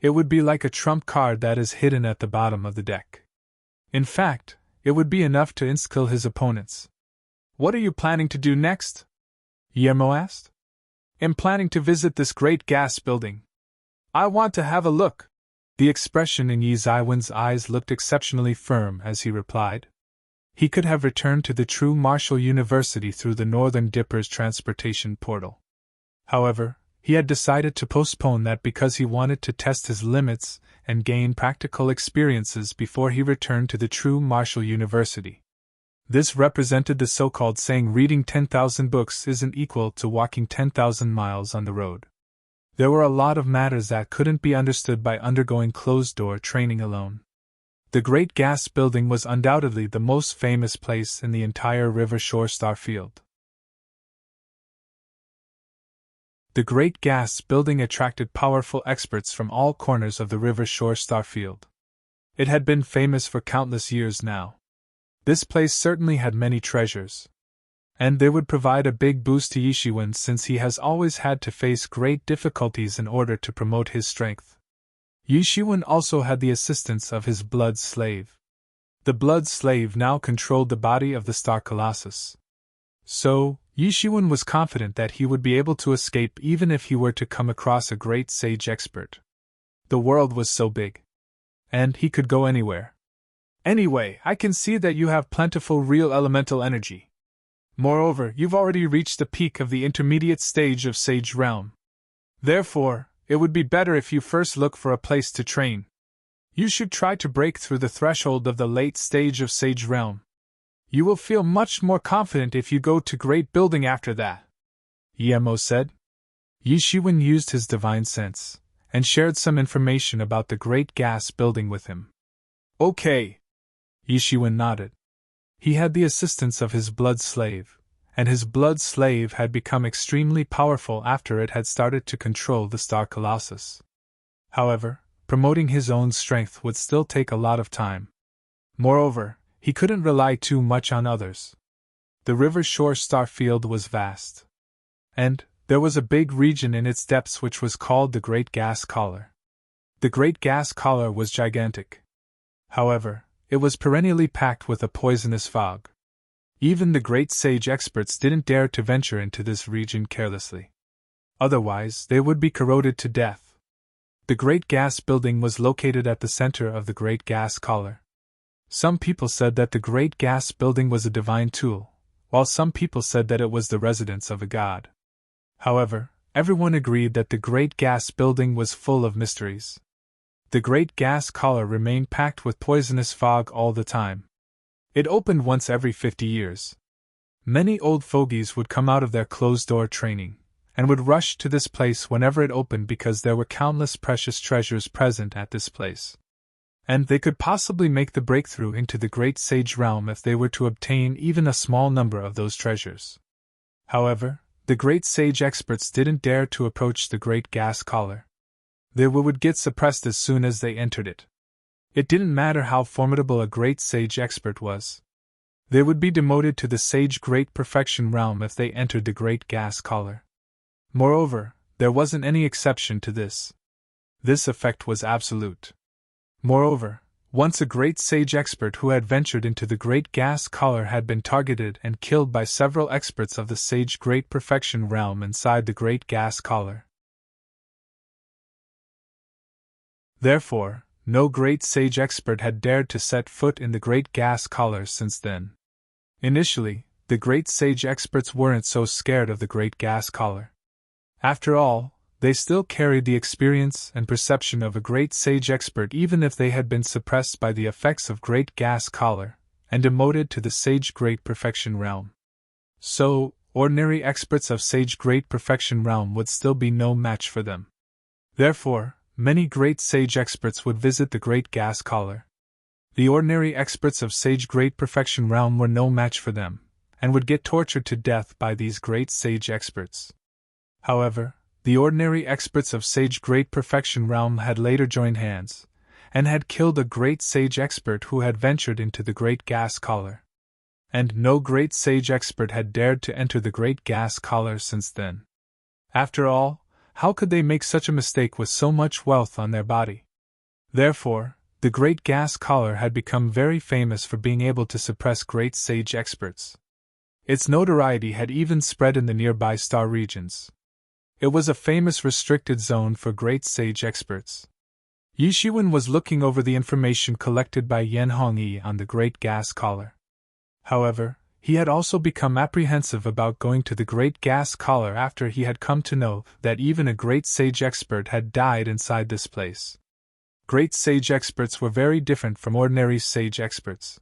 It would be like a trump card that is hidden at the bottom of the deck. In fact, it would be enough to inskill his opponents. What are you planning to do next? Emo asked. I'm planning to visit this great gas building. I want to have a look. The expression in Yi Zaiwen's eyes looked exceptionally firm as he replied. He could have returned to the true Marshall University through the Northern Dipper's transportation portal. However, he had decided to postpone that because he wanted to test his limits and gain practical experiences before he returned to the true Marshall University. This represented the so-called saying reading 10,000 books isn't equal to walking 10,000 miles on the road. There were a lot of matters that couldn't be understood by undergoing closed-door training alone. The Great Gas Building was undoubtedly the most famous place in the entire River Shore Starfield. The Great Gas Building attracted powerful experts from all corners of the River Shore Starfield. It had been famous for countless years now. This place certainly had many treasures. And they would provide a big boost to Yishiwen since he has always had to face great difficulties in order to promote his strength. Yishiwen also had the assistance of his blood slave. The blood slave now controlled the body of the Star Colossus. So, Yishiwen was confident that he would be able to escape even if he were to come across a great sage expert. The world was so big. And he could go anywhere. Anyway, I can see that you have plentiful real elemental energy. Moreover, you've already reached the peak of the intermediate stage of Sage Realm. Therefore, it would be better if you first look for a place to train. You should try to break through the threshold of the late stage of Sage Realm. You will feel much more confident if you go to Great Building after that, Emo said. Yishiwen used his divine sense, and shared some information about the Great Gas Building with him. Okay. Yishiwen nodded. He had the assistance of his blood slave, and his blood slave had become extremely powerful after it had started to control the Star Colossus. However, promoting his own strength would still take a lot of time. Moreover, he couldn't rely too much on others. The river shore star field was vast. And there was a big region in its depths which was called the Great Gas Collar. The Great Gas Collar was gigantic. However, it was perennially packed with a poisonous fog. Even the great sage experts didn't dare to venture into this region carelessly. Otherwise, they would be corroded to death. The Great Gas Building was located at the center of the Great Gas Collar. Some people said that the Great Gas Building was a divine tool, while some people said that it was the residence of a god. However, everyone agreed that the Great Gas Building was full of mysteries. The Great Gas Collar remained packed with poisonous fog all the time. It opened once every 50 years. Many old fogies would come out of their closed-door training, and would rush to this place whenever it opened because there were countless precious treasures present at this place. And they could possibly make the breakthrough into the Great Sage Realm if they were to obtain even a small number of those treasures. However, the Great Sage experts didn't dare to approach the Great Gas Collar. They would get suppressed as soon as they entered it. It didn't matter how formidable a Great Sage expert was. They would be demoted to the Sage Great Perfection Realm if they entered the Great Gas Collar. Moreover, there wasn't any exception to this. This effect was absolute. Moreover, once a great sage expert who had ventured into the Great Gas Collar had been targeted and killed by several experts of the Sage Great Perfection Realm inside the Great Gas Collar. Therefore, no great sage expert had dared to set foot in the Great Gas Collar since then. Initially, the great sage experts weren't so scared of the Great Gas Collar. After all, they still carried the experience and perception of a great sage expert even if they had been suppressed by the effects of Great Gas Collar, and demoted to the Sage Great Perfection Realm. So, ordinary experts of Sage Great Perfection Realm would still be no match for them. Therefore, many great sage experts would visit the Great Gas Collar. The ordinary experts of Sage Great Perfection Realm were no match for them, and would get tortured to death by these great sage experts. However, the ordinary experts of Sage Great Perfection Realm had later joined hands, and had killed a great sage expert who had ventured into the Great Gas Collar. And no great sage expert had dared to enter the Great Gas Collar since then. After all, how could they make such a mistake with so much wealth on their body? Therefore, the Great Gas Collar had become very famous for being able to suppress great sage experts. Its notoriety had even spread in the nearby star regions. It was a famous restricted zone for great sage experts. Yi Shiwen was looking over the information collected by Yan Hongyi on the Great Gas Collar. However, he had also become apprehensive about going to the Great Gas Collar after he had come to know that even a great sage expert had died inside this place. Great sage experts were very different from ordinary sage experts.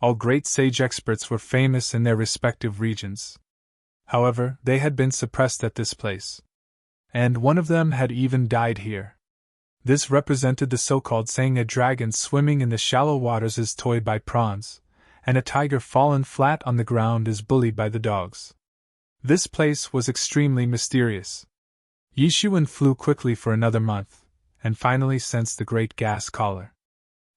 All great sage experts were famous in their respective regions. However, they had been suppressed at this place. And one of them had even died here. This represented the so-called saying a dragon swimming in the shallow waters is toyed by prawns, and a tiger fallen flat on the ground is bullied by the dogs. This place was extremely mysterious. Yi Shiwen flew quickly for another month, and finally sensed the Great Gas Collar.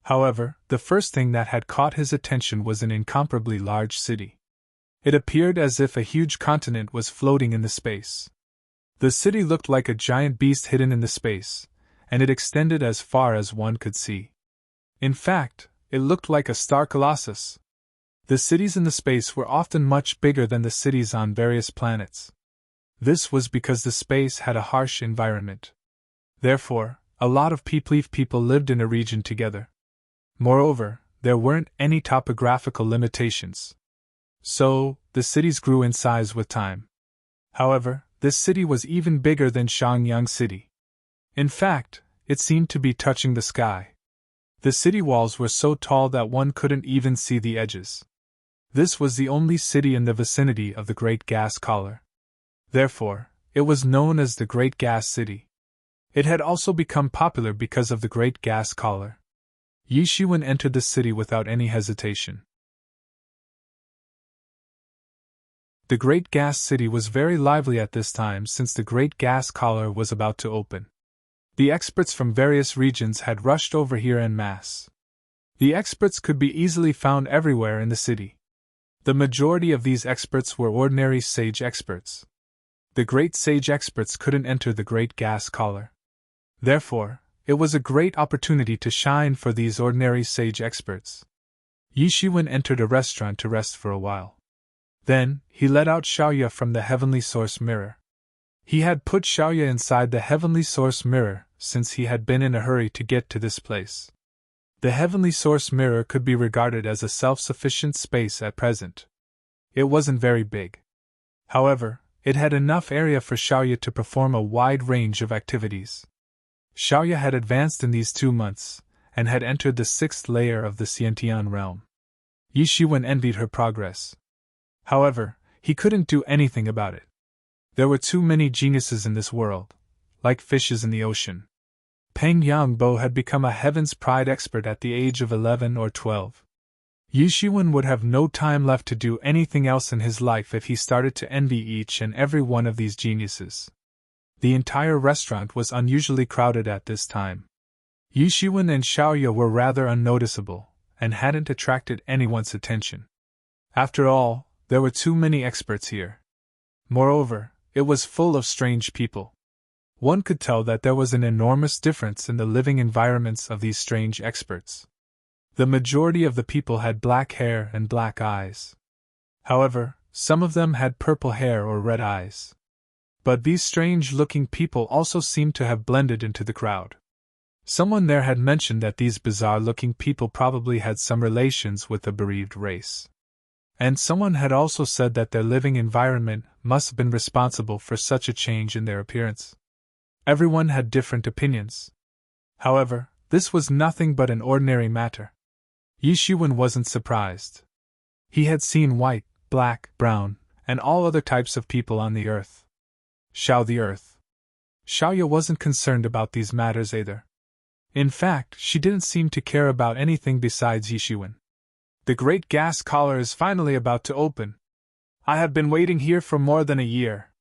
However, the first thing that had caught his attention was an incomparably large city. It appeared as if a huge continent was floating in the space. The city looked like a giant beast hidden in the space, and it extended as far as one could see. In fact, it looked like a star colossus. The cities in the space were often much bigger than the cities on various planets. This was because the space had a harsh environment. Therefore, a lot of people lived in a region together. Moreover, there weren't any topographical limitations. So, the cities grew in size with time. However, this city was even bigger than Shangyang City. In fact, it seemed to be touching the sky. The city walls were so tall that one couldn't even see the edges. This was the only city in the vicinity of the Great Gas Collar. Therefore, it was known as the Great Gas City. It had also become popular because of the Great Gas Collar. Yi Shiwen entered the city without any hesitation. The Great Gas City was very lively at this time since the Great Gas Collar was about to open. The experts from various regions had rushed over here en masse. The experts could be easily found everywhere in the city. The majority of these experts were ordinary sage experts. The great sage experts couldn't enter the great gas collar. Therefore, it was a great opportunity to shine for these ordinary sage experts. Yi Shiwen entered a restaurant to rest for a while. Then, he let out Xiaoya from the heavenly source mirror. He had put Xiaoya inside the heavenly source mirror since he had been in a hurry to get to this place. The heavenly source mirror could be regarded as a self-sufficient space at present. It wasn't very big. However, it had enough area for Xiaoya to perform a wide range of activities. Xiaoya had advanced in these 2 months, and had entered the 6th layer of the Xiantian realm. Yi Shiwen envied her progress. However, he couldn't do anything about it. There were too many geniuses in this world, like fishes in the ocean. Peng Yangbo had become a Heaven's Pride expert at the age of 11 or 12. Yi Shiwen would have no time left to do anything else in his life if he started to envy each and every one of these geniuses. The entire restaurant was unusually crowded at this time. Yi Shiwen and Xiaoya were rather unnoticeable, and hadn't attracted anyone's attention. After all, there were too many experts here. Moreover, it was full of strange people. One could tell that there was an enormous difference in the living environments of these strange experts. The majority of the people had black hair and black eyes. However, some of them had purple hair or red eyes. But these strange-looking people also seemed to have blended into the crowd. Someone there had mentioned that these bizarre-looking people probably had some relations with the bereaved race. And someone had also said that their living environment must have been responsible for such a change in their appearance. Everyone had different opinions. However, this was nothing but an ordinary matter. Yi Shiwen wasn't surprised. He had seen white, black, brown, and all other types of people on the earth. Xiao the earth. Xiaoya wasn't concerned about these matters either. In fact, she didn't seem to care about anything besides Yi Shiwen. The great gas collar is finally about to open. I have been waiting here for more than a year.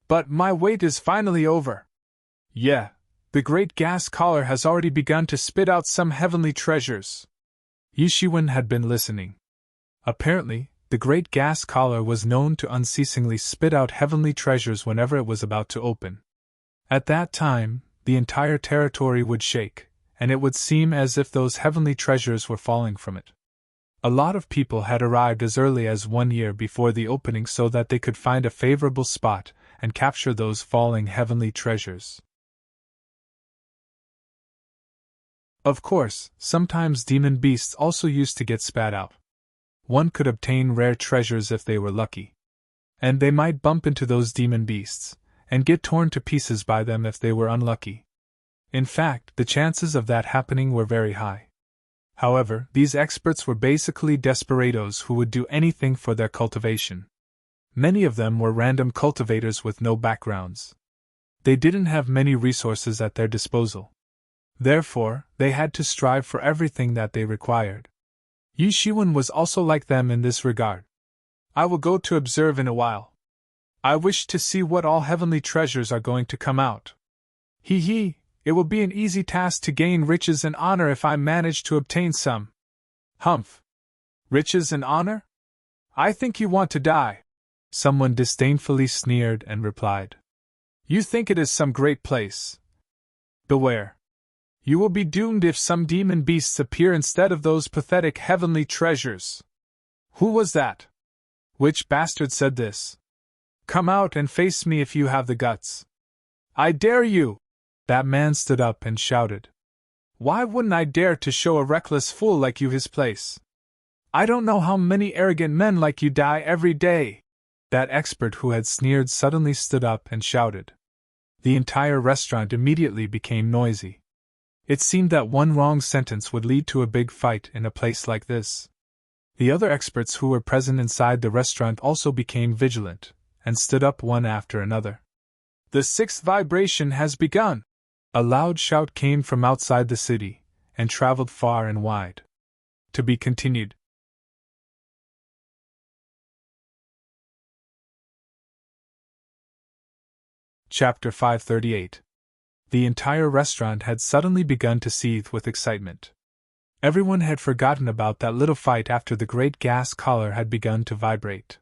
But my wait is finally over. Yeah, the great gas collar has already begun to spit out some heavenly treasures. Yi Shiwen had been listening. Apparently, the great gas collar was known to unceasingly spit out heavenly treasures whenever it was about to open. At that time, the entire territory would shake, and it would seem as if those heavenly treasures were falling from it. A lot of people had arrived as early as 1 year before the opening so that they could find a favorable spot and capture those falling heavenly treasures. Of course, sometimes demon beasts also used to get spat out. One could obtain rare treasures if they were lucky. And they might bump into those demon beasts, and get torn to pieces by them if they were unlucky. In fact, the chances of that happening were very high. However, these experts were basically desperados who would do anything for their cultivation. Many of them were random cultivators with no backgrounds. They didn't have many resources at their disposal. Therefore, they had to strive for everything that they required. Yi Shiwen was also like them in this regard. I will go to observe in a while. I wish to see what all heavenly treasures are going to come out. He, it will be an easy task to gain riches and honor if I manage to obtain some. Humph! Riches and honor? I think you want to die. Someone disdainfully sneered and replied. You think it is some great place. Beware. You will be doomed if some demon beasts appear instead of those pathetic heavenly treasures. Who was that? Which bastard said this? Come out and face me if you have the guts. I dare you! That man stood up and shouted. Why wouldn't I dare to show a reckless fool like you his place? I don't know how many arrogant men like you die every day. That expert who had sneered suddenly stood up and shouted. The entire restaurant immediately became noisy. It seemed that one wrong sentence would lead to a big fight in a place like this. The other experts who were present inside the restaurant also became vigilant, and stood up one after another. The 6th vibration has begun! A loud shout came from outside the city, and traveled far and wide. To be continued. Chapter 538. The entire restaurant had suddenly begun to seethe with excitement. Everyone had forgotten about that little fight after the great gas collar had begun to vibrate.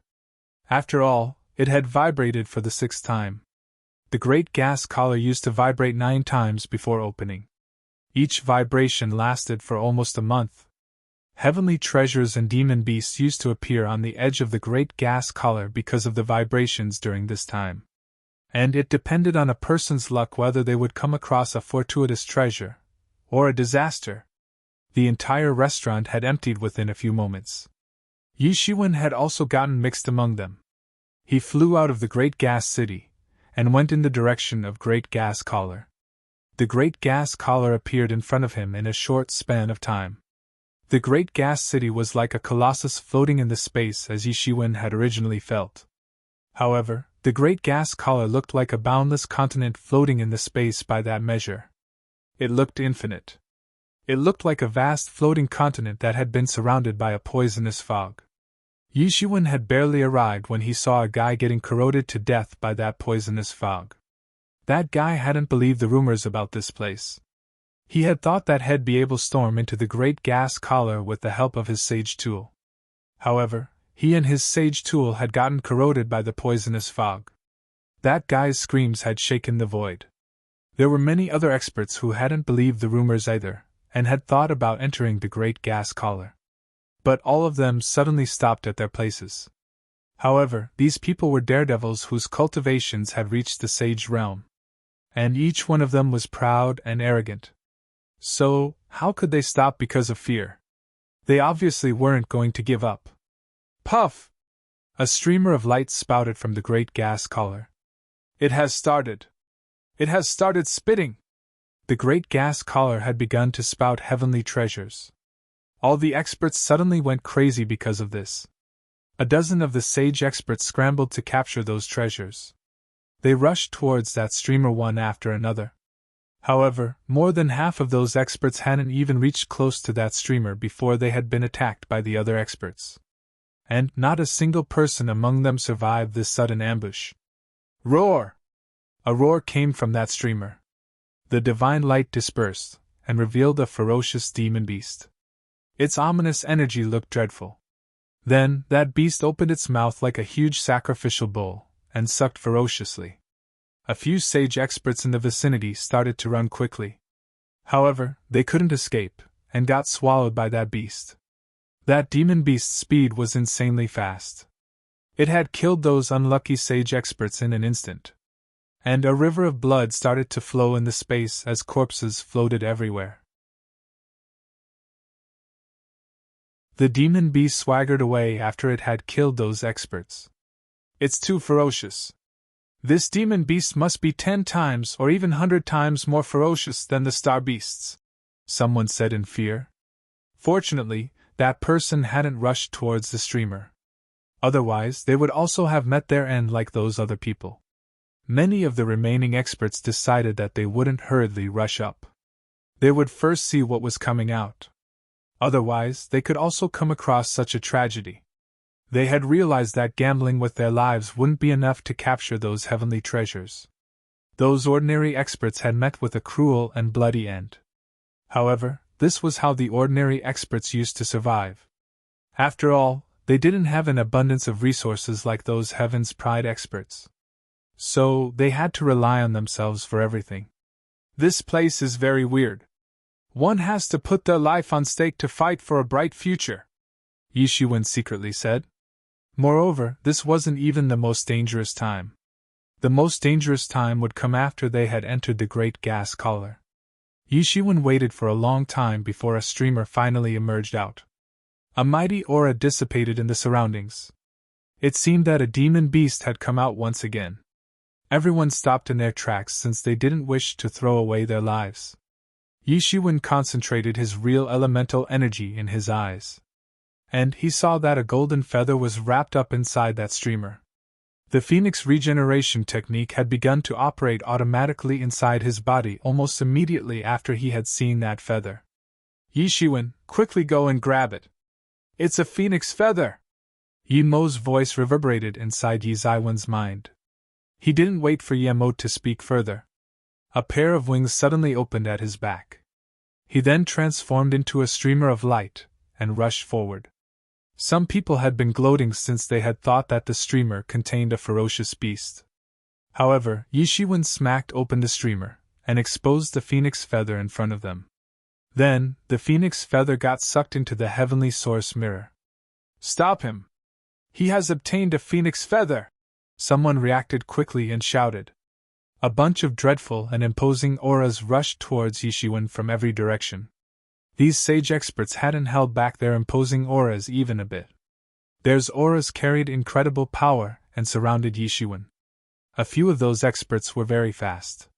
After all, it had vibrated for the 6th time. The great gas collar used to vibrate 9 times before opening. Each vibration lasted for almost a month. Heavenly treasures and demon beasts used to appear on the edge of the great gas collar because of the vibrations during this time. And it depended on a person's luck whether they would come across a fortuitous treasure or a disaster. The entire restaurant had emptied within a few moments. Yi Shiwen had also gotten mixed among them. He flew out of the Great Gas City and went in the direction of Great Gas Collar. The Great Gas Collar appeared in front of him in a short span of time. The Great Gas City was like a colossus floating in the space as Yi Shiwen had originally felt. However, the Great Gas Collar looked like a boundless continent floating in the space by that measure. It looked infinite. It looked like a vast floating continent that had been surrounded by a poisonous fog. Yi Shiwen had barely arrived when he saw a guy getting corroded to death by that poisonous fog. That guy hadn't believed the rumors about this place. He had thought that he'd be able to storm into the Great Gas Collar with the help of his sage tool. However, he and his sage tool had gotten corroded by the poisonous fog. That guy's screams had shaken the void. There were many other experts who hadn't believed the rumors either, and had thought about entering the Great Gas Collar. But all of them suddenly stopped at their places. However, these people were daredevils whose cultivations had reached the sage realm. And each one of them was proud and arrogant. So, how could they stop because of fear? They obviously weren't going to give up. Puff! A streamer of light spouted from the Great Gas Collar. It has started. It has started spitting! The Great Gas Collar had begun to spout heavenly treasures. All the experts suddenly went crazy because of this. A dozen of the sage experts scrambled to capture those treasures. They rushed towards that streamer one after another. However, more than half of those experts hadn't even reached close to that streamer before they had been attacked by the other experts. And not a single person among them survived this sudden ambush. Roar! A roar came from that streamer. The divine light dispersed, and revealed a ferocious demon beast. Its ominous energy looked dreadful. Then, that beast opened its mouth like a huge sacrificial bowl, and sucked ferociously. A few sage experts in the vicinity started to run quickly. However, they couldn't escape, and got swallowed by that beast. That demon beast's speed was insanely fast. It had killed those unlucky sage experts in an instant. And a river of blood started to flow in the space as corpses floated everywhere. The demon beast swaggered away after it had killed those experts. It's too ferocious. This demon beast must be 10 times or even 100 times more ferocious than the star beasts, someone said in fear. Fortunately, that person hadn't rushed towards the streamer. Otherwise, they would also have met their end like those other people. Many of the remaining experts decided that they wouldn't hurriedly rush up. They would first see what was coming out. Otherwise, they could also come across such a tragedy. They had realized that gambling with their lives wouldn't be enough to capture those heavenly treasures. Those ordinary experts had met with a cruel and bloody end. However, this was how the ordinary experts used to survive. After all, they didn't have an abundance of resources like those Heaven's Pride experts. So, they had to rely on themselves for everything. This place is very weird. One has to put their life on stake to fight for a bright future, Yi Shiwen secretly said. Moreover, this wasn't even the most dangerous time. The most dangerous time would come after they had entered the Great Gas Collar. Yi Shiwen waited for a long time before a streamer finally emerged out. A mighty aura dissipated in the surroundings. It seemed that a demon beast had come out once again. Everyone stopped in their tracks since they didn't wish to throw away their lives. Yi Shiwen concentrated his real elemental energy in his eyes. And he saw that a golden feather was wrapped up inside that streamer. The Phoenix regeneration technique had begun to operate automatically inside his body almost immediately after he had seen that feather. Yi Shiwen, quickly go and grab it. It's a phoenix feather! Yi Mo's voice reverberated inside Yi Zaiwen's mind. He didn't wait for Ye Mo to speak further. A pair of wings suddenly opened at his back. He then transformed into a streamer of light and rushed forward. Some people had been gloating since they had thought that the streamer contained a ferocious beast. However, Yishiwen smacked open the streamer and exposed the phoenix feather in front of them. Then, the phoenix feather got sucked into the heavenly source mirror. "Stop him! He has obtained a phoenix feather!" Someone reacted quickly and shouted. A bunch of dreadful and imposing auras rushed towards Yishiwen from every direction. These sage experts hadn't held back their imposing auras even a bit. Their auras carried incredible power and surrounded Yishiwen. A few of those experts were very fast.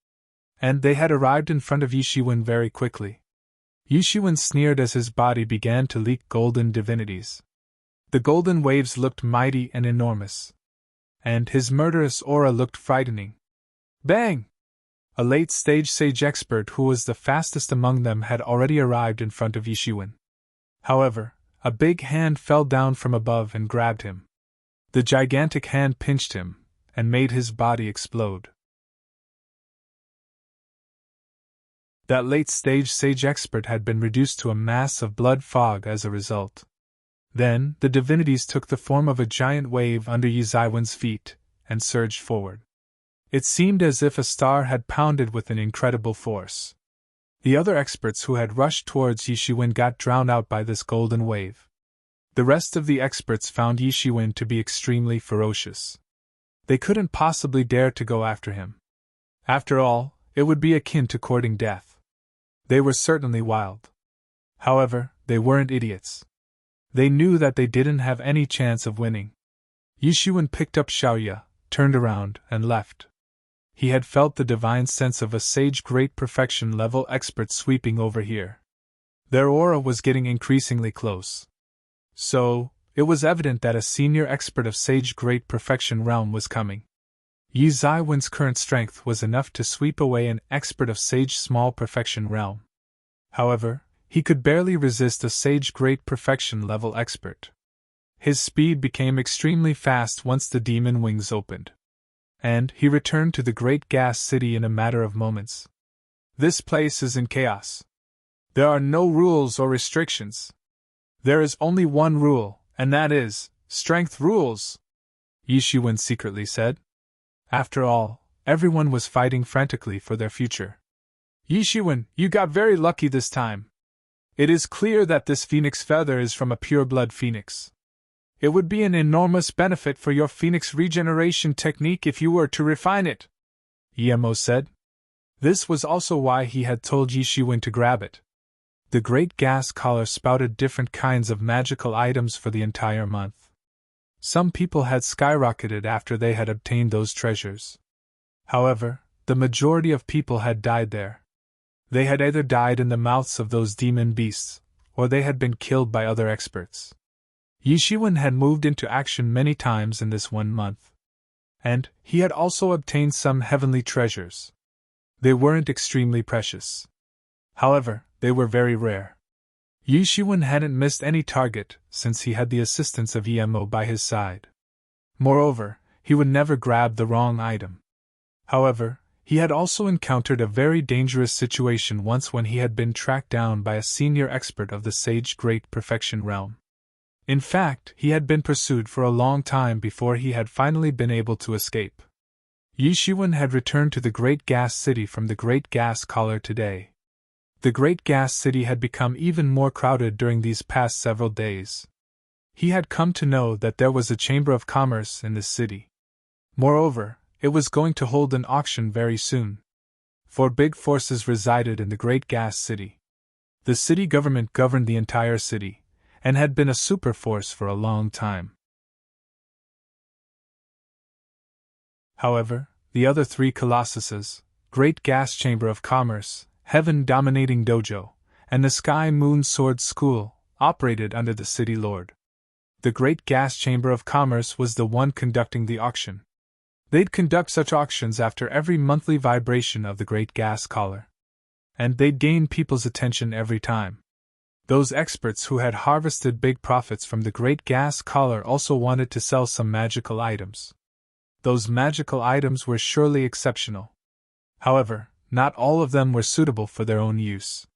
And they had arrived in front of Yishiwen very quickly. Yishiwen sneered as his body began to leak golden divinities. The golden waves looked mighty and enormous. And his murderous aura looked frightening. Bang! A late-stage sage expert who was the fastest among them had already arrived in front of Yishiwen. However, a big hand fell down from above and grabbed him. The gigantic hand pinched him and made his body explode. That late-stage sage expert had been reduced to a mass of blood fog as a result. Then, the divinities took the form of a giant wave under Yishiwen's feet and surged forward. It seemed as if a star had pounded with an incredible force. The other experts who had rushed towards Yishiwen got drowned out by this golden wave. The rest of the experts found Yishiwen to be extremely ferocious. They couldn't possibly dare to go after him. After all, it would be akin to courting death. They were certainly wild. However, they weren't idiots. They knew that they didn't have any chance of winning. Yishiwen picked up Xiaoya, turned around, and left. He had felt the divine sense of a sage great perfection level expert sweeping over here. Their aura was getting increasingly close. So, it was evident that a senior expert of sage great perfection realm was coming. Yishiwen's current strength was enough to sweep away an expert of sage small perfection realm. However, he could barely resist a sage great perfection level expert. His speed became extremely fast once the demon wings opened. And he returned to the great gas city in a matter of moments. This place is in chaos. There are no rules or restrictions. There is only one rule, and that is, strength rules, Yishiwen secretly said. After all, everyone was fighting frantically for their future. Yishiwen, you got very lucky this time. It is clear that this phoenix feather is from a pure-blood phoenix. It would be an enormous benefit for your phoenix regeneration technique if you were to refine it, Emo said. This was also why he had told Yishiwen to grab it. The great gas collar spouted different kinds of magical items for the entire month. Some people had skyrocketed after they had obtained those treasures. However, the majority of people had died there. They had either died in the mouths of those demon beasts, or they had been killed by other experts. Yishiwen had moved into action many times in this 1 month. And he had also obtained some heavenly treasures. They weren't extremely precious. However, they were very rare. Yishiwen hadn't missed any target since he had the assistance of Emo by his side. Moreover, he would never grab the wrong item. However, he had also encountered a very dangerous situation once when he had been tracked down by a senior expert of the Sage Great Perfection realm. In fact, he had been pursued for a long time before he had finally been able to escape. Yishiwen had returned to the Great Gas City from the Great Gas Collar today. The Great Gas City had become even more crowded during these past several days. He had come to know that there was a Chamber of Commerce in this city. Moreover, it was going to hold an auction very soon. For big forces resided in the Great Gas City. The city government governed the entire city, and had been a superforce for a long time. However, the other 3 colossuses, Great Gas Chamber of Commerce, Heaven Dominating Dojo, and the Sky Moon Sword School, operated under the city lord. The Great Gas Chamber of Commerce was the one conducting the auction. They'd conduct such auctions after every monthly vibration of the Great Gas Collar. And they'd gain people's attention every time. Those experts who had harvested big profits from the Great Gas Collar also wanted to sell some magical items. Those magical items were surely exceptional. However, not all of them were suitable for their own use.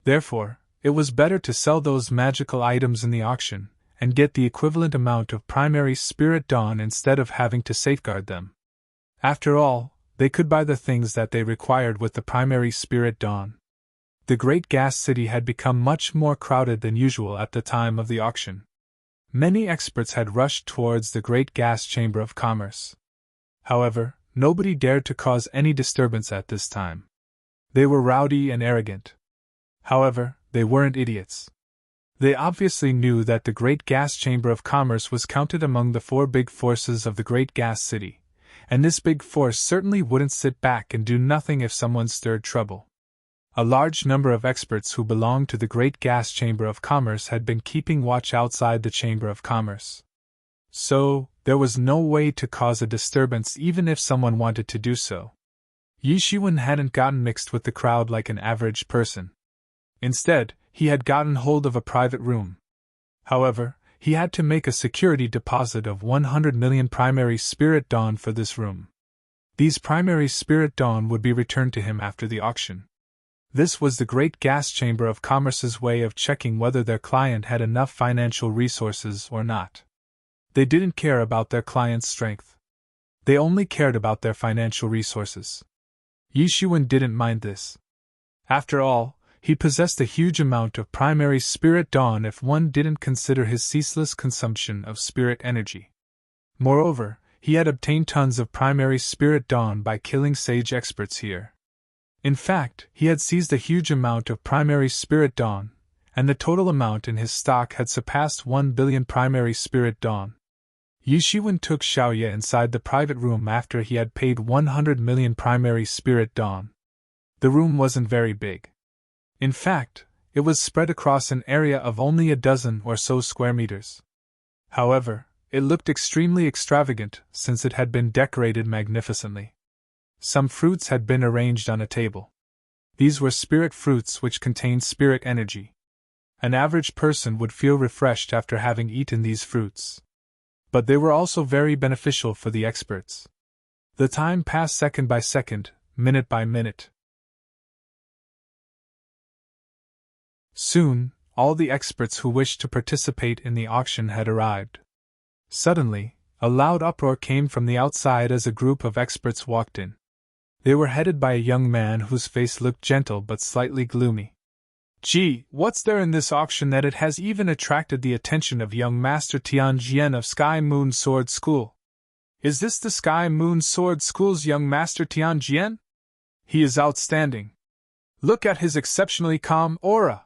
Therefore, it was better to sell those magical items in the auction, and get the equivalent amount of primary spirit dawn instead of having to safeguard them. After all, they could buy the things that they required with the primary spirit dawn. The great gas city had become much more crowded than usual at the time of the auction. Many experts had rushed towards the great gas chamber of commerce. However, nobody dared to cause any disturbance at this time. They were rowdy and arrogant. However, they weren't idiots. They obviously knew that the Great Gas Chamber of Commerce was counted among the 4 big forces of the Great Gas City, and this big force certainly wouldn't sit back and do nothing if someone stirred trouble. A large number of experts who belonged to the Great Gas Chamber of Commerce had been keeping watch outside the Chamber of Commerce. So, there was no way to cause a disturbance even if someone wanted to do so. Yi Shiwen hadn't gotten mixed with the crowd like an average person. Instead, he had gotten hold of a private room. However, he had to make a security deposit of 100 million primary spirit dawn for this room. These primary spirit dawn would be returned to him after the auction. This was the Great Gas Chamber of Commerce's way of checking whether their client had enough financial resources or not. They didn't care about their client's strength. They only cared about their financial resources. Yi Shiwen didn't mind this. After all, he possessed a huge amount of primary spirit dawn if one didn't consider his ceaseless consumption of spirit energy. Moreover, he had obtained tons of primary spirit dawn by killing sage experts here. In fact, he had seized a huge amount of primary spirit dawn, and the total amount in his stock had surpassed 1 billion primary spirit dawn. Yi Shiwen took Xiaoye inside the private room after he had paid 100 million primary spirit dawn. The room wasn't very big. In fact, it was spread across an area of only a dozen or so square meters. However, it looked extremely extravagant since it had been decorated magnificently. Some fruits had been arranged on a table. These were spirit fruits which contained spirit energy. An average person would feel refreshed after having eaten these fruits. But they were also very beneficial for the experts. The time passed second by second, minute by minute. Soon, all the experts who wished to participate in the auction had arrived. Suddenly, a loud uproar came from the outside as a group of experts walked in. They were headed by a young man whose face looked gentle but slightly gloomy. "Gee, what's there in this auction that it has even attracted the attention of young Master Tianjian of Sky Moon Sword School? Is this the Sky Moon Sword School's young Master Tianjian? He is outstanding. Look at his exceptionally calm aura.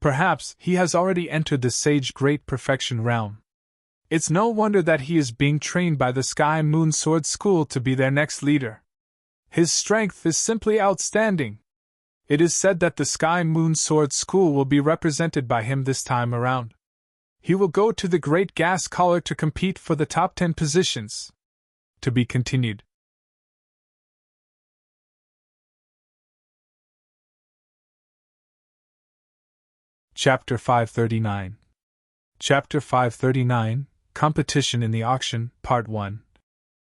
Perhaps he has already entered the Sage Great Perfection realm. It's no wonder that he is being trained by the Sky Moon Sword School to be their next leader. His strength is simply outstanding. It is said that the Sky Moon Sword School will be represented by him this time around. He will go to the Great Gas Collar to compete for the top 10 positions. To be continued." Chapter 539. Chapter 539, Competition in the Auction, Part 1.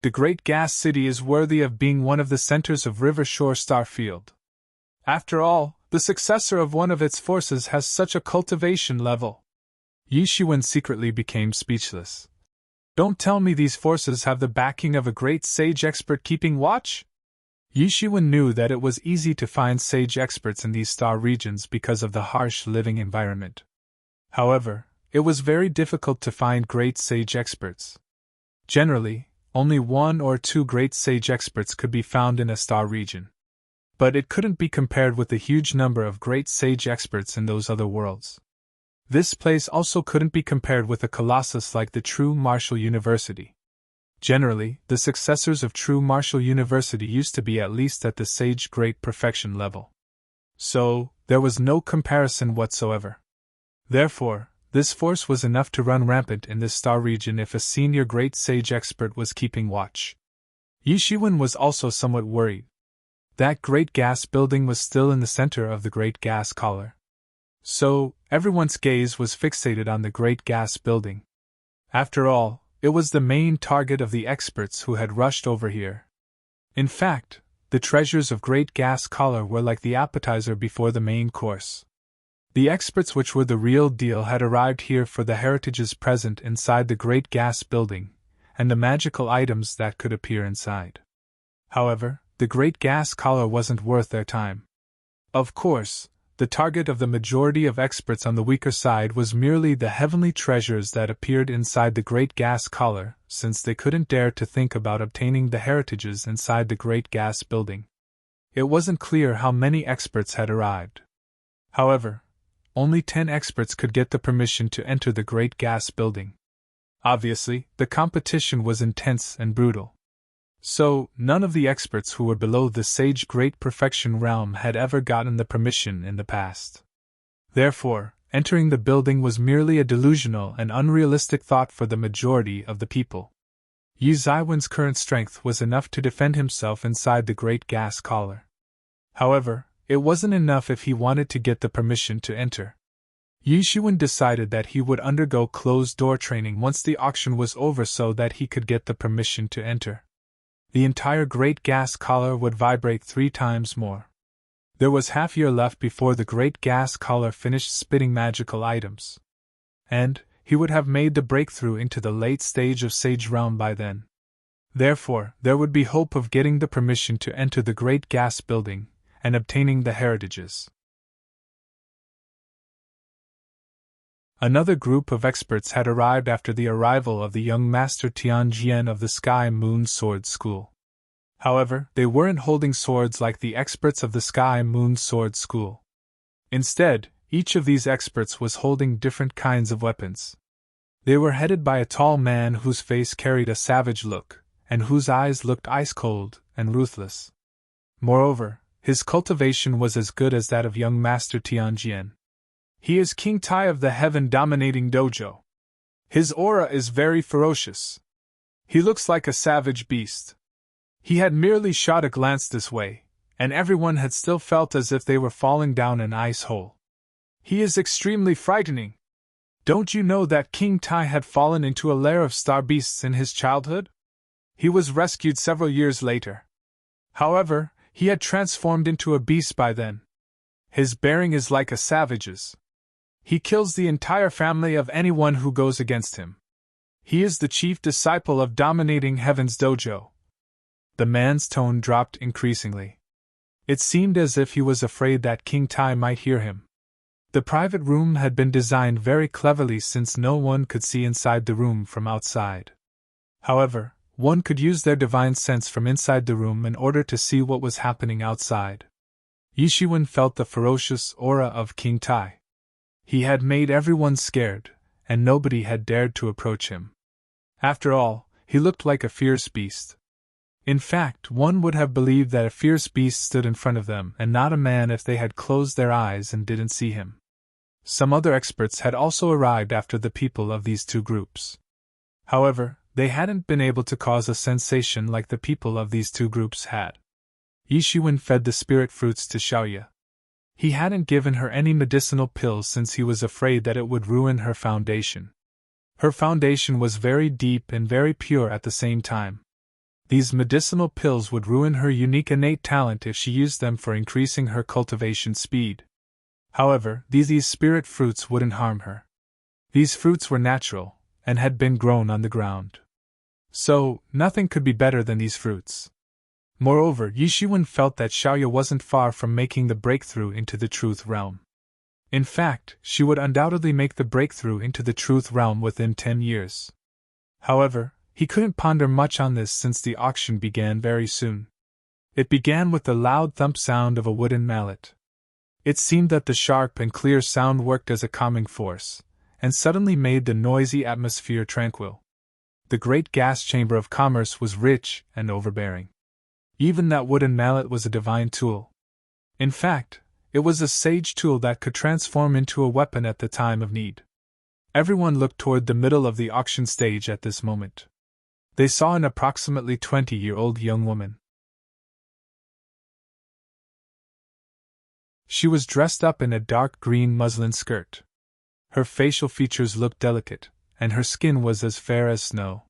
The Great Gas City is worthy of being one of the centers of River Shore Starfield. After all, the successor of one of its forces has such a cultivation level. Yi Shiwen secretly became speechless. Don't tell me these forces have the backing of a great sage expert keeping watch? Yi Shiwen knew that it was easy to find sage experts in these star regions because of the harsh living environment. However, it was very difficult to find great sage experts. Generally, only 1 or 2 great sage experts could be found in a star region. But it couldn't be compared with the huge number of great sage experts in those other worlds. This place also couldn't be compared with a colossus like the True Martial University. Generally, the successors of True Martial University used to be at least at the Sage Great Perfection level. So, there was no comparison whatsoever. Therefore, this force was enough to run rampant in this star region if a senior great sage expert was keeping watch. Yi Shiwen was also somewhat worried. That great gas building was still in the center of the great gas collar. So, everyone's gaze was fixated on the great gas building. After all, it was the main target of the experts who had rushed over here. In fact, the treasures of Great Gas Collar were like the appetizer before the main course. The experts which were the real deal had arrived here for the heritages present inside the great gas building, and the magical items that could appear inside. However, the great gas collar wasn't worth their time. Of course, the target of the majority of experts on the weaker side was merely the heavenly treasures that appeared inside the great gas collar, since they couldn't dare to think about obtaining the heritages inside the great gas building. It wasn't clear how many experts had arrived. However, only 10 experts could get the permission to enter the great gas building. Obviously, the competition was intense and brutal. So, none of the experts who were below the sage great perfection realm had ever gotten the permission in the past. Therefore, entering the building was merely a delusional and unrealistic thought for the majority of the people. Yi Zaiwen's current strength was enough to defend himself inside the great gas collar. However, it wasn't enough if he wanted to get the permission to enter. Yi Shiwen decided that he would undergo closed-door training once the auction was over so that he could get the permission to enter. The entire great gas collar would vibrate 3 times more. There was half year left before the great gas collar finished spitting magical items. And he would have made the breakthrough into the late stage of Sage Realm by then. Therefore, there would be hope of getting the permission to enter the great gas building and obtaining the heritages. Another group of experts had arrived after the arrival of the young Master Tianjian of the Sky Moon Sword School. However, they weren't holding swords like the experts of the Sky Moon Sword School. Instead, each of these experts was holding different kinds of weapons. They were headed by a tall man whose face carried a savage look, and whose eyes looked ice-cold and ruthless. Moreover, his cultivation was as good as that of young Master Tianjian. He is King Tai of the Heaven-Dominating Dojo. His aura is very ferocious. He looks like a savage beast. He had merely shot a glance this way, and everyone had still felt as if they were falling down an ice hole. He is extremely frightening. Don't you know that King Tai had fallen into a lair of star beasts in his childhood? He was rescued several years later. However, he had transformed into a beast by then. His bearing is like a savage's. He kills the entire family of anyone who goes against him. He is the chief disciple of Dominating Heaven's dojo. The man's tone dropped increasingly. It seemed as if he was afraid that King Tai might hear him. The private room had been designed very cleverly since no one could see inside the room from outside. However, one could use their divine sense from inside the room in order to see what was happening outside. Yi Shiwen felt the ferocious aura of King Tai. He had made everyone scared, and nobody had dared to approach him. After all, he looked like a fierce beast. In fact, one would have believed that a fierce beast stood in front of them and not a man if they had closed their eyes and didn't see him. Some other experts had also arrived after the people of these two groups. However, they hadn't been able to cause a sensation like the people of these two groups had. Yi Shiwen fed the spirit fruits to Xiaoya. He hadn't given her any medicinal pills since he was afraid that it would ruin her foundation. Her foundation was very deep and very pure at the same time. These medicinal pills would ruin her unique innate talent if she used them for increasing her cultivation speed. However, these spirit fruits wouldn't harm her. These fruits were natural, and had been grown on the ground. So, nothing could be better than these fruits. Moreover, Yi Shiwen felt that Xiaoya wasn't far from making the breakthrough into the truth realm. In fact, she would undoubtedly make the breakthrough into the truth realm within 10 years. However, he couldn't ponder much on this since the auction began very soon. It began with the loud thump sound of a wooden mallet. It seemed that the sharp and clear sound worked as a calming force, and suddenly made the noisy atmosphere tranquil. The great gas chamber of commerce was rich and overbearing. Even that wooden mallet was a divine tool. In fact, it was a sage tool that could transform into a weapon at the time of need. Everyone looked toward the middle of the auction stage at this moment. They saw an approximately 20-year-old young woman. She was dressed up in a dark green muslin skirt. Her facial features looked delicate, and her skin was as fair as snow.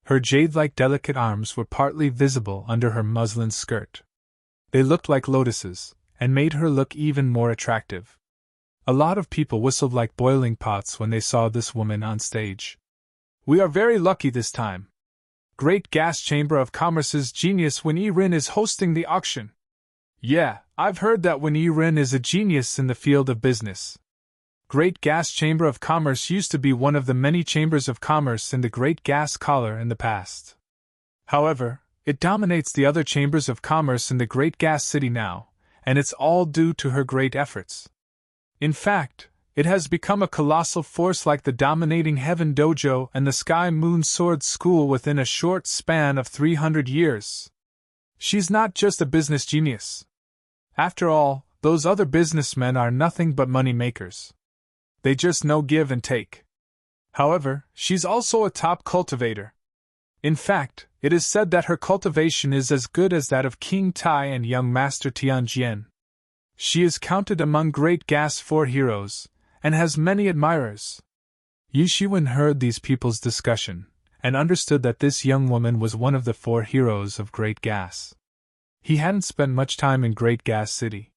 Her jade-like delicate arms were partly visible under her muslin skirt. They looked like lotuses, and made her look even more attractive. A lot of people whistled like boiling pots when they saw this woman on stage. We are very lucky this time. Great Gas Chamber of Commerce's genius Wen Yi-rin is hosting the auction. Yeah, I've heard that Wen Yi-rin is a genius in the field of business. Great Gas Chamber of Commerce used to be one of the many chambers of commerce in the Great Gas Collar in the past. However, it dominates the other chambers of commerce in the Great Gas City now, and it's all due to her great efforts. In fact, it has become a colossal force like the dominating Heaven Dojo and the Sky Moon Sword School within a short span of 300 years. She's not just a business genius. After all, those other businessmen are nothing but money makers. They just know give and take. However, she's also a top cultivator. In fact, it is said that her cultivation is as good as that of King Tai and young Master Tianjian. She is counted among Great Gas 4 heroes, and has many admirers. Yu Shiwen heard these people's discussion, and understood that this young woman was one of the 4 heroes of Great Gas. He hadn't spent much time in Great Gas City.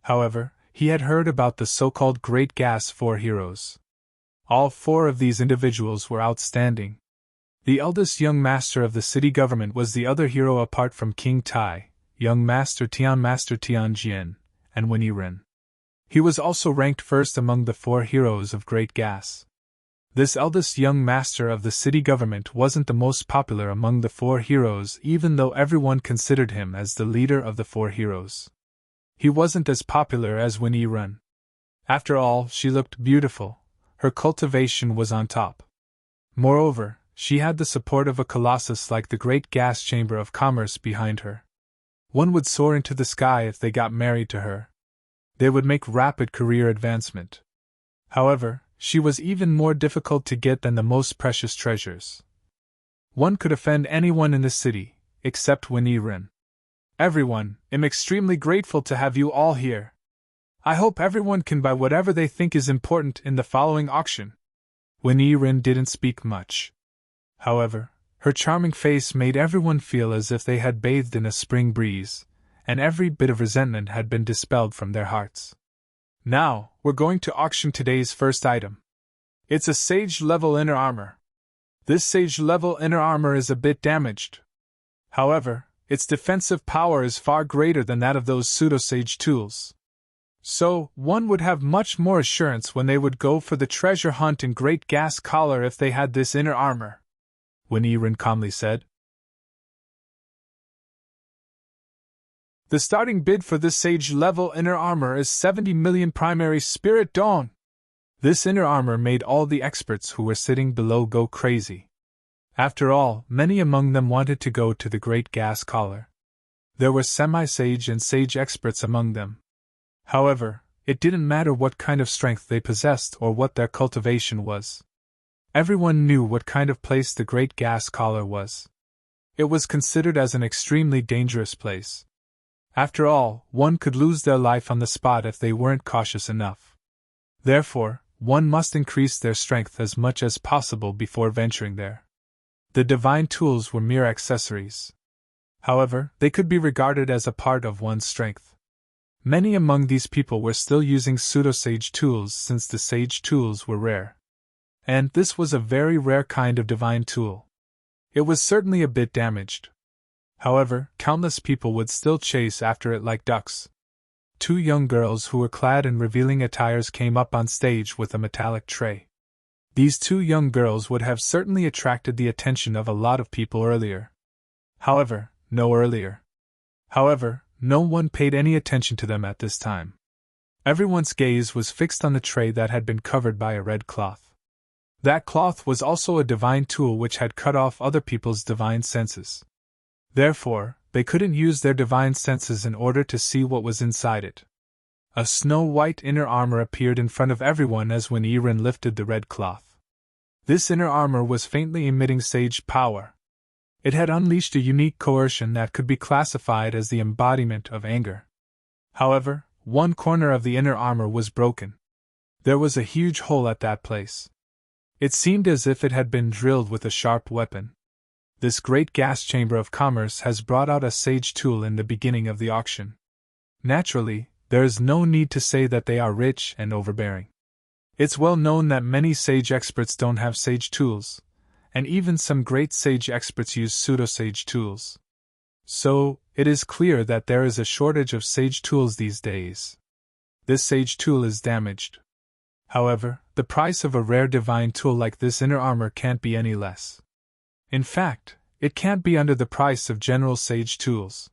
However, he had heard about the so-called Great Gas 4 heroes. All 4 of these individuals were outstanding. The eldest young master of the city government was the other hero apart from King Tai, young Master Tianjian, and Wen Yi-rin. He was also ranked first among the 4 heroes of Great Gas. This eldest young master of the city government wasn't the most popular among the 4 heroes, even though everyone considered him as the leader of the 4 heroes. He wasn't as popular as Wen Yi-rin. After all, she looked beautiful. Her cultivation was on top. Moreover, she had the support of a colossus like the Great Gas Chamber of Commerce behind her. One would soar into the sky if they got married to her. They would make rapid career advancement. However, she was even more difficult to get than the most precious treasures. One could offend anyone in the city, except Wen Yi-rin. Everyone, I'm extremely grateful to have you all here. I hope everyone can buy whatever they think is important in the following auction. Wen Yi-rin didn't speak much. However, her charming face made everyone feel as if they had bathed in a spring breeze, and every bit of resentment had been dispelled from their hearts. Now, we're going to auction today's first item. It's a sage-level inner armor. This sage-level inner armor is a bit damaged. However, its defensive power is far greater than that of those pseudo-sage tools. So, one would have much more assurance when they would go for the treasure hunt in Great Gas Collar if they had this inner armor, Wen Yi-rin calmly said. The starting bid for this sage-level inner armor is 70 million primary spirit dawn. This inner armor made all the experts who were sitting below go crazy. After all, many among them wanted to go to the Great Gas Collar. There were semi-sage and sage experts among them. However, it didn't matter what kind of strength they possessed or what their cultivation was. Everyone knew what kind of place the Great Gas Collar was. It was considered as an extremely dangerous place. After all, one could lose their life on the spot if they weren't cautious enough. Therefore, one must increase their strength as much as possible before venturing there. The divine tools were mere accessories. However, they could be regarded as a part of one's strength. Many among these people were still using pseudo-sage tools since the sage tools were rare. And this was a very rare kind of divine tool. It was certainly a bit damaged. However, countless people would still chase after it like ducks. 2 young girls who were clad in revealing attires came up on stage with a metallic tray. These 2 young girls would have certainly attracted the attention of a lot of people earlier. However, no one paid any attention to them at this time. Everyone's gaze was fixed on the tray that had been covered by a red cloth. That cloth was also a divine tool which had cut off other people's divine senses. Therefore, they couldn't use their divine senses in order to see what was inside it. A snow-white inner armor appeared in front of everyone as Wen Yi-rin lifted the red cloth. This inner armor was faintly emitting sage power. It had unleashed a unique coercion that could be classified as the embodiment of anger. However, one corner of the inner armor was broken. There was a huge hole at that place. It seemed as if it had been drilled with a sharp weapon. This Great Gas Chamber of Commerce has brought out a sage tool in the beginning of the auction. Naturally, There is no need to say that they are rich and overbearing. It's well known that many sage experts don't have sage tools, and even some great sage experts use pseudo-sage tools. So, it is clear that there is a shortage of sage tools these days. This sage tool is damaged. However, the price of a rare divine tool like this inner armor can't be any less. In fact, it can't be under the price of general sage tools.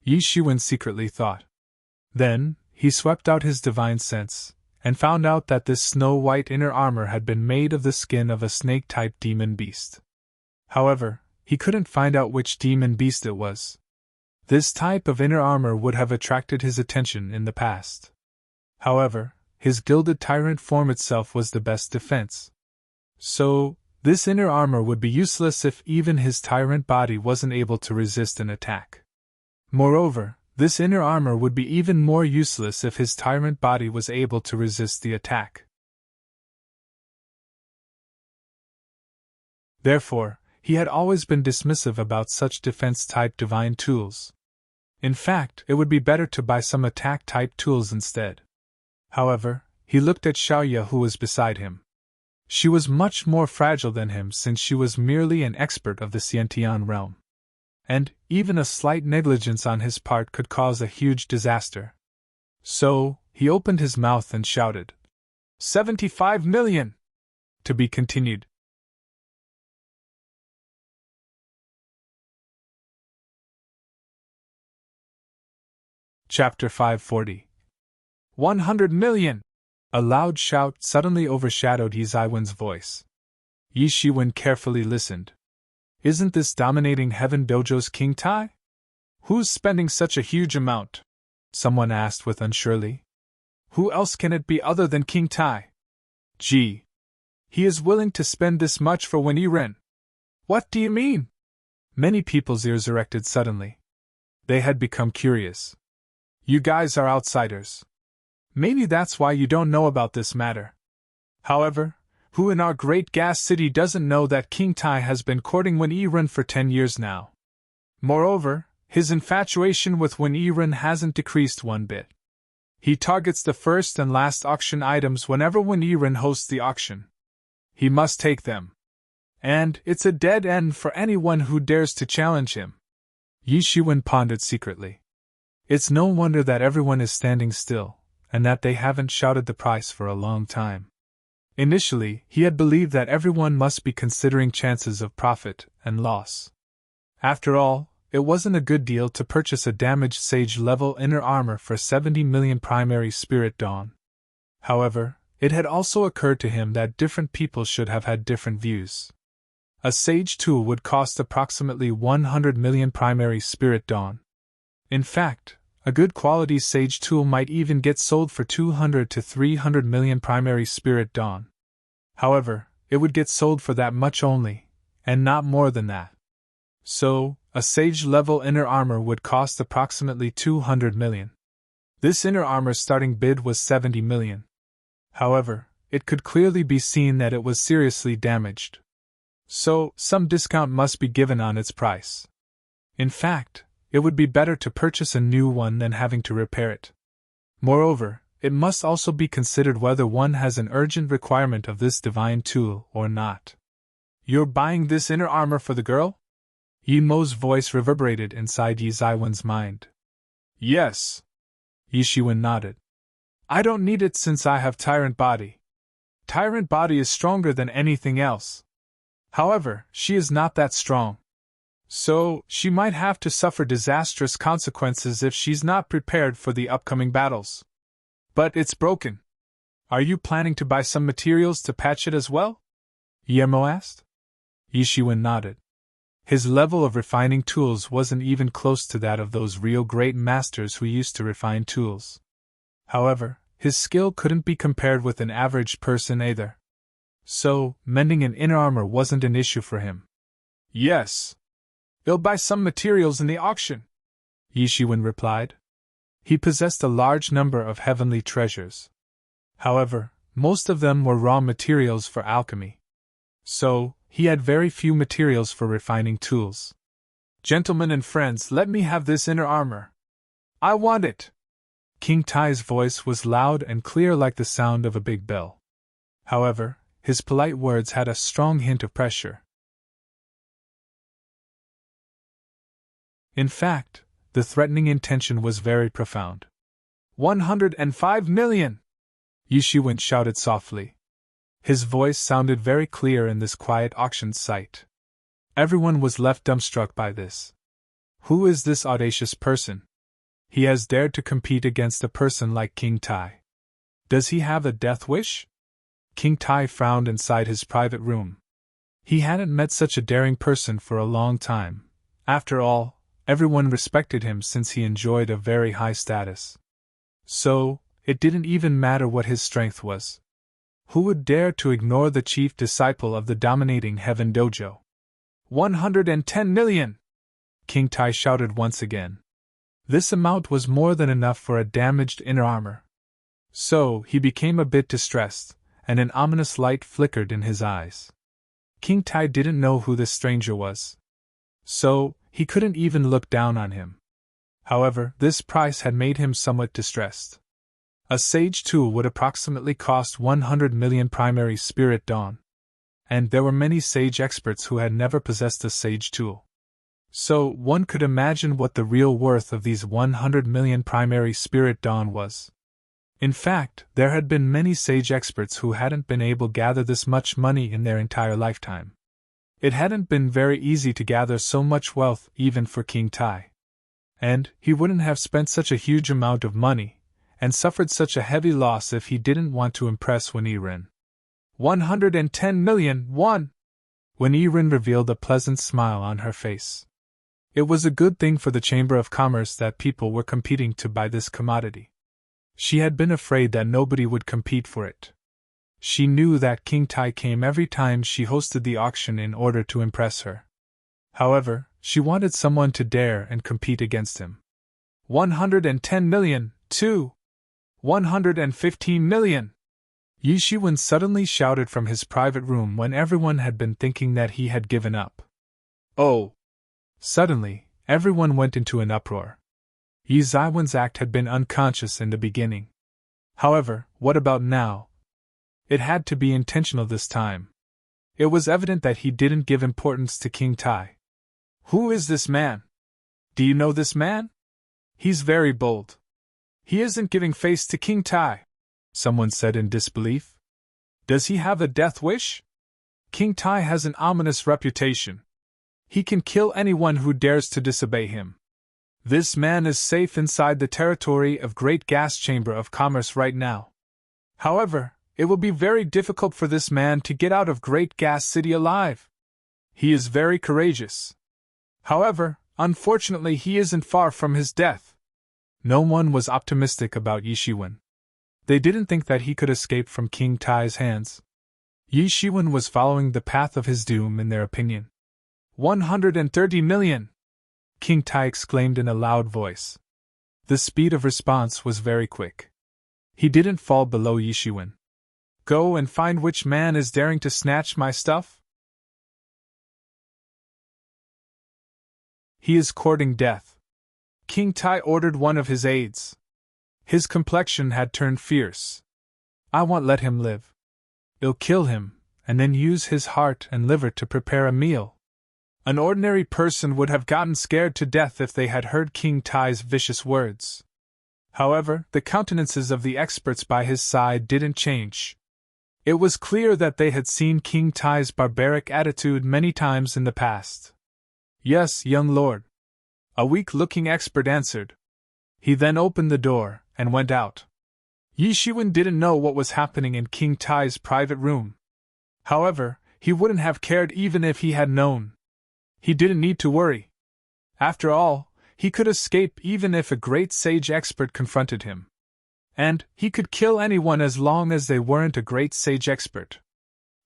Yi Shiwen secretly thought. Then, he swept out his divine sense, and found out that this snow-white inner armor had been made of the skin of a snake-type demon beast. However, he couldn't find out which demon beast it was. This type of inner armor would have attracted his attention in the past. However, his gilded tyrant form itself was the best defense. So, this inner armor would be useless if even his tyrant body wasn't able to resist an attack. Moreover, this inner armor would be even more useless if his tyrant body was able to resist the attack. Therefore, he had always been dismissive about such defense-type divine tools. In fact, it would be better to buy some attack-type tools instead. However, he looked at Xiaoya who was beside him. She was much more fragile than him since she was merely an expert of the Xiantian realm. And, even a slight negligence on his part could cause a huge disaster. So, he opened his mouth and shouted, 75 million! To be continued. Chapter 540. 100 million! A loud shout suddenly overshadowed Yi Zaiwen's voice. Yi Shiwen carefully listened. Isn't this dominating heaven dojo's King Tai? Who's spending such a huge amount? Someone asked with unsurely. Who else can it be other than King Tai? Gee. He is willing to spend this much for Wen Yiren. What do you mean? Many people's ears erected suddenly. They had become curious. You guys are outsiders. Maybe that's why you don't know about this matter. However, who in our great gas city doesn't know that King Tai has been courting Wen Yiren for 10 years now? Moreover, his infatuation with Wen Yiren hasn't decreased one bit. He targets the first and last auction items whenever Wen Yiren hosts the auction. He must take them. And it's a dead end for anyone who dares to challenge him. Yi Shiwen pondered secretly. It's no wonder that everyone is standing still, and that they haven't shouted the price for a long time. Initially, he had believed that everyone must be considering chances of profit and loss. After all, it wasn't a good deal to purchase a damaged sage-level inner armor for 70 million primary spirit dawn. However, it had also occurred to him that different people should have had different views. A sage tool would cost approximately 100 million primary spirit dawn. In fact, a good quality sage tool might even get sold for 200 to 300 million primary spirit dawn. However, it would get sold for that much only, and not more than that. So, a sage-level inner armor would cost approximately 200 million. This inner armor's starting bid was 70 million. However, it could clearly be seen that it was seriously damaged. So, some discount must be given on its price. In fact, it would be better to purchase a new one than having to repair it. Moreover, it must also be considered whether one has an urgent requirement of this divine tool or not. You're buying this inner armor for the girl? Yi Mo's voice reverberated inside Yi Zaiwen's mind. Yes. Yi Shiwen nodded. I don't need it since I have Tyrant Body. Tyrant Body is stronger than anything else. However, she is not that strong. So, she might have to suffer disastrous consequences if she's not prepared for the upcoming battles. But it's broken. Are you planning to buy some materials to patch it as well? Yi Mo asked. Yi Shiwen nodded. His level of refining tools wasn't even close to that of those real great masters who used to refine tools. However, his skill couldn't be compared with an average person either. So, mending an inner armor wasn't an issue for him. Yes. He'll buy some materials in the auction, Yi Shiwen replied. He possessed a large number of heavenly treasures. However, most of them were raw materials for alchemy. So, he had very few materials for refining tools. Gentlemen and friends, let me have this inner armor. I want it. King Tai's voice was loud and clear like the sound of a big bell. However, his polite words had a strong hint of pressure. In fact, the threatening intention was very profound. 105 million! Yi Shiwen shouted softly. His voice sounded very clear in this quiet auction site. Everyone was left dumbstruck by this. Who is this audacious person? He has dared to compete against a person like King Tai. Does he have a death wish? King Tai frowned inside his private room. He hadn't met such a daring person for a long time. After all, everyone respected him since he enjoyed a very high status. So, it didn't even matter what his strength was. Who would dare to ignore the chief disciple of the dominating Heaven Dojo? 110 million! King Tai shouted once again. This amount was more than enough for a damaged inner armor. So, he became a bit distressed, and an ominous light flickered in his eyes. King Tai didn't know who this stranger was. So, he couldn't even look down on him. However, this price had made him somewhat distressed. A sage tool would approximately cost 100 million primary spirit dawn. And there were many sage experts who had never possessed a sage tool. So, one could imagine what the real worth of these 100 million primary spirit dawn was. In fact, there had been many sage experts who hadn't been able to gather this much money in their entire lifetime. It hadn't been very easy to gather so much wealth even for King Tai. And he wouldn't have spent such a huge amount of money, and suffered such a heavy loss if he didn't want to impress Wen Yiren. 110 million won! Wen Yiren revealed a pleasant smile on her face. It was a good thing for the Chamber of Commerce that people were competing to buy this commodity. She had been afraid that nobody would compete for it. She knew that King Tai came every time she hosted the auction in order to impress her. However, she wanted someone to dare and compete against him. 110 million, too! 115 million! Yi Shiwen suddenly shouted from his private room when everyone had been thinking that he had given up. Oh! Suddenly, everyone went into an uproar. Yi Ziwen's act had been unconscious in the beginning. However, what about now? It had to be intentional this time. It was evident that he didn't give importance to King Tai. Who is this man? Do you know this man? He's very bold. He isn't giving face to King Tai, someone said in disbelief. Does he have a death wish? King Tai has an ominous reputation. He can kill anyone who dares to disobey him. This man is safe inside the territory of Great Gas Chamber of Commerce right now. However, it will be very difficult for this man to get out of Great Gas City alive. He is very courageous. However, unfortunately he isn't far from his death. No one was optimistic about Yi Shiwen. They didn't think that he could escape from King Tai's hands. Yi Shiwen was following the path of his doom in their opinion. 130 million! King Tai exclaimed in a loud voice. The speed of response was very quick. He didn't fall below Yi Shiwen. Go and find which man is daring to snatch my stuff? He is courting death. King Tai ordered one of his aides. His complexion had turned fierce. I won't let him live. I'll kill him, and then use his heart and liver to prepare a meal. An ordinary person would have gotten scared to death if they had heard King Tai's vicious words. However, the countenances of the experts by his side didn't change. It was clear that they had seen King Tai's barbaric attitude many times in the past. Yes, young lord. A weak-looking expert answered. He then opened the door and went out. Yi Shiwen didn't know what was happening in King Tai's private room. However, he wouldn't have cared even if he had known. He didn't need to worry. After all, he could escape even if a great sage expert confronted him. And he could kill anyone as long as they weren't a great sage expert.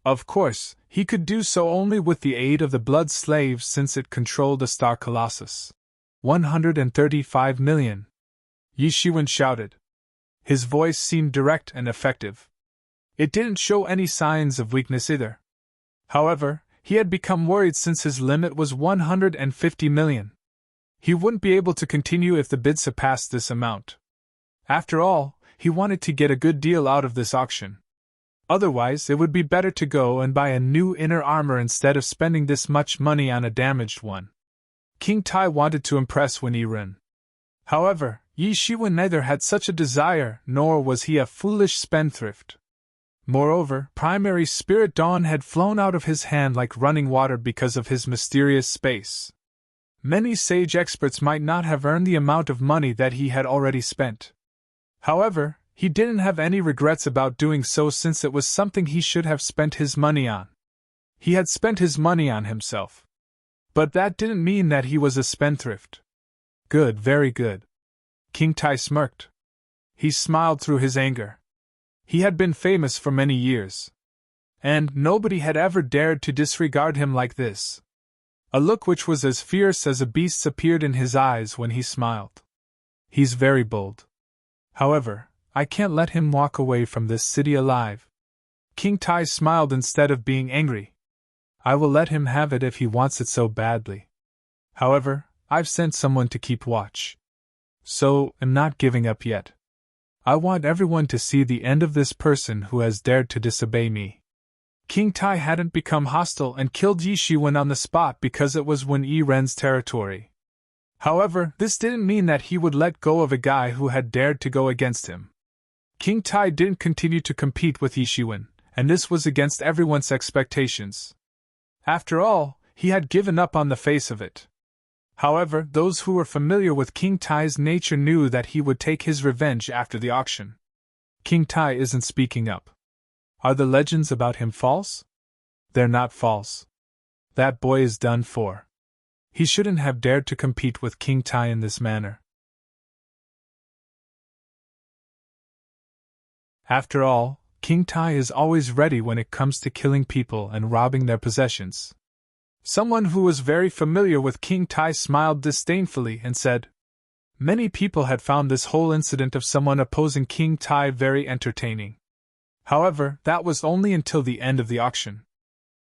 Of course, he could do so only with the aid of the blood slave since it controlled a star colossus. 135 million. Yi Shiwen shouted. His voice seemed direct and effective. It didn't show any signs of weakness either. However, he had become worried since his limit was 150 million. He wouldn't be able to continue if the bid surpassed this amount. After all, he wanted to get a good deal out of this auction. Otherwise, it would be better to go and buy a new inner armor instead of spending this much money on a damaged one. King Tai wanted to impress Wen Yiren. However, Yi Shiwen neither had such a desire, nor was he a foolish spendthrift. Moreover, primary spirit dawn had flown out of his hand like running water because of his mysterious space. Many sage experts might not have earned the amount of money that he had already spent. However, he didn't have any regrets about doing so since it was something he should have spent his money on. He had spent his money on himself. But that didn't mean that he was a spendthrift. Good, very good. King Tai smirked. He smiled through his anger. He had been famous for many years. And nobody had ever dared to disregard him like this. A look which was as fierce as a beast's appeared in his eyes when he smiled. He's very bold. However, I can't let him walk away from this city alive. King Tai smiled instead of being angry. I will let him have it if he wants it so badly. However, I've sent someone to keep watch. So, I'm not giving up yet. I want everyone to see the end of this person who has dared to disobey me. King Tai hadn't become hostile and killed Yi Shiwen on the spot because it was Wen Yiren's territory. However, this didn't mean that he would let go of a guy who had dared to go against him. King Tai didn't continue to compete with Yi Shiwen, and this was against everyone's expectations. After all, he had given up on the face of it. However, those who were familiar with King Tai's nature knew that he would take his revenge after the auction. King Tai isn't speaking up. Are the legends about him false? They're not false. That boy is done for. He shouldn't have dared to compete with King Tai in this manner. After all, King Tai is always ready when it comes to killing people and robbing their possessions. Someone who was very familiar with King Tai smiled disdainfully and said, Many people had found this whole incident of someone opposing King Tai very entertaining. However, that was only until the end of the auction.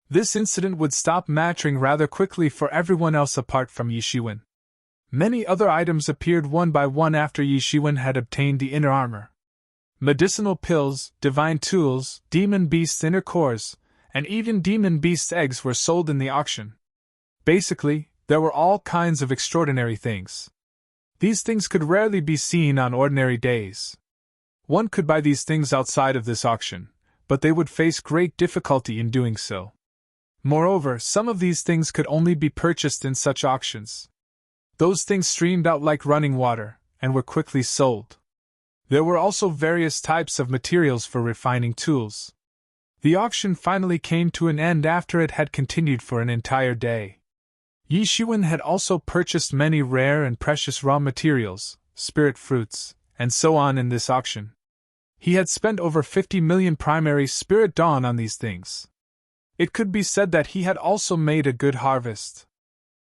This incident would stop mattering rather quickly for everyone else apart from Yi Shiwen. Many other items appeared one by one after Yi Shiwen had obtained the inner armor. Medicinal pills, divine tools, demon beasts' inner cores, and even demon beasts' eggs were sold in the auction. Basically, there were all kinds of extraordinary things. These things could rarely be seen on ordinary days. One could buy these things outside of this auction, but they would face great difficulty in doing so. Moreover, some of these things could only be purchased in such auctions. Those things streamed out like running water, and were quickly sold. There were also various types of materials for refining tools. The auction finally came to an end after it had continued for an entire day. Yi Shiwen had also purchased many rare and precious raw materials, spirit fruits, and so on in this auction. He had spent over 50 million primary spirit dawn on these things. It could be said that he had also made a good harvest.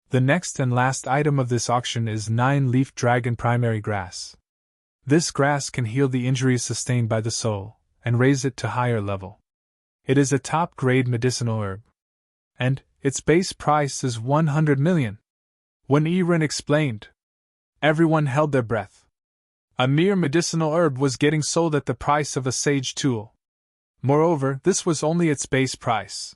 The next and last item of this auction is 9-leaf dragon primary grass. This grass can heal the injuries sustained by the soul, and raise it to higher level. It is a top-grade medicinal herb. And its base price is 100 million. When Yiren explained, everyone held their breath. A mere medicinal herb was getting sold at the price of a sage tool. Moreover, this was only its base price.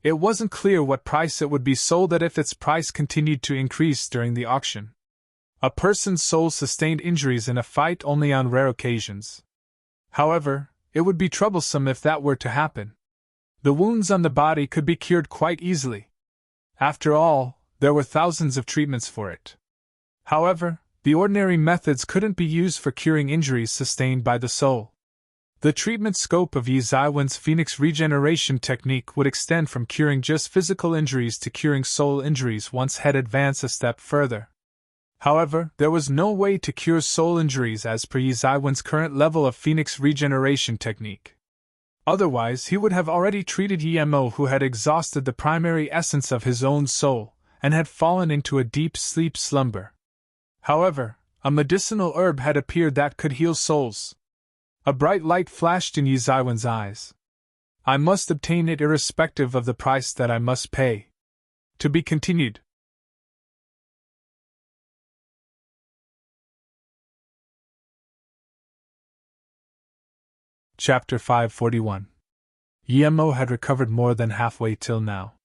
It wasn't clear what price it would be sold at if its price continued to increase during the auction. A person's soul sustained injuries in a fight only on rare occasions. However, it would be troublesome if that were to happen. The wounds on the body could be cured quite easily. After all, there were thousands of treatments for it. However, the ordinary methods couldn't be used for curing injuries sustained by the soul. The treatment scope of Yi Zaiwen's Phoenix regeneration technique would extend from curing just physical injuries to curing soul injuries once had advanced a step further. However, there was no way to cure soul injuries as per Yi Zaiwen's current level of Phoenix regeneration technique. Otherwise, he would have already treated Yemo, who had exhausted the primary essence of his own soul, and had fallen into a deep sleep slumber. However, a medicinal herb had appeared that could heal souls. A bright light flashed in Yi Zaiwen's eyes. I must obtain it irrespective of the price that I must pay. To be continued. Chapter 541. Yemo had recovered more than halfway till now.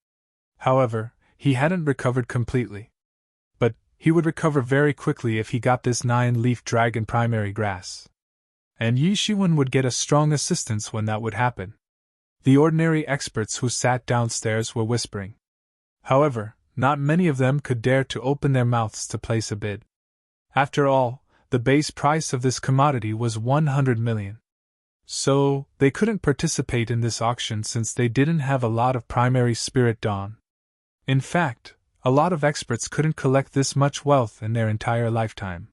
However, he hadn't recovered completely. But he would recover very quickly if he got this 9-leaf dragon primary grass. And Yi Shiwen would get a strong assistance when that would happen. The ordinary experts who sat downstairs were whispering. However, not many of them could dare to open their mouths to place a bid. After all, the base price of this commodity was 100 million. So, they couldn't participate in this auction since they didn't have a lot of primary spirit dawn. In fact, a lot of experts couldn't collect this much wealth in their entire lifetime.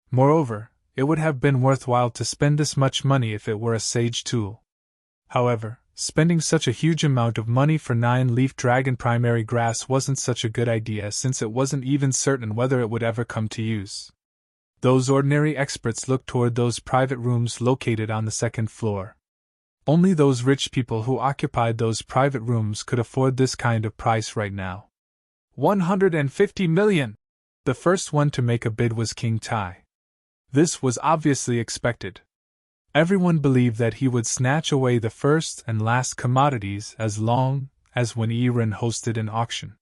Moreover, it would have been worthwhile to spend this much money if it were a sage tool. However, spending such a huge amount of money for 9-leaf dragon primary grass wasn't such a good idea since it wasn't even certain whether it would ever come to use. Those ordinary experts looked toward those private rooms located on the second floor. Only those rich people who occupied those private rooms could afford this kind of price right now. 150 million! The first one to make a bid was King Tai. This was obviously expected. Everyone believed that he would snatch away the first and last commodities as long as when Irin hosted an auction.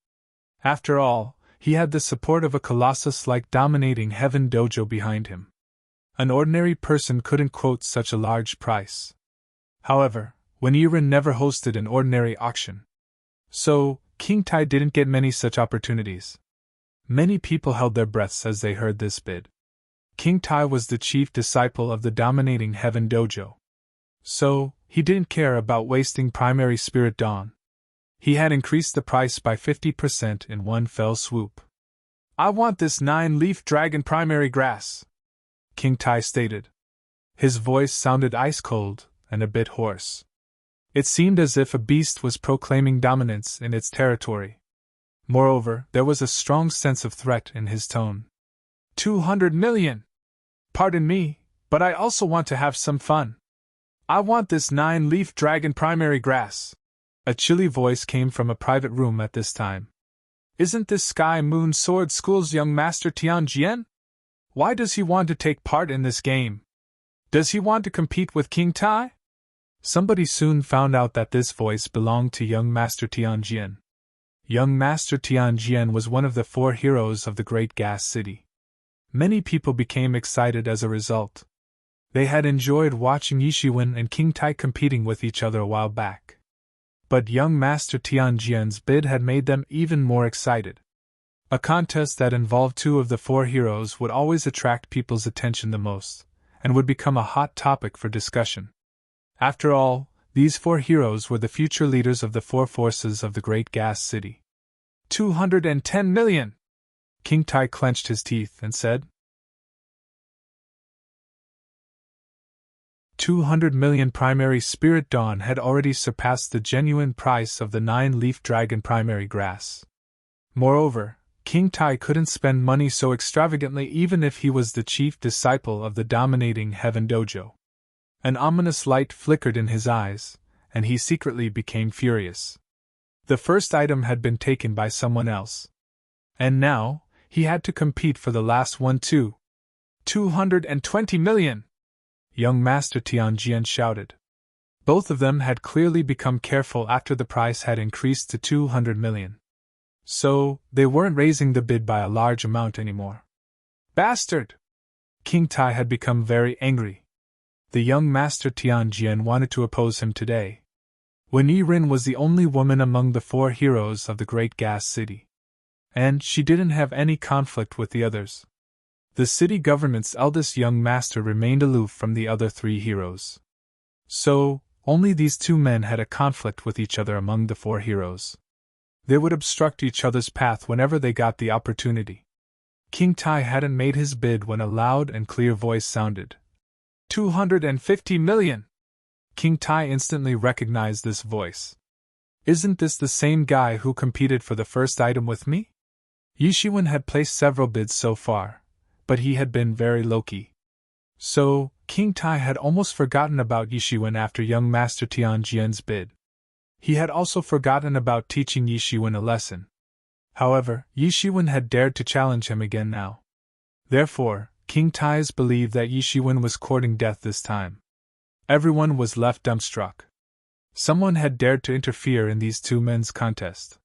After all, he had the support of a colossus like dominating Heaven Dojo behind him. An ordinary person couldn't quote such a large price. However, when Irin never hosted an ordinary auction. So, King Tai didn't get many such opportunities. Many people held their breaths as they heard this bid. King Tai was the chief disciple of the dominating Heaven Dojo. So, he didn't care about wasting primary spirit dawn. He had increased the price by 50% in one fell swoop. I want this 9-leaf dragon primary grass, King Tai stated. His voice sounded ice-cold and a bit hoarse. It seemed as if a beast was proclaiming dominance in its territory. Moreover, there was a strong sense of threat in his tone. 200 million! Pardon me, but I also want to have some fun. I want this 9-leaf dragon primary grass. A chilly voice came from a private room at this time. Isn't this Sky Moon Sword School's young master Tian Jian? Why does he want to take part in this game? Does he want to compete with King Tai? Somebody soon found out that this voice belonged to young master Tian Jian. Young master Tian Jian was one of the 4 heroes of the Great Gas City. Many people became excited as a result. They had enjoyed watching Yi Shiwen and King Tai competing with each other a while back. But young master Tian Jian's bid had made them even more excited. A contest that involved 2 of the 4 heroes would always attract people's attention the most, and would become a hot topic for discussion. After all, these 4 heroes were the future leaders of the 4 forces of the Great Gas City. 210 million! King Tai clenched his teeth and said. 200 million primary spirit dawn had already surpassed the genuine price of the 9-leaf dragon primary grass. Moreover, King Tai couldn't spend money so extravagantly even if he was the chief disciple of the dominating Heaven Dojo. An ominous light flickered in his eyes, and he secretly became furious. The first item had been taken by someone else. And now, he had to compete for the last one too. 220 million! Young Master Tian Jian shouted. Both of them had clearly become careful after the price had increased to 200 million. So, they weren't raising the bid by a large amount anymore. Bastard! King Tai had become very angry. The young Master Tian Jian wanted to oppose him today. When Irin was the only woman among the 4 heroes of the Great Gas City. And she didn't have any conflict with the others. The city government's eldest young master remained aloof from the other 3 heroes. So, only these 2 men had a conflict with each other among the 4 heroes. They would obstruct each other's path whenever they got the opportunity. King Tai hadn't made his bid when a loud and clear voice sounded. 250 million! King Tai instantly recognized this voice. Isn't this the same guy who competed for the first item with me? Yi Shiwen had placed several bids so far, but he had been very low-key. So, King Tai had almost forgotten about Yi Shiwen after young Master Tian Jian's bid. He had also forgotten about teaching Yi Shiwen a lesson. However, Yi Shiwen had dared to challenge him again now. Therefore, King Tai's believed that Yi Shiwen was courting death this time. Everyone was left dumbstruck. Someone had dared to interfere in these two men's contest.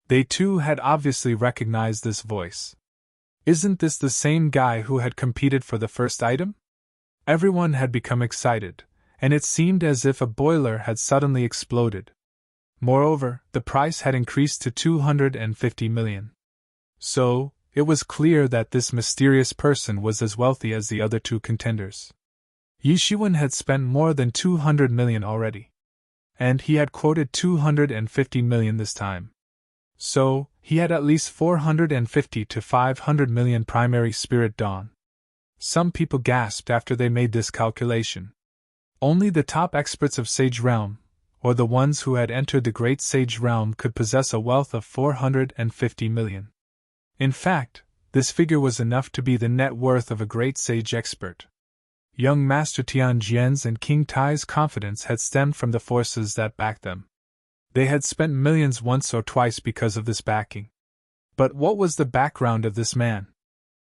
They too had obviously recognized this voice. Isn't this the same guy who had competed for the first item? Everyone had become excited, and it seemed as if a boiler had suddenly exploded. Moreover, the price had increased to 250 million. So, it was clear that this mysterious person was as wealthy as the other two contenders. Yi Shiwen had spent more than 200 million already. And he had quoted 250 million this time. So, he had at least 450 to 500 million primary spirit dawn. Some people gasped after they made this calculation. Only the top experts of Sage Realm, or the ones who had entered the Great Sage Realm, could possess a wealth of 450 million. In fact, this figure was enough to be the net worth of a Great Sage expert. Young Master Tian Jian's and King Tai's confidence had stemmed from the forces that backed them. They had spent millions once or twice because of this backing. But what was the background of this man?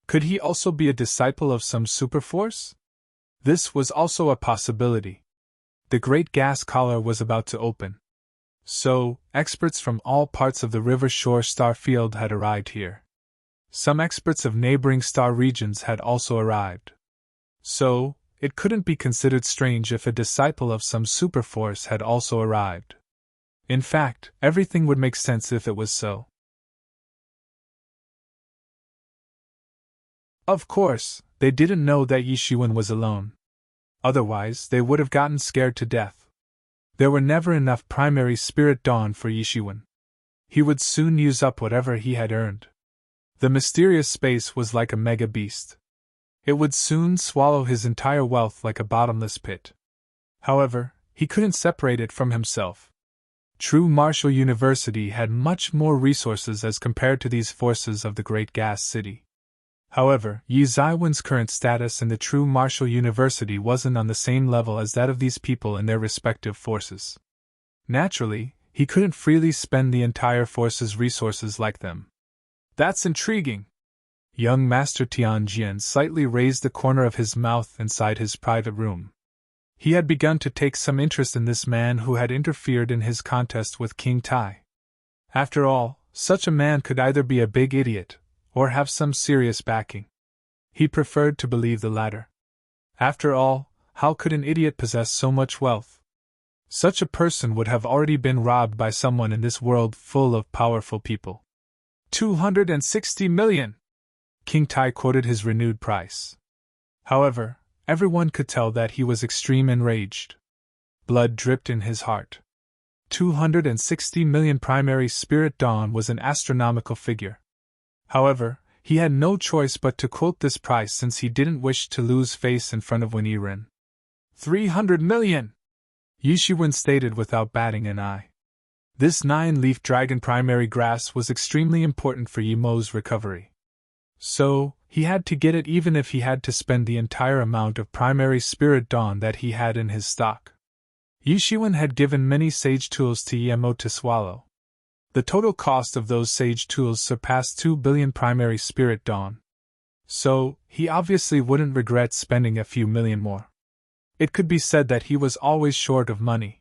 Could he also be a disciple of some superforce? This was also a possibility. The great gas collar was about to open. So, experts from all parts of the River Shore star field had arrived here. Some experts of neighboring star regions had also arrived. So, it couldn't be considered strange if a disciple of some superforce had also arrived. In fact, everything would make sense if it was so. Of course, they didn't know that Yi Shiwen was alone. Otherwise, they would have gotten scared to death. There were never enough primary spirit dawn for Yi Shiwen. He would soon use up whatever he had earned. The mysterious space was like a mega beast. It would soon swallow his entire wealth like a bottomless pit. However, he couldn't separate it from himself. True Martial University had much more resources as compared to these forces of the Great Gas City. However, Yi Zaiwen's current status in the True Martial University wasn't on the same level as that of these people in their respective forces. Naturally, he couldn't freely spend the entire force's resources like them. That's intriguing. Young Master Tianjian slightly raised the corner of his mouth inside his private room. He had begun to take some interest in this man who had interfered in his contest with King Tai. After all, such a man could either be a big idiot, or have some serious backing. He preferred to believe the latter. After all, how could an idiot possess so much wealth? Such a person would have already been robbed by someone in this world full of powerful people. 260 million! King Tai quoted his renewed price. However, everyone could tell that he was extreme enraged. Blood dripped in his heart. 260 million primary spirit dawn was an astronomical figure. However, he had no choice but to quote this price since he didn't wish to lose face in front of Wen Yiren. 300 million! Yi Shiwen stated without batting an eye. This 9-leaf dragon primary grass was extremely important for Yi Mo's recovery. So, he had to get it even if he had to spend the entire amount of primary spirit dawn that he had in his stock. Yi Shiwen had given many sage tools to Yi Mo to swallow. The total cost of those sage tools surpassed 2 billion primary spirit dawn. So, he obviously wouldn't regret spending a few million more. It could be said that he was always short of money.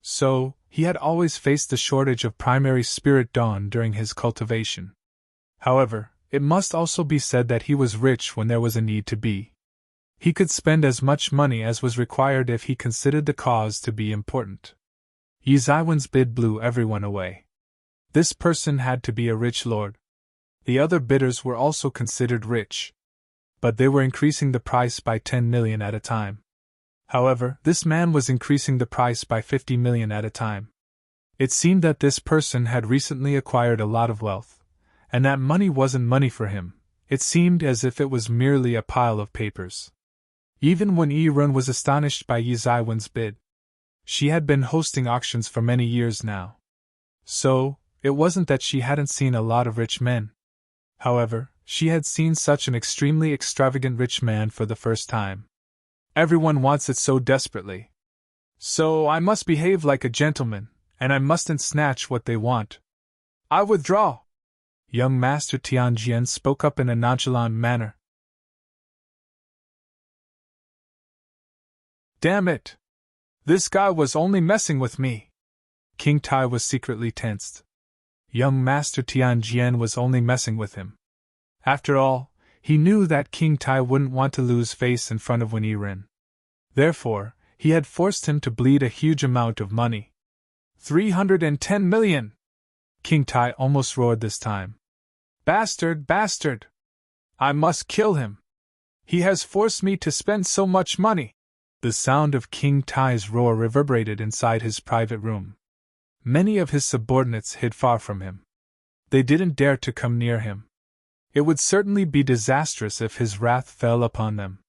So, he had always faced the shortage of primary spirit dawn during his cultivation. However, it must also be said that he was rich when there was a need to be. He could spend as much money as was required if he considered the cause to be important. Yi Zaiwen's bid blew everyone away. This person had to be a rich lord. The other bidders were also considered rich. But they were increasing the price by 10 million at a time. However, this man was increasing the price by 50 million at a time. It seemed that this person had recently acquired a lot of wealth, and that money wasn't money for him. It seemed as if it was merely a pile of papers. Even when Yi Run was astonished by Yi Zaiwen's bid. She had been hosting auctions for many years now. So, it wasn't that she hadn't seen a lot of rich men. However, she had seen such an extremely extravagant rich man for the first time. Everyone wants it so desperately. So I must behave like a gentleman, and I mustn't snatch what they want. I withdraw. Young Master Tianjian spoke up in a nonchalant manner. Damn it! This guy was only messing with me. King Tai was secretly tensed. Young Master Tianjian was only messing with him. After all, he knew that King Tai wouldn't want to lose face in front of Wen Yiren. Therefore, he had forced him to bleed a huge amount of money. 310 million! King Tai almost roared this time. Bastard, bastard! I must kill him! He has forced me to spend so much money! The sound of King Tai's roar reverberated inside his private room. Many of his subordinates hid far from him. They didn't dare to come near him. It would certainly be disastrous if his wrath fell upon them.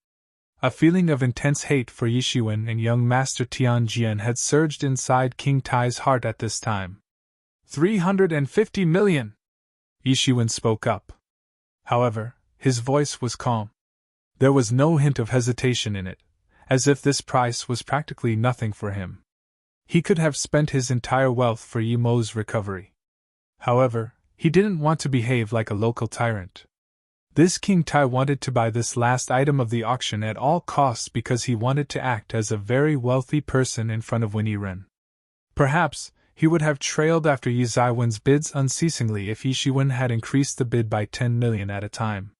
A feeling of intense hate for Yishiwen and young Master Tianjian had surged inside King Tai's heart at this time. 350 million! Yishiwen spoke up. However, his voice was calm. There was no hint of hesitation in it, as if this price was practically nothing for him. He could have spent his entire wealth for Yi Mo's recovery. However, he didn't want to behave like a local tyrant. This King Tai wanted to buy this last item of the auction at all costs because he wanted to act as a very wealthy person in front of Wen Yiren. Perhaps, he would have trailed after Yi Zaiwen's bids unceasingly if Yishiwen had increased the bid by 10 million at a time.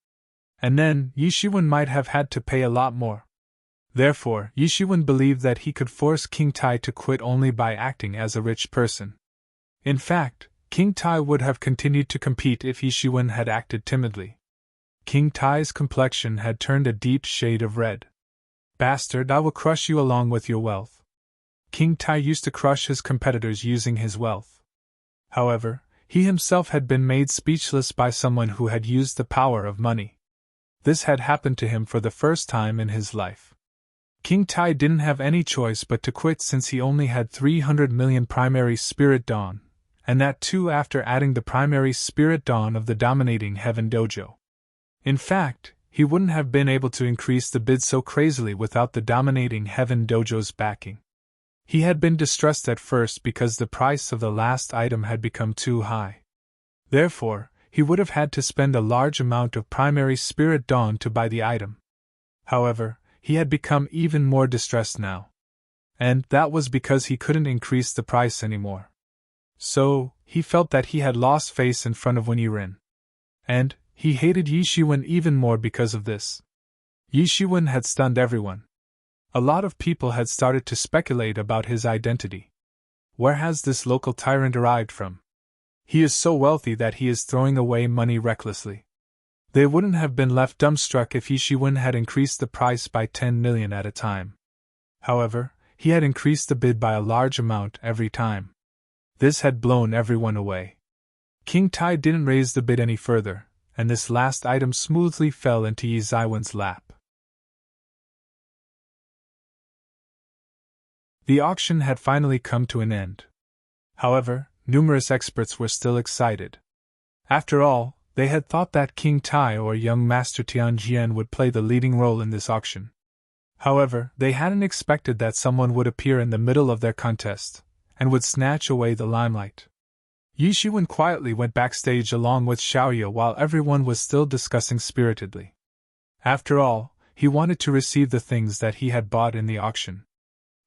And then, Yishiwen might have had to pay a lot more. Therefore, Yishiwen believed that he could force King Tai to quit only by acting as a rich person. In fact, King Tai would have continued to compete if Yishiwen had acted timidly. King Tai's complexion had turned a deep shade of red. Bastard, I will crush you along with your wealth. King Tai used to crush his competitors using his wealth. However, he himself had been made speechless by someone who had used the power of money. This had happened to him for the first time in his life. King Tai didn't have any choice but to quit since he only had 300 million primary spirit dawn, and that too after adding the primary spirit dawn of the dominating heaven dojo. In fact, he wouldn't have been able to increase the bid so crazily without the dominating heaven dojo's backing. He had been distressed at first because the price of the last item had become too high. Therefore, he would have had to spend a large amount of primary spirit dawn to buy the item. However, he had become even more distressed now. And that was because he couldn't increase the price anymore. So, he felt that he had lost face in front of Wen Yiren. And he hated Yishiwen even more because of this. Yishiwen had stunned everyone. A lot of people had started to speculate about his identity. Where has this local tyrant arrived from? He is so wealthy that he is throwing away money recklessly. They wouldn't have been left dumbstruck if Yishiwen had increased the price by 10 million at a time. However, he had increased the bid by a large amount every time. This had blown everyone away. King Tai didn't raise the bid any further, and this last item smoothly fell into Yi Zaiwen's lap. The auction had finally come to an end. However, numerous experts were still excited. After all, they had thought that King Tai or young Master Tianjian would play the leading role in this auction. However, they hadn't expected that someone would appear in the middle of their contest, and would snatch away the limelight. Yishiwen quietly went backstage along with Xiaoya while everyone was still discussing spiritedly. After all, he wanted to receive the things that he had bought in the auction.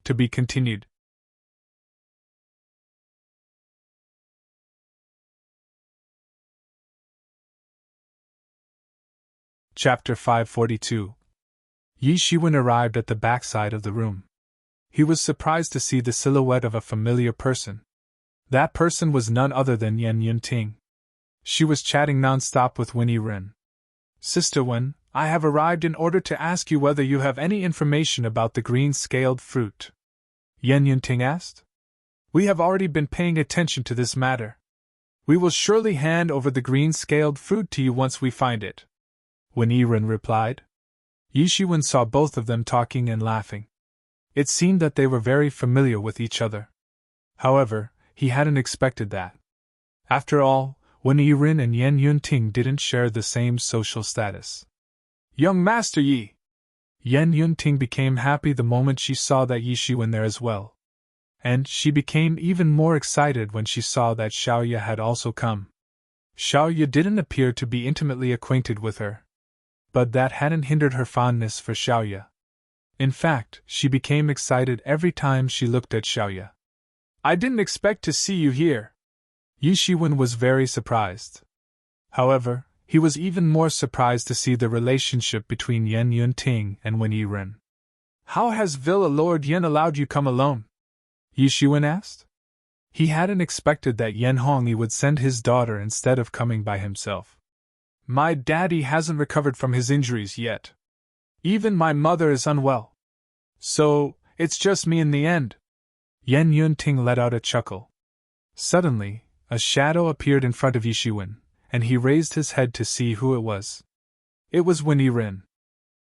To be continued. Chapter 542. Yishiwen arrived at the backside of the room. He was surprised to see the silhouette of a familiar person. That person was none other than Yan Yunting. She was chatting non-stop with Wen Yiren. Sister Wen, I have arrived in order to ask you whether you have any information about the green-scaled fruit. Yan Yunting asked. We have already been paying attention to this matter. We will surely hand over the green-scaled fruit to you once we find it. Wen Yiren replied. Yishiwen saw both of them talking and laughing. It seemed that they were very familiar with each other. However, he hadn't expected that. After all, Wen Yiren and Yan Yunting didn't share the same social status. Young Master Yi! Yan Yunting became happy the moment she saw that Yishiwen there as well. And she became even more excited when she saw that Xiaoya had also come. Xiaoya didn't appear to be intimately acquainted with her. But that hadn't hindered her fondness for Xiaoya. In fact, she became excited every time she looked at Xiaoya. I didn't expect to see you here. Yi Shiwen was very surprised. However, he was even more surprised to see the relationship between Yan Yunting and Wen Yiren. How has Villa Lord Yan allowed you come alone? Yi Shiwen asked. He hadn't expected that Yan Hongyi would send his daughter instead of coming by himself. My daddy hasn't recovered from his injuries yet. Even my mother is unwell. So, it's just me in the end. Yan Yunting let out a chuckle. Suddenly, a shadow appeared in front of Yi Shiwen, and he raised his head to see who it was. It was Wen Yiren.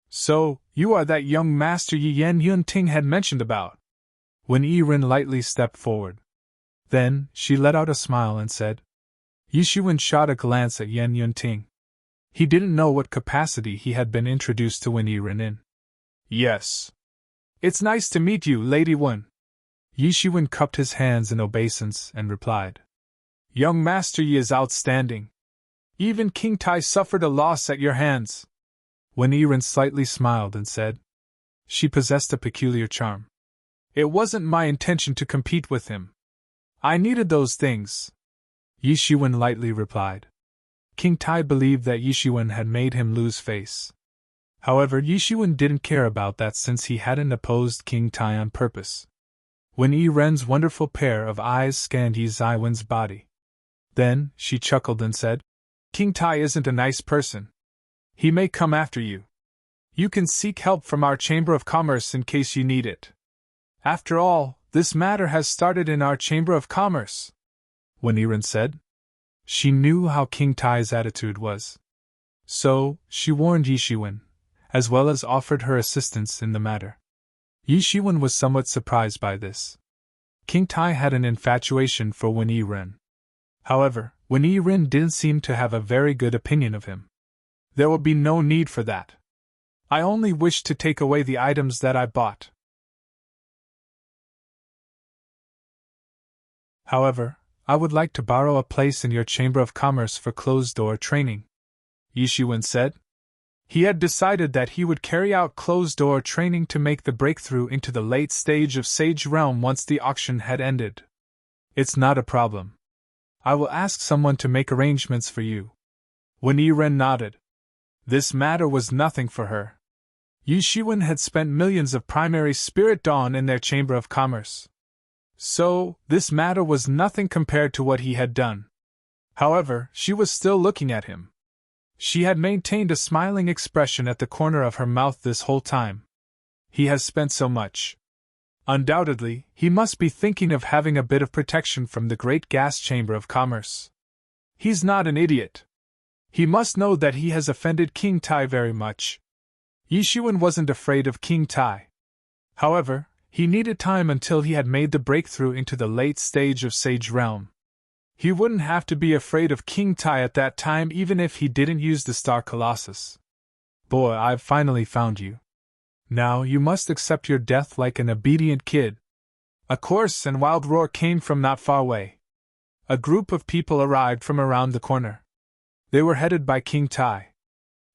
So, you are that young master Yan Yunting had mentioned about. Wen Yiren lightly stepped forward. Then, she let out a smile and said. Yi Shiwen shot a glance at Yan Yunting. He didn't know what capacity he had been introduced to Wen Yiren in. Yes. It's nice to meet you, Lady Wen. Yi Shiwen cupped his hands in obeisance and replied. Young Master Yi is outstanding. Even King Tai suffered a loss at your hands. Wen Yiren slightly smiled and said. She possessed a peculiar charm. It wasn't my intention to compete with him. I needed those things. Yi Shiwen lightly replied. King Tai believed that Yi Shiwen had made him lose face. However, Yi Shiwen didn't care about that since he hadn't opposed King Tai on purpose. Wen Yiren's wonderful pair of eyes scanned Yi Ziwen's body. Then, she chuckled and said, King Tai isn't a nice person. He may come after you. You can seek help from our Chamber of Commerce in case you need it. After all, this matter has started in our Chamber of Commerce, Wen Yiren said. She knew how King Tai's attitude was. So, she warned Yi Shiwen, as well as offered her assistance in the matter. Yi Shiwen was somewhat surprised by this. King Tai had an infatuation for Wen Yiren. However, Wen Yiren didn't seem to have a very good opinion of him. There will be no need for that. I only wish to take away the items that I bought. However, I would like to borrow a place in your Chamber of Commerce for closed-door training, Yi Shiwen said. He had decided that he would carry out closed-door training to make the breakthrough into the late stage of Sage Realm once the auction had ended. It's not a problem. I will ask someone to make arrangements for you. Wen Yiren nodded. This matter was nothing for her. Yi Shiwen had spent millions of primary spirit dawn in their Chamber of Commerce. So, this matter was nothing compared to what he had done. However, she was still looking at him. She had maintained a smiling expression at the corner of her mouth this whole time. He has spent so much. Undoubtedly, he must be thinking of having a bit of protection from the Great Gas Chamber of Commerce. He's not an idiot. He must know that he has offended King Tai very much. Yi Shiwen wasn't afraid of King Tai. However, he needed time until he had made the breakthrough into the late stage of Sage Realm. He wouldn't have to be afraid of King Tai at that time even if he didn't use the Star Colossus. Boy, I've finally found you. Now you must accept your death like an obedient kid. A chorus and wild roar came from not far away. A group of people arrived from around the corner. They were headed by King Tai.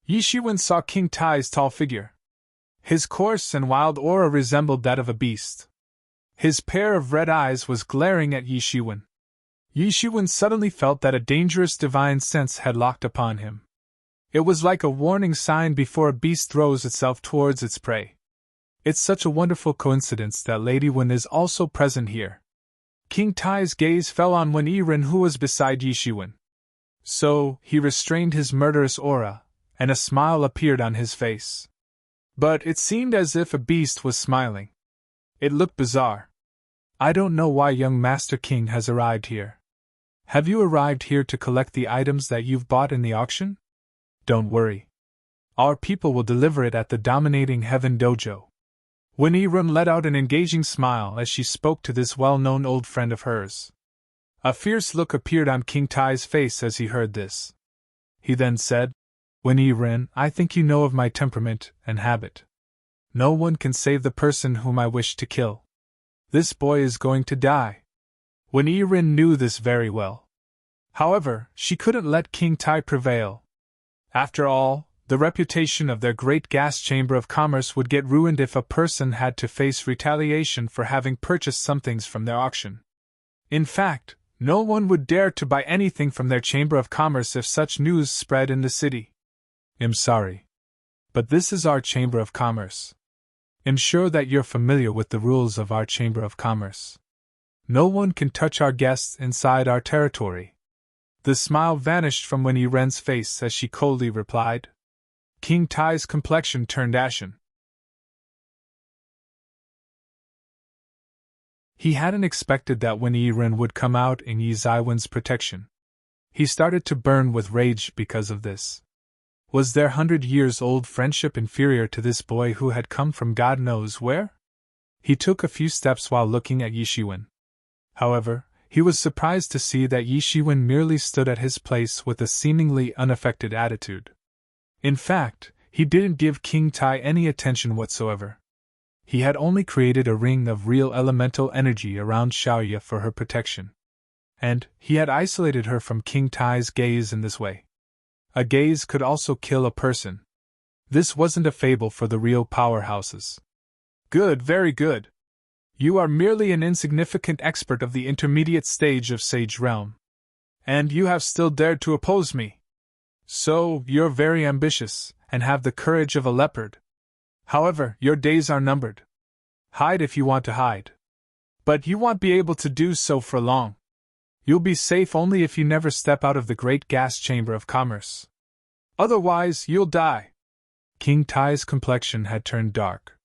Yi Shiwen saw King Tai's tall figure. His coarse and wild aura resembled that of a beast. His pair of red eyes was glaring at Yi Shiwen. Yi Shiwen suddenly felt that a dangerous divine sense had locked upon him. It was like a warning sign before a beast throws itself towards its prey. It's such a wonderful coincidence that Lady Wen is also present here. King Tai's gaze fell on Wen Yiren, who was beside Yi Shiwen. So, he restrained his murderous aura, and a smile appeared on his face. But it seemed as if a beast was smiling. It looked bizarre. I don't know why young Master King has arrived here. Have you arrived here to collect the items that you've bought in the auction? Don't worry. Our people will deliver it at the Dominating Heaven Dojo. Wen Yiren let out an engaging smile as she spoke to this well-known old friend of hers. A fierce look appeared on King Tai's face as he heard this. He then said, Wen Yiren, I think you know of my temperament and habit. No one can save the person whom I wish to kill. This boy is going to die. Wen Yiren knew this very well. However, she couldn't let King Tai prevail. After all, The reputation of their great gas chamber of commerce would get ruined if a person had to face retaliation for having purchased some things from their auction. In fact, no one would dare to buy anything from their chamber of commerce if such news spread in the city. I'm sorry, but this is our chamber of commerce. I'm sure that you're familiar with the rules of our chamber of commerce. No one can touch our guests inside our territory. The smile vanished from Winnie Wren's face as she coldly replied. King Tai's complexion turned ashen. He hadn't expected that Winnie Wren would come out in Yi Zaiwen's protection. He started to burn with rage because of this. Was their 100-years-old friendship inferior to this boy who had come from God knows where? He took a few steps while looking at Yi Shiwen. However, he was surprised to see that Yi Shiwen merely stood at his place with a seemingly unaffected attitude. In fact, he didn't give King Tai any attention whatsoever. He had only created a ring of real elemental energy around Xiaoya for her protection. And he had isolated her from King Tai's gaze in this way. A gaze could also kill a person. This wasn't a fable for the real powerhouses. Good, very good. You are merely an insignificant expert of the intermediate stage of Sage Realm. And you have still dared to oppose me. So, you're very ambitious, and have the courage of a leopard. However, your days are numbered. Hide if you want to hide. But you won't be able to do so for long. You'll be safe only if you never step out of the Great Gas Chamber of Commerce. Otherwise, you'll die. King Tai's complexion had turned dark.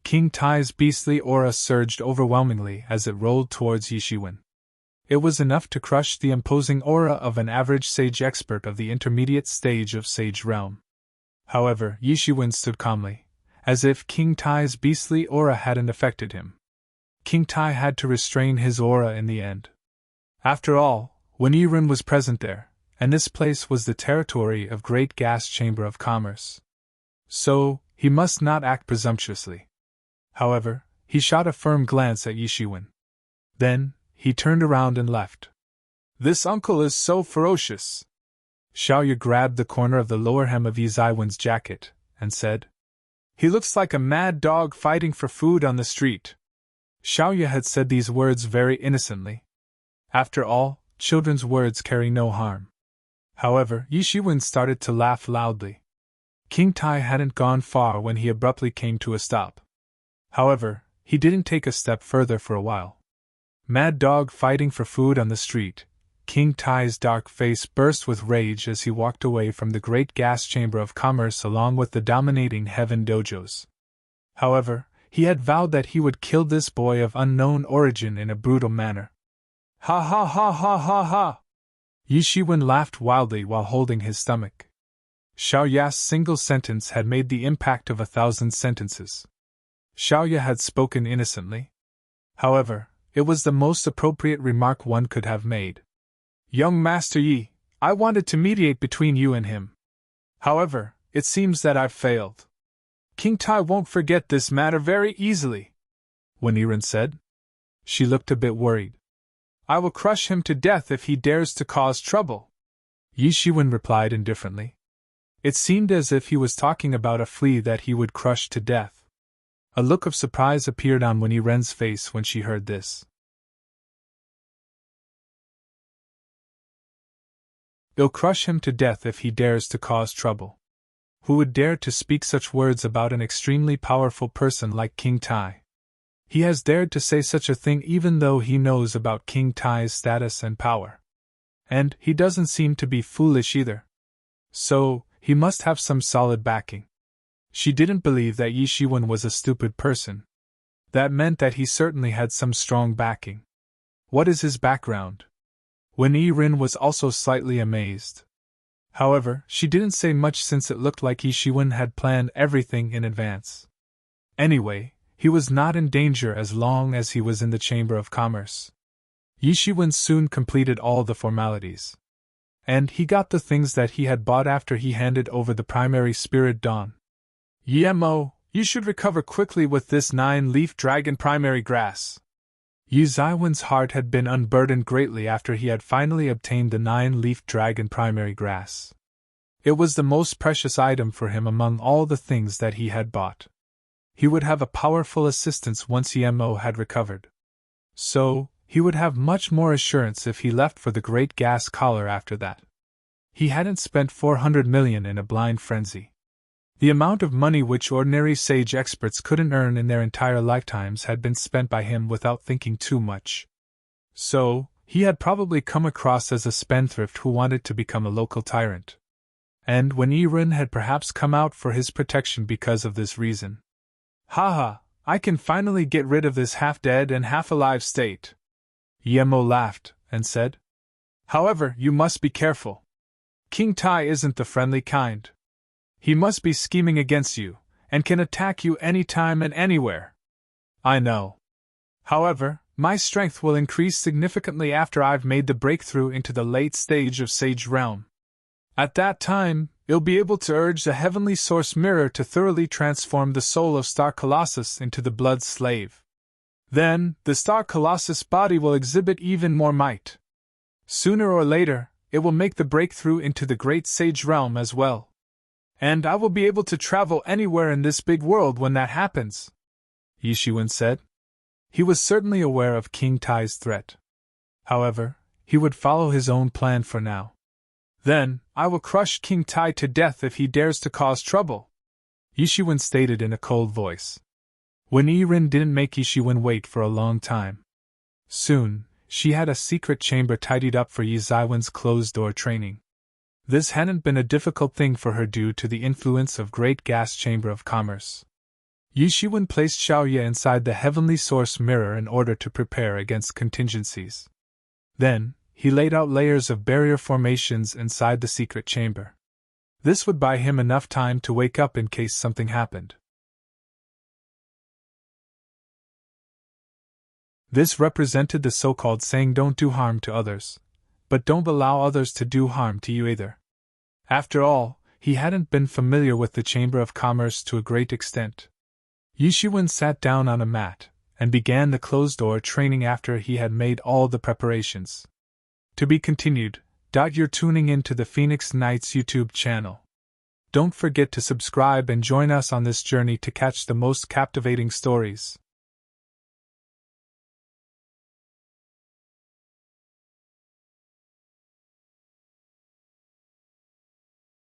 King Tai's beastly aura surged overwhelmingly as it rolled towards Yi Shiwen. It was enough to crush the imposing aura of an average sage expert of the intermediate stage of Sage Realm. However, Yi Shiwen stood calmly, as if King Tai's beastly aura hadn't affected him. King Tai had to restrain his aura in the end. After all, when Yiren was present there, and this place was the territory of Great Gas Chamber of Commerce. So, he must not act presumptuously. However, he shot a firm glance at Yi Shiwen. Then, he turned around and left. This uncle is so ferocious. Xiaoya grabbed the corner of the lower hem of Yi Zaiwen's jacket, and said, He looks like a mad dog fighting for food on the street. Xiaoya had said these words very innocently. After all, children's words carry no harm. However, Yi Shiwen started to laugh loudly. King Tai hadn't gone far when he abruptly came to a stop. However, he didn't take a step further for a while. Mad dog fighting for food on the street. King Tai's dark face burst with rage as he walked away from the Great Gas Chamber of Commerce along with the dominating Heaven Dojos. However, he had vowed that he would kill this boy of unknown origin in a brutal manner. Ha ha ha ha ha ha! Yi Shiwen laughed wildly while holding his stomach. Xiaoya's single sentence had made the impact of 1,000 sentences. Xiaoya had spoken innocently. However, it was the most appropriate remark one could have made. Young Master Yi, I wanted to mediate between you and him. However, it seems that I've failed. King Tai won't forget this matter very easily, Wen Yiren said. She looked a bit worried. I will crush him to death if he dares to cause trouble, Yi Shiwen replied indifferently. It seemed as if he was talking about a flea that he would crush to death. A look of surprise appeared on Wen Yiren's face when she heard this. He'll crush him to death if he dares to cause trouble. Who would dare to speak such words about an extremely powerful person like King Tai? He has dared to say such a thing even though he knows about King Tai's status and power. And he doesn't seem to be foolish either. So, he must have some solid backing. She didn't believe that Yi Shiwen was a stupid person. That meant that he certainly had some strong backing. What is his background? Wen Yiren was also slightly amazed. However, she didn't say much since it looked like Yi Shiwen had planned everything in advance. Anyway, he was not in danger as long as he was in the Chamber of Commerce. Yi Shiwen soon completed all the formalities. And he got the things that he had bought after he handed over the primary spirit Dawn. Yemo, you should recover quickly with this 9-leaf dragon primary grass. Yi Zaiwen's heart had been unburdened greatly after he had finally obtained the 9-leaf dragon primary grass. It was the most precious item for him among all the things that he had bought. He would have a powerful assistance once Yemo had recovered. So, he would have much more assurance if he left for the great gas collar after that. He hadn't spent 400 million in a blind frenzy. The amount of money which ordinary sage experts couldn't earn in their entire lifetimes had been spent by him without thinking too much. So, he had probably come across as a spendthrift who wanted to become a local tyrant. And when Irin had perhaps come out for his protection because of this reason. "Ha! I can finally get rid of this half-dead and half-alive state." Yemo laughed, and said. "However, you must be careful. King Tai isn't the friendly kind. He must be scheming against you, and can attack you any time and anywhere." "I know. However, my strength will increase significantly after I've made the breakthrough into the late stage of Sage Realm. At that time, you'll be able to urge the heavenly source mirror to thoroughly transform the soul of Star Colossus into the blood slave. Then, the Star Colossus body will exhibit even more might. Sooner or later, it will make the breakthrough into the great Sage Realm as well. And I will be able to travel anywhere in this big world when that happens," Yishuan said. He was certainly aware of King Tai's threat. However, he would follow his own plan for now. "Then, I will crush King Tai to death if he dares to cause trouble," Yishuan stated in a cold voice. When Irin didn't make Yishuan wait for a long time. Soon, she had a secret chamber tidied up for Yizaiwan's closed-door training. This hadn't been a difficult thing for her due to the influence of Great Gas Chamber of Commerce. Yishuan placed Xiaoye inside the heavenly source mirror in order to prepare against contingencies. Then, he laid out layers of barrier formations inside the secret chamber. This would buy him enough time to wake up in case something happened. This represented the so-called saying, "Don't do harm to others, but don't allow others to do harm to you either." After all, he hadn't been familiar with the Chamber of Commerce to a great extent. Yishuan sat down on a mat, and began the closed-door training after he had made all the preparations. To be continued. You're tuning in to the Phoenix Knights YouTube channel. Don't forget to subscribe and join us on this journey to catch the most captivating stories.